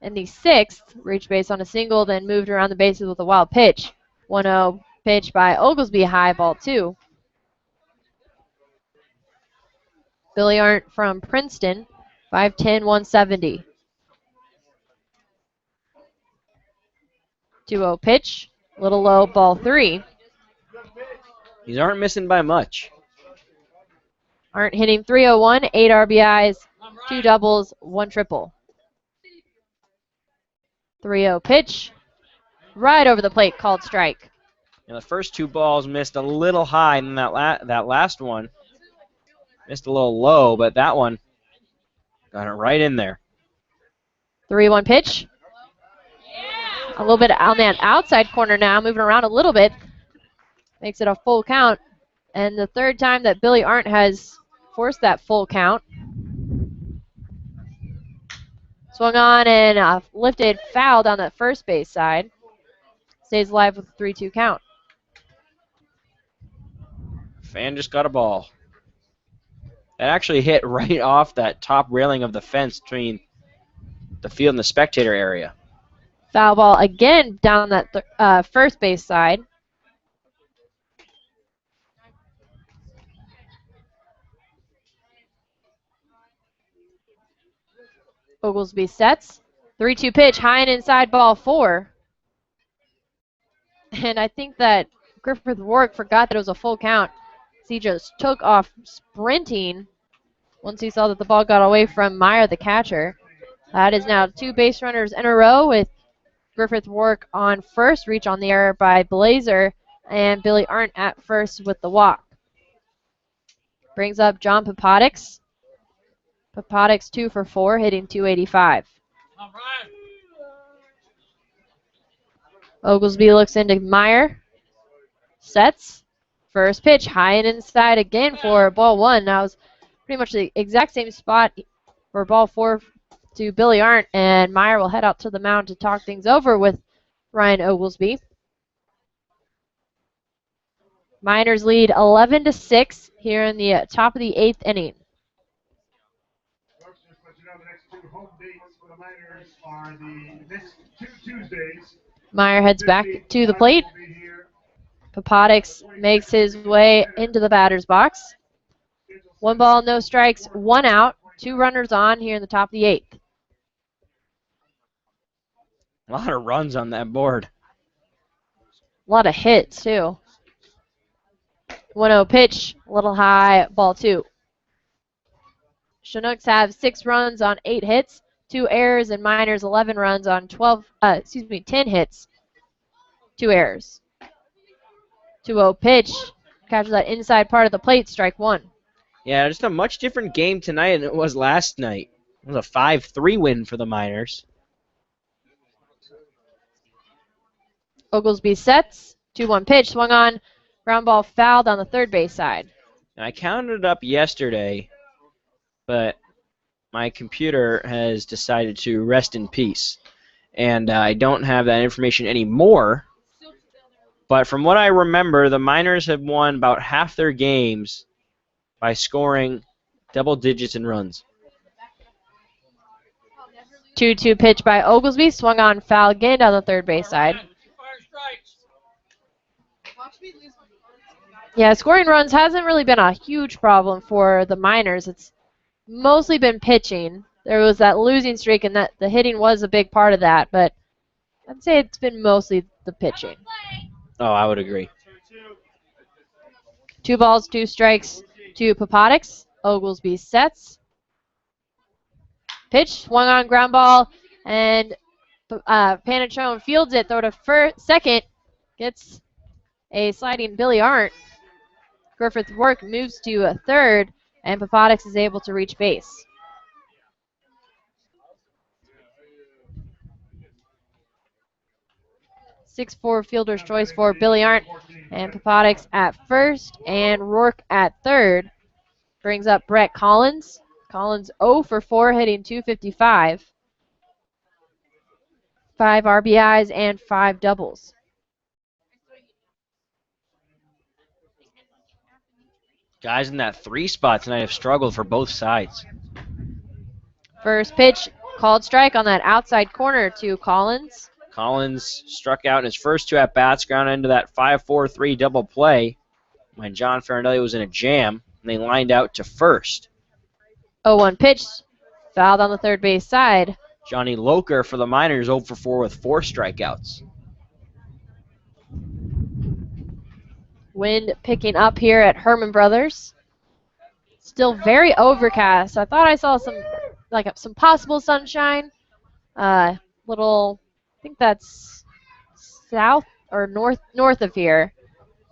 in the 6th, reached base on a single, then moved around the bases with a wild pitch. 1-0 pitch by Oglesby, high, ball 2. Billy Arndt from Princeton, 5'10", 170. 2-0 pitch, little low, ball 3. These aren't missing by much. Arndt hitting .301, 8 RBIs, 2 doubles, 1 triple. 3-0 pitch, right over the plate, called strike. And the first 2 balls missed a little high, and that last one missed a little low, but that one got it right in there. 3-1 pitch. A little bit on that outside corner now, moving around a little bit. Makes it a full count. And the third time that Billy Arndt has forced that full count. Swung on and lifted foul down that first base side. Stays alive with a 3-2 count. Fan just got a ball. That actually hit right off that top railing of the fence between the field and the spectator area. Foul ball again down that first base side. Oglesby sets. 3-2 pitch, high and inside, ball 4. And I think that Griffith Rourke forgot that it was a full count. He just took off sprinting once he saw that the ball got away from Meyer, the catcher. That is now 2 base runners in a row with Griffith Rourke on first, reach on the error by Blazer, and Billy Arndt at first with the walk. Brings up John Papadix. Papadix 2 for 4, hitting .285. All right. Oglesby looks into Meyer. Sets. First pitch, high and inside again for ball 1. That was pretty much the exact same spot for ball 4 to Billy Arndt, and Meyer will head out to the mound to talk things over with Ryan Oglesby. Miners lead 11-6 here in the top of the 8th inning. Folks, just to let you know, the next 2 home dates for the Miners are the next 2 Tuesdays. Meyer heads back to the plate. Papadix makes his way into the batter's box. 1 ball, no strikes, 1 out, 2 runners on here in the top of the 8th. A lot of runs on that board. A lot of hits, too. 1-0 pitch, a little high, ball 2. Chinooks have 6 runs on 8 hits, 2 errors, and Miners 11 runs on 10 hits, 2 errors. 2-0 pitch, catches that inside part of the plate, strike one. Yeah, just a much different game tonight than it was last night. It was a 5-3 win for the Miners. Oglesby sets. 2-1 pitch, swung on. Ground ball fouled on the third base side. Now, I counted it up yesterday, but my computer has decided to rest in peace. And I don't have that information anymore. But from what I remember, the Miners have won about half their games by scoring double digits in runs. 2-2 pitch by Oglesby, swung on, foul again on the third base side. Yeah, scoring runs hasn't really been a huge problem for the Miners. It's mostly been pitching. There was that losing streak, and that the hitting was a big part of that, but I'd say it's been mostly the pitching. Oh, I would agree. 2 balls, 2 strikes to Popotix. Oglesby sets. Pitch, swung on, ground ball, and Panachone fields it, throw to second, gets a sliding Billy Arndt. Griffith Work moves to a third, and Popotix is able to reach base. Six-4 fielder's choice for Billy Arndt, and Popotix at first, and Rourke at third. Brings up Brett Collins. Collins 0 for 4, hitting .255. 5 RBIs and 5 doubles. Guys in that 3 spot tonight have struggled for both sides. First pitch, called strike on that outside corner to Collins. Collins struck out in his first 2 at-bats, grounded into that 5-4-3 double play when John Farinelli was in a jam, and they lined out to first. 0-1 pitch, fouled on the third base side. Johnny Loker for the Miners 0 for 4 with 4 strikeouts. Wind picking up here at Herman Brothers. Still very overcast. I thought I saw some possible sunshine. I think that's south or north of here.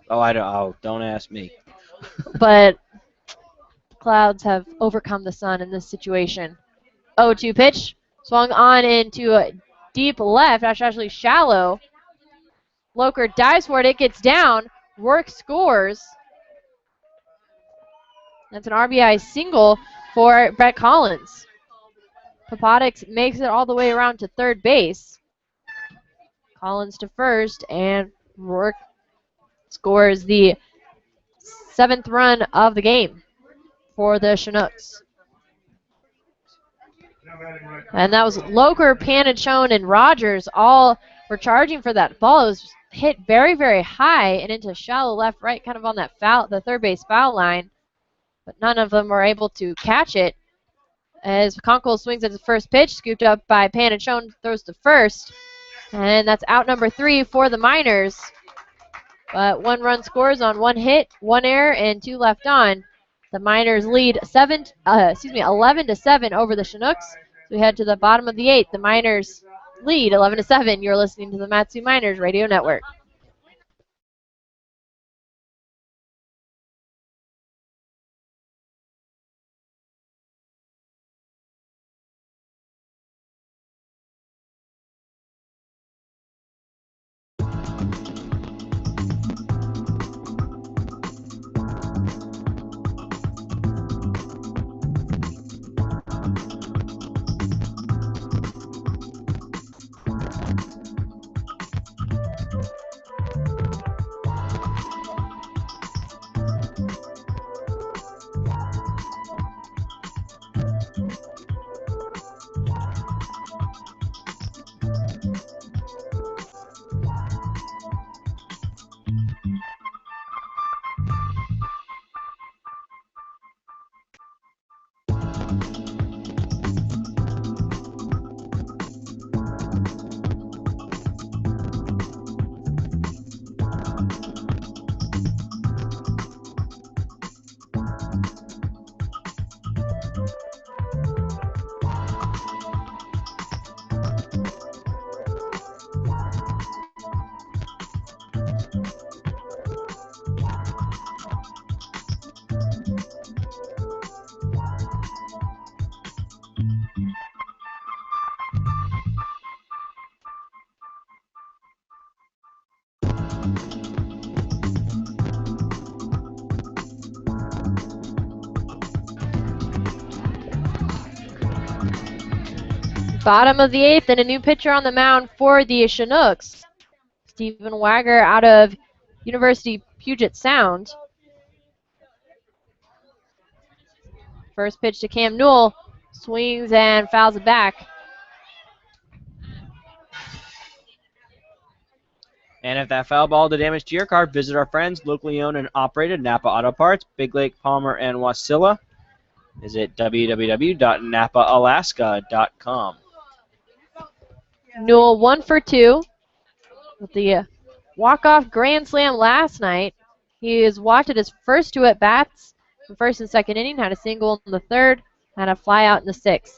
Don't ask me. But clouds have overcome the sun in this situation. 0-2 pitch, swung on into a deep left, actually shallow. Loker dives for it, it gets down. Work scores. That's an RBI single for Brett Collins. Popotix makes it all the way around to third base. Collins to first, and Rourke scores the 7th run of the game for the Chinooks. And that was Loker, Panachone, and Rogers all were charging for that ball. It was hit very, very high and into shallow left-right, kind of on that the third base foul line. But none of them were able to catch it. As Conkle swings at the first pitch, scooped up by Panachone, throws to first. And that's out number 3 for the Miners. But 1 run scores on 1 hit, 1 error, and 2 left on. The Miners lead 11-7 over the Chinooks. So we head to the bottom of the 8th. The Miners lead 11-7. You're listening to the Matsu Miners Radio Network. Bottom of the 8th, and a new pitcher on the mound for the Chinooks. Stephen Wagger out of University Puget Sound. First pitch to Cam Newell. Swings and fouls it back. And if that foul ball did damage to your car, visit our friends, locally owned and operated Napa Auto Parts, Big Lake, Palmer, and Wasilla. Visit www.napaalaska.com. Newell 1 for 2 with the walk-off grand slam last night. He has walked at his first 2 at-bats, the first and second inning, had a single in the third, had a fly out in the 6th.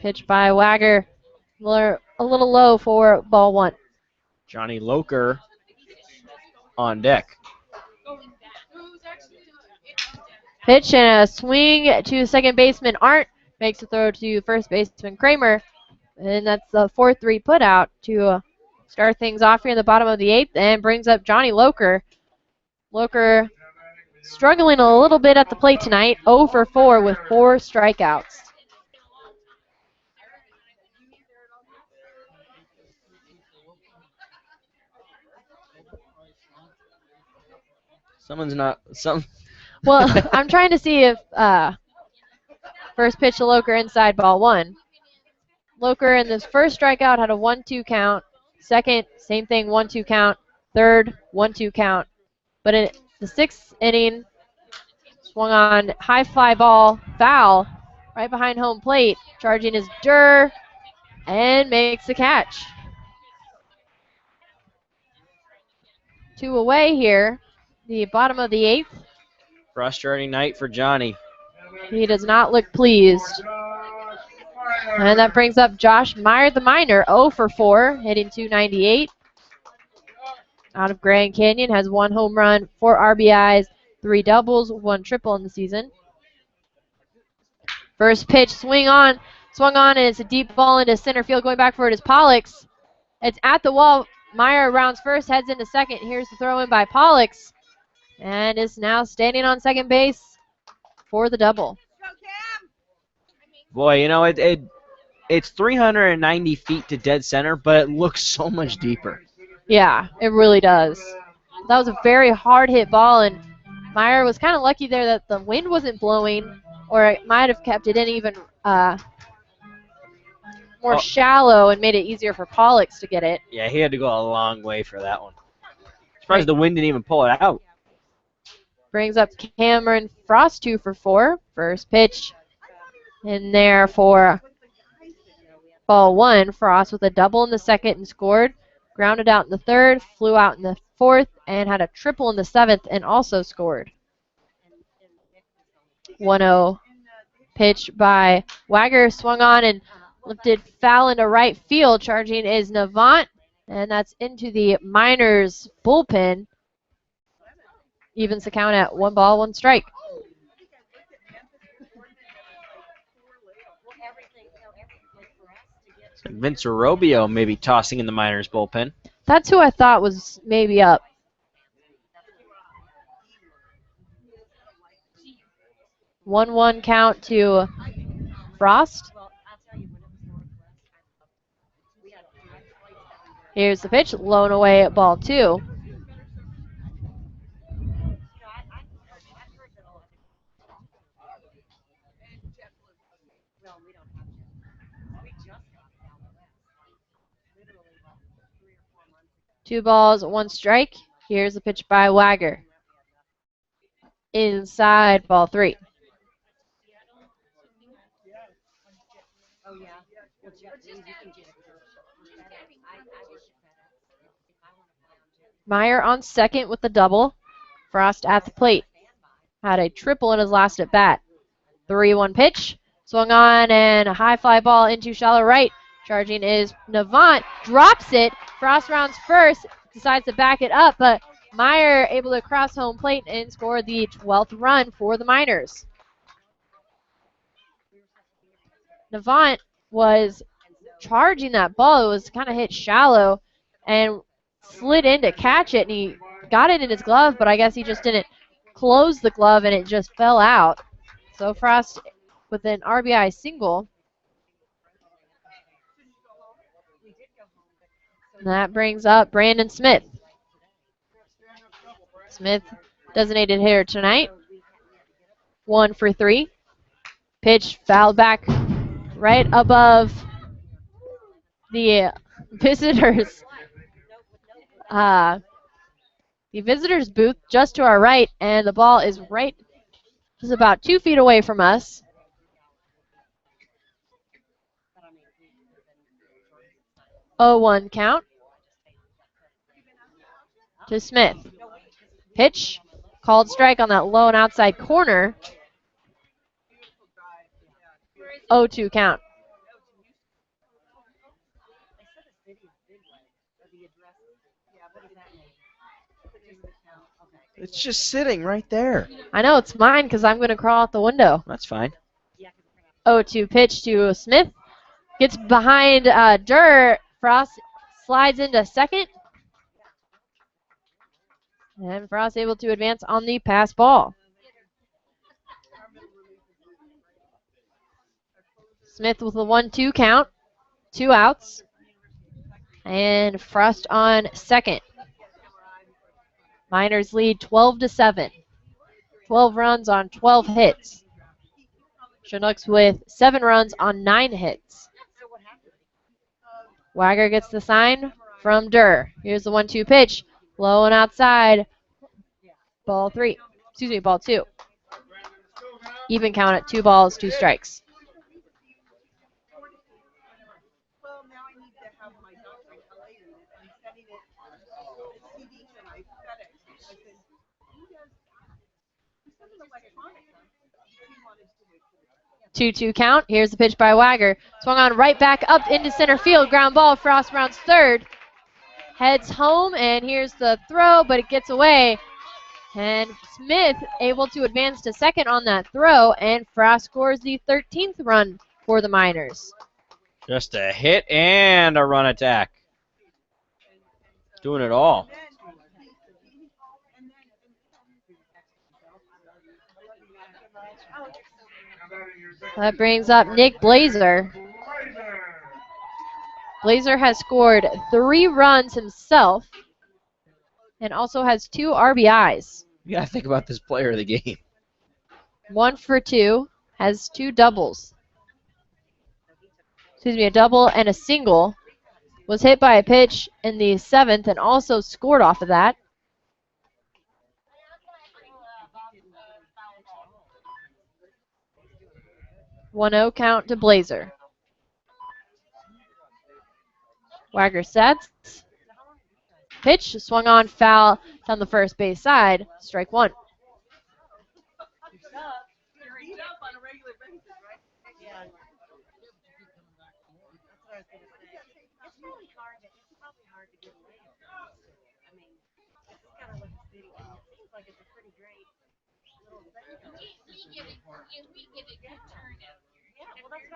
Pitch by Wagger, a little low for ball 1. Johnny Loker on deck. Pitch and a swing to second baseman Arndt. Makes a throw to first baseman Kramer. And that's the 4-3 put out to start things off here in the bottom of the 8th and brings up Johnny Loker. Loker struggling a little bit at the plate tonight, 0 for 4 with 4 strikeouts. Well, I'm trying to see if first pitch to Loker inside ball 1. Loker in this first strikeout had a 1-2 count. Second, same thing, 1-2 count. Third, 1-2 count. But in the 6th inning, swung on high fly ball, foul, right behind home plate. Charging is Durr and makes the catch. 2 away here, the bottom of the 8th. Frustrating night for Johnny. He does not look pleased. And that brings up Josh Meyer, the Miner, 0 for 4, hitting .298. Out of Grand Canyon, has 1 home run, 4 RBIs, 3 doubles, 1 triple in the season. First pitch, swung on, and it's a deep ball into center field. Going back for it is Pollux. It's at the wall. Meyer rounds first, heads into second. Here's the throw in by Pollux. And is now standing on second base for the double. Boy, you know, it's 390 feet to dead center, but it looks so much deeper. Yeah, it really does. That was a very hard hit ball, and Meyer was kind of lucky there that the wind wasn't blowing, or it might have kept it in even more shallow and made it easier for Pollux to get it. Yeah, he had to go a long way for that one. Surprised the wind didn't even pull it out. Brings up Cameron Frost, 2 for 4. First pitch in there for ball 1. Frost with a double in the 2nd and scored. Grounded out in the 3rd, flew out in the 4th, and had a triple in the 7th and also scored. 1-0 pitch by Wagger, swung on and lifted foul into right field. Charging is Navant, and that's into the Miners bullpen. Evens the count at 1 ball, 1 strike. Vince Robio maybe tossing in the Miners bullpen. That's who I thought was maybe up. One count to Frost. Here's the pitch, blown away at ball 2. Two balls, 1 strike. Here's the pitch by Wagger. Inside ball 3. Meyer on second with the double. Frost at the plate. Had a triple in his last at bat. 3-1 pitch. Swung on and a high fly ball into shallow right. Charging is Navant. Drops it. Frost rounds first. Decides to back it up, but Meyer able to cross home plate and score the 12th run for the Miners. Navant was charging that ball. It was kind of hit shallow and slid in to catch it, and he got it in his glove, but I guess he just didn't close the glove and it just fell out. So Frost with an RBI single. And that brings up Brandon Smith. Smith, designated hitter tonight. 1 for 3. Pitch fouled back right above the visitors. The visitors booth just to our right, and the ball is right just about 2 feet away from us. 0-1 count to Smith. Pitch, called strike on that low and outside corner. 0-2 count. It's just sitting right there. I know it's mine because I'm going to crawl out the window. That's fine. 0-2 pitch to Smith. Gets behind Durr. Frost slides into second. And Frost able to advance on the pass ball. Smith with a 1-2 count. 2 outs. And Frost on second. Miners lead 12-7. 12 runs on 12 hits. Chinooks with 7 runs on 9 hits. Wagger gets the sign from Durr. Here's the 1-2 pitch. Low and outside. Ball 2. Even count at 2 balls, 2 strikes. Two count. Here's the pitch by Wagger. Swung on right back up into center field. Ground ball. Frost rounds third. Heads home, and here's the throw, but it gets away. And Smith able to advance to second on that throw, and Frost scores the 13th run for the Miners. Just a hit and a run attack. Doing it all. That brings up Nick Blazer. Blazer has scored 3 runs himself and also has 2 RBIs. You gotta think about this player of the game. 1 for 2, has 2 doubles. A double and a single. Was hit by a pitch in the 7th and also scored off of that. One-0 count to Blazer. Wagger sets. Pitch swung on, foul down the first base side. Strike 1.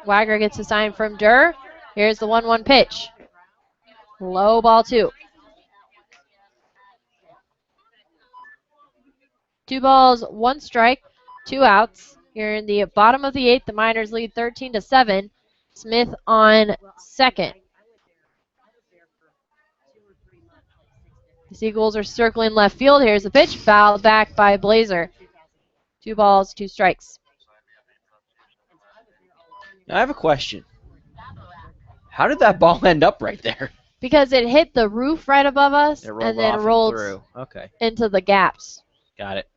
Wagger gets a sign from Durr. Here's the 1-1 pitch. Low ball 2. 2 balls, 1 strike, 2 outs. Here in the bottom of the 8th, the Miners lead 13-7. Smith on second. The Seagulls are circling left field. Here's the pitch, fouled back by Blazer. 2 balls, 2 strikes. Now I have a question. How did that ball end up right there? Because it hit the roof right above us and then rolled through. Okay. into the gaps. Got it.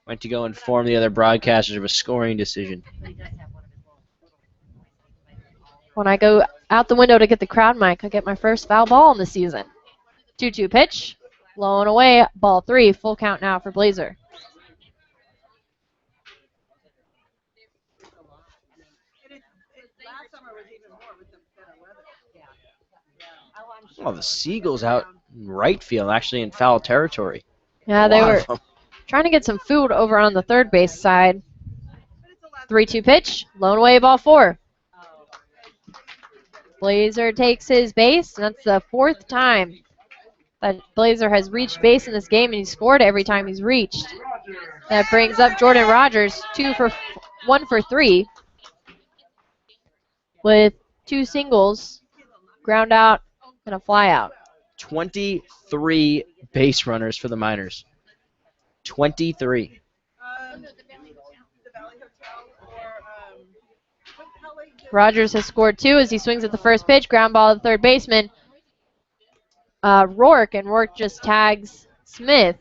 Went to go inform the other broadcasters of a scoring decision. When I go out the window to get the crowd mic, I get my first foul ball in the season. 2-2 pitch. Low and away. Ball 3. Full count now for Blazer. Well, the Seagulls out in right field, actually in foul territory. Yeah, they were trying to get some food over on the third base side. 3-2 pitch. Low and away. Ball 4. Blazer takes his base. That's the 4th time that Blazer has reached base in this game, and he's scored every time he's reached. That brings up Jordan Rogers, 1 for 3, with 2 singles, ground out, and a fly out. 23 base runners for the Miners. 23. Rogers has scored 2 as he swings at the first pitch, ground ball to the third baseman. Rourke, and Rourke just tags Smith.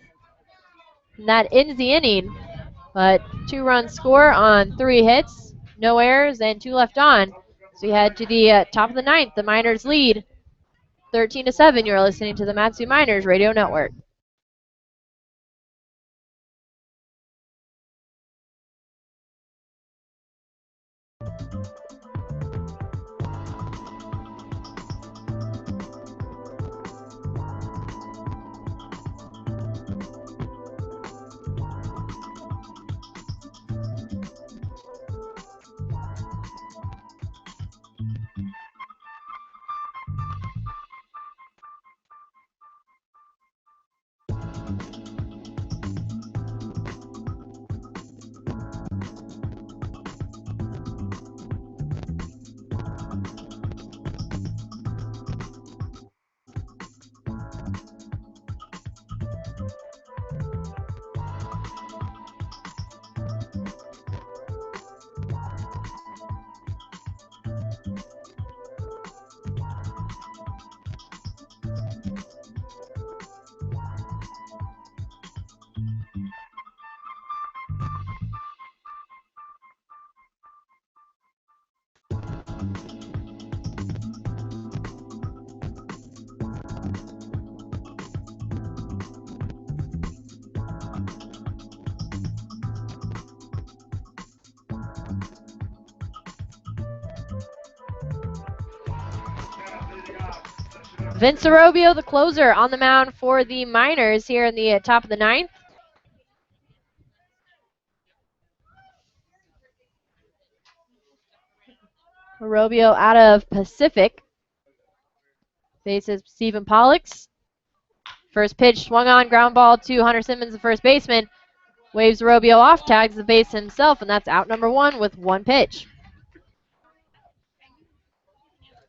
And that ends the inning. But 2-run score on 3 hits, no errors, and 2 left on. So we head to the top of the 9th. The Miners lead 13-7. You're listening to the Matsu Miners Radio Network. Vince Arobio, the closer, on the mound for the Miners here in the top of the 9th. Arobio out of Pacific. Faces Stephen Pollux. First pitch swung on, ground ball to Hunter Simmons, the first baseman. Waves Arobio off, tags the base himself, and that's out number 1 with 1 pitch.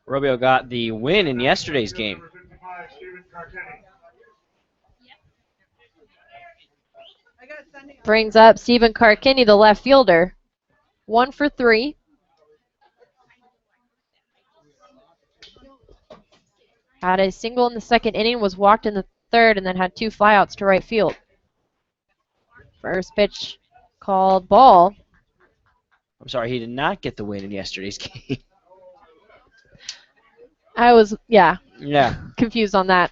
Rubio got the win in yesterday's game. Brings up Stephen Carkinney, the left fielder. 1 for 3. Had a single in the second inning, was walked in the third, and then had 2 flyouts to right field. First pitch called ball. I'm sorry, he did not get the win in yesterday's game. I was, Yeah. confused on that.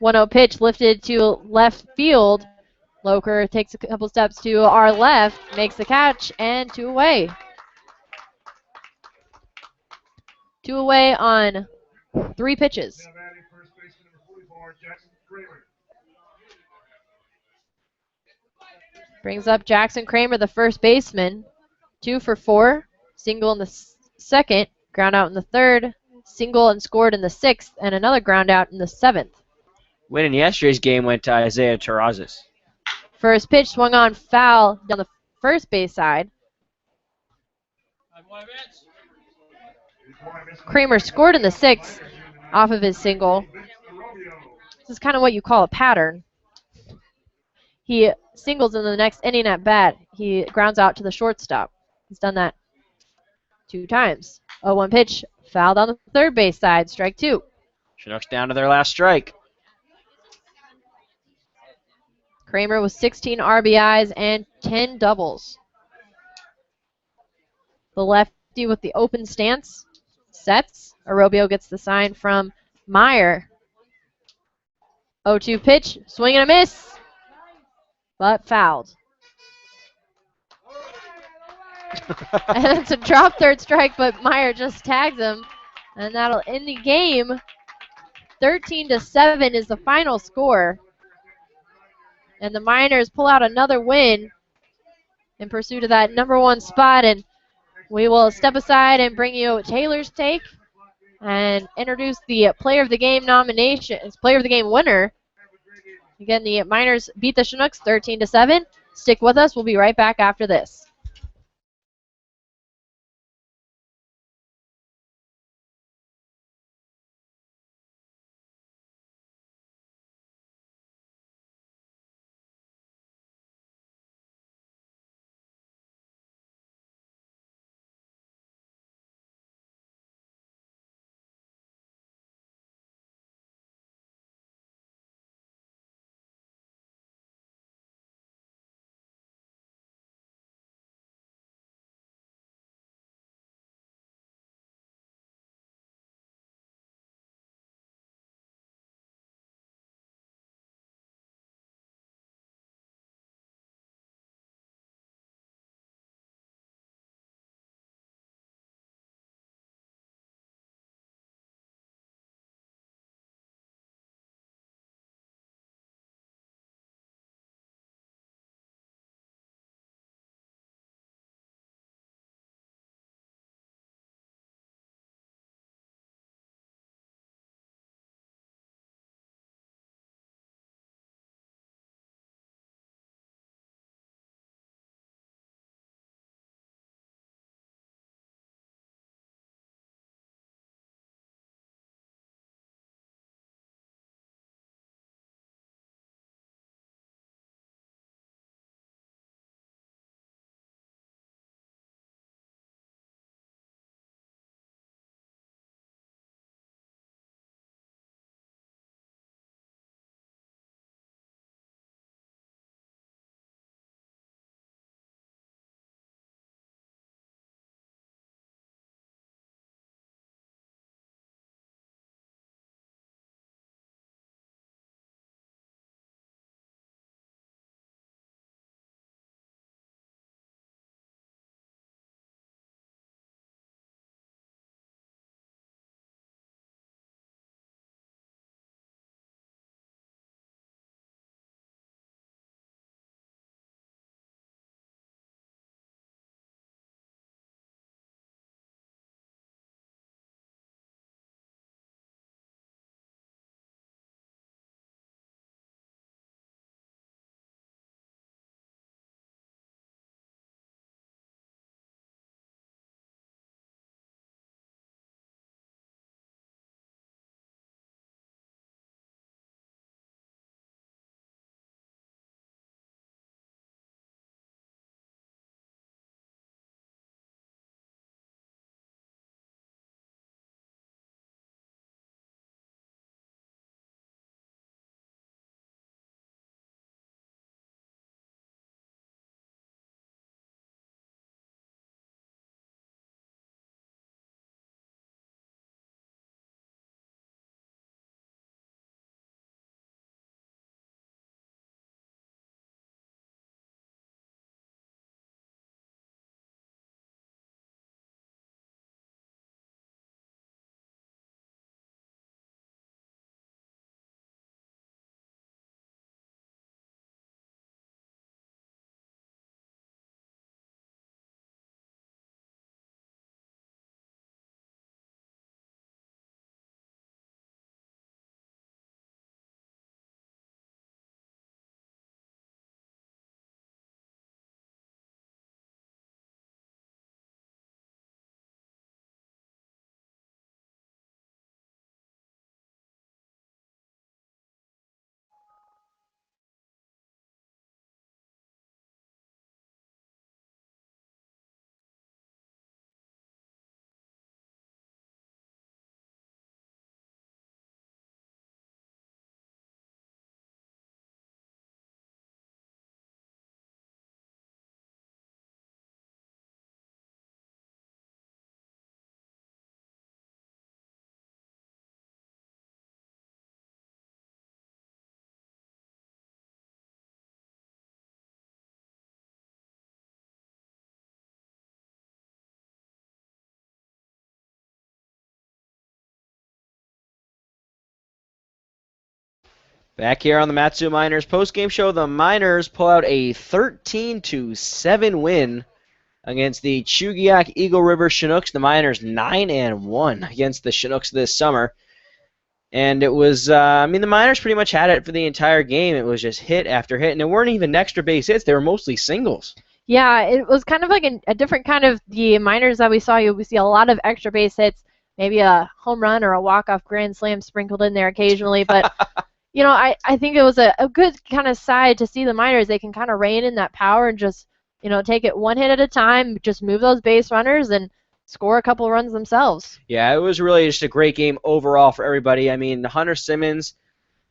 1-0 pitch lifted to left field. Loker takes a couple steps to our left, makes the catch, and 2 away. 2 away on 3 pitches. Brings up Jackson Kramer, the first baseman. 2 for 4. Single in the second, ground out in the third, single and scored in the 6th, and another ground out in the 7th. Win in yesterday's game went to Isaiah Terrazas. First pitch swung on, foul down the first base side. Kramer scored in the 6th off of his single. This is kind of what you call a pattern. He singles in the next inning at bat. He grounds out to the shortstop. He's done that 2 times. 0-1 pitch, fouled on the third base side, strike 2. Chinooks down to their last strike. Kramer with 16 RBIs and 10 doubles. The lefty with the open stance sets. Arobio gets the sign from Meyer. 0-2 pitch, swing and a miss, but fouled. And it's a drop third strike, but Meyer just tags him, and that'll end the game. 13-7 is the final score. And the Miners pull out another win in pursuit of that number 1 spot. And we will step aside and bring you Taylor's take and introduce the Player of the Game nomination, Player of the Game winner. Again, the Miners beat the Chinooks 13-7. Stick with us. We'll be right back after this. Back here on the Matsu Miners postgame show, the Miners pull out a 13-7 win against the Chugiak Eagle River Chinooks. The Miners 9-1 against the Chinooks this summer. And it was, I mean, the Miners pretty much had it for the entire game. It was just hit after hit, and it weren't even extra base hits. They were mostly singles. Yeah, it was kind of like a different kind of the Miners that we saw. We see a lot of extra base hits, maybe a home run or a walk-off grand slam sprinkled in there occasionally. But, I think it was a good kind of side to see the Miners. They can kind of rein in that power and just, take it one hit at a time, just move those base runners and score a couple runs themselves. Yeah, it was really just a great game overall for everybody. I mean, Hunter Simmons,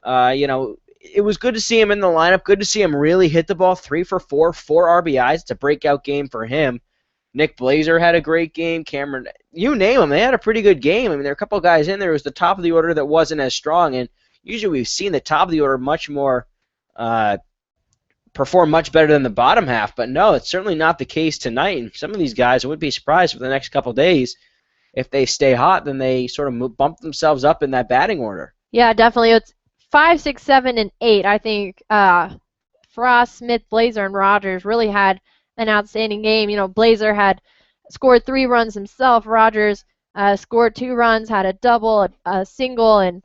it was good to see him in the lineup. Good to see him really hit the ball 3 for 4, 4 RBIs. It's a breakout game for him. Nick Blazer had a great game. Cameron, you name them, they had a pretty good game. I mean, there were a couple of guys in there. It was the top of the order that wasn't as strong, and usually we've seen the top of the order much more perform much better than the bottom half. But no, it's certainly not the case tonight. And some of these guys, I wouldn't be surprised for the next couple of days if they stay hot, then they sort of bump themselves up in that batting order. Yeah, definitely. It's 5, 6, 7, and 8. I think Frost, Smith, Blazer, and Rogers really had an outstanding game. Blazer had scored 3 runs himself. Rogers scored 2 runs, had a double, a single, and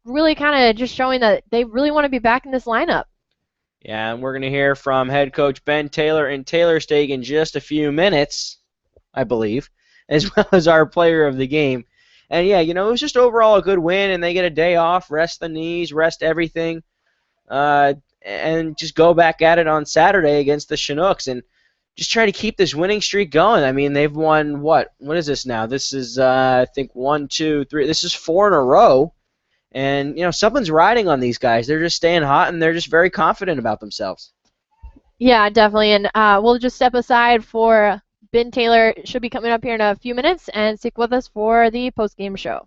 really kind of just showing that they really want to be back in this lineup. Yeah, and we're going to hear from head coach Ben Taylor and Taylor Steg in just a few minutes, I believe, as well as our player of the game. And yeah, it was just overall a good win, and they get a day off, rest the knees, rest everything, and just go back at it on Saturday against the Chinooks and just try to keep this winning streak going. I mean, they've won, what is this now? This is, I think, 1, 2, 3. This is 4 in a row. And, something's riding on these guys. They're just staying hot, and they're just very confident about themselves. Yeah, definitely. And we'll just step aside for Ben Taylor. Should be coming up here in a few minutes, and stick with us for the post-game show.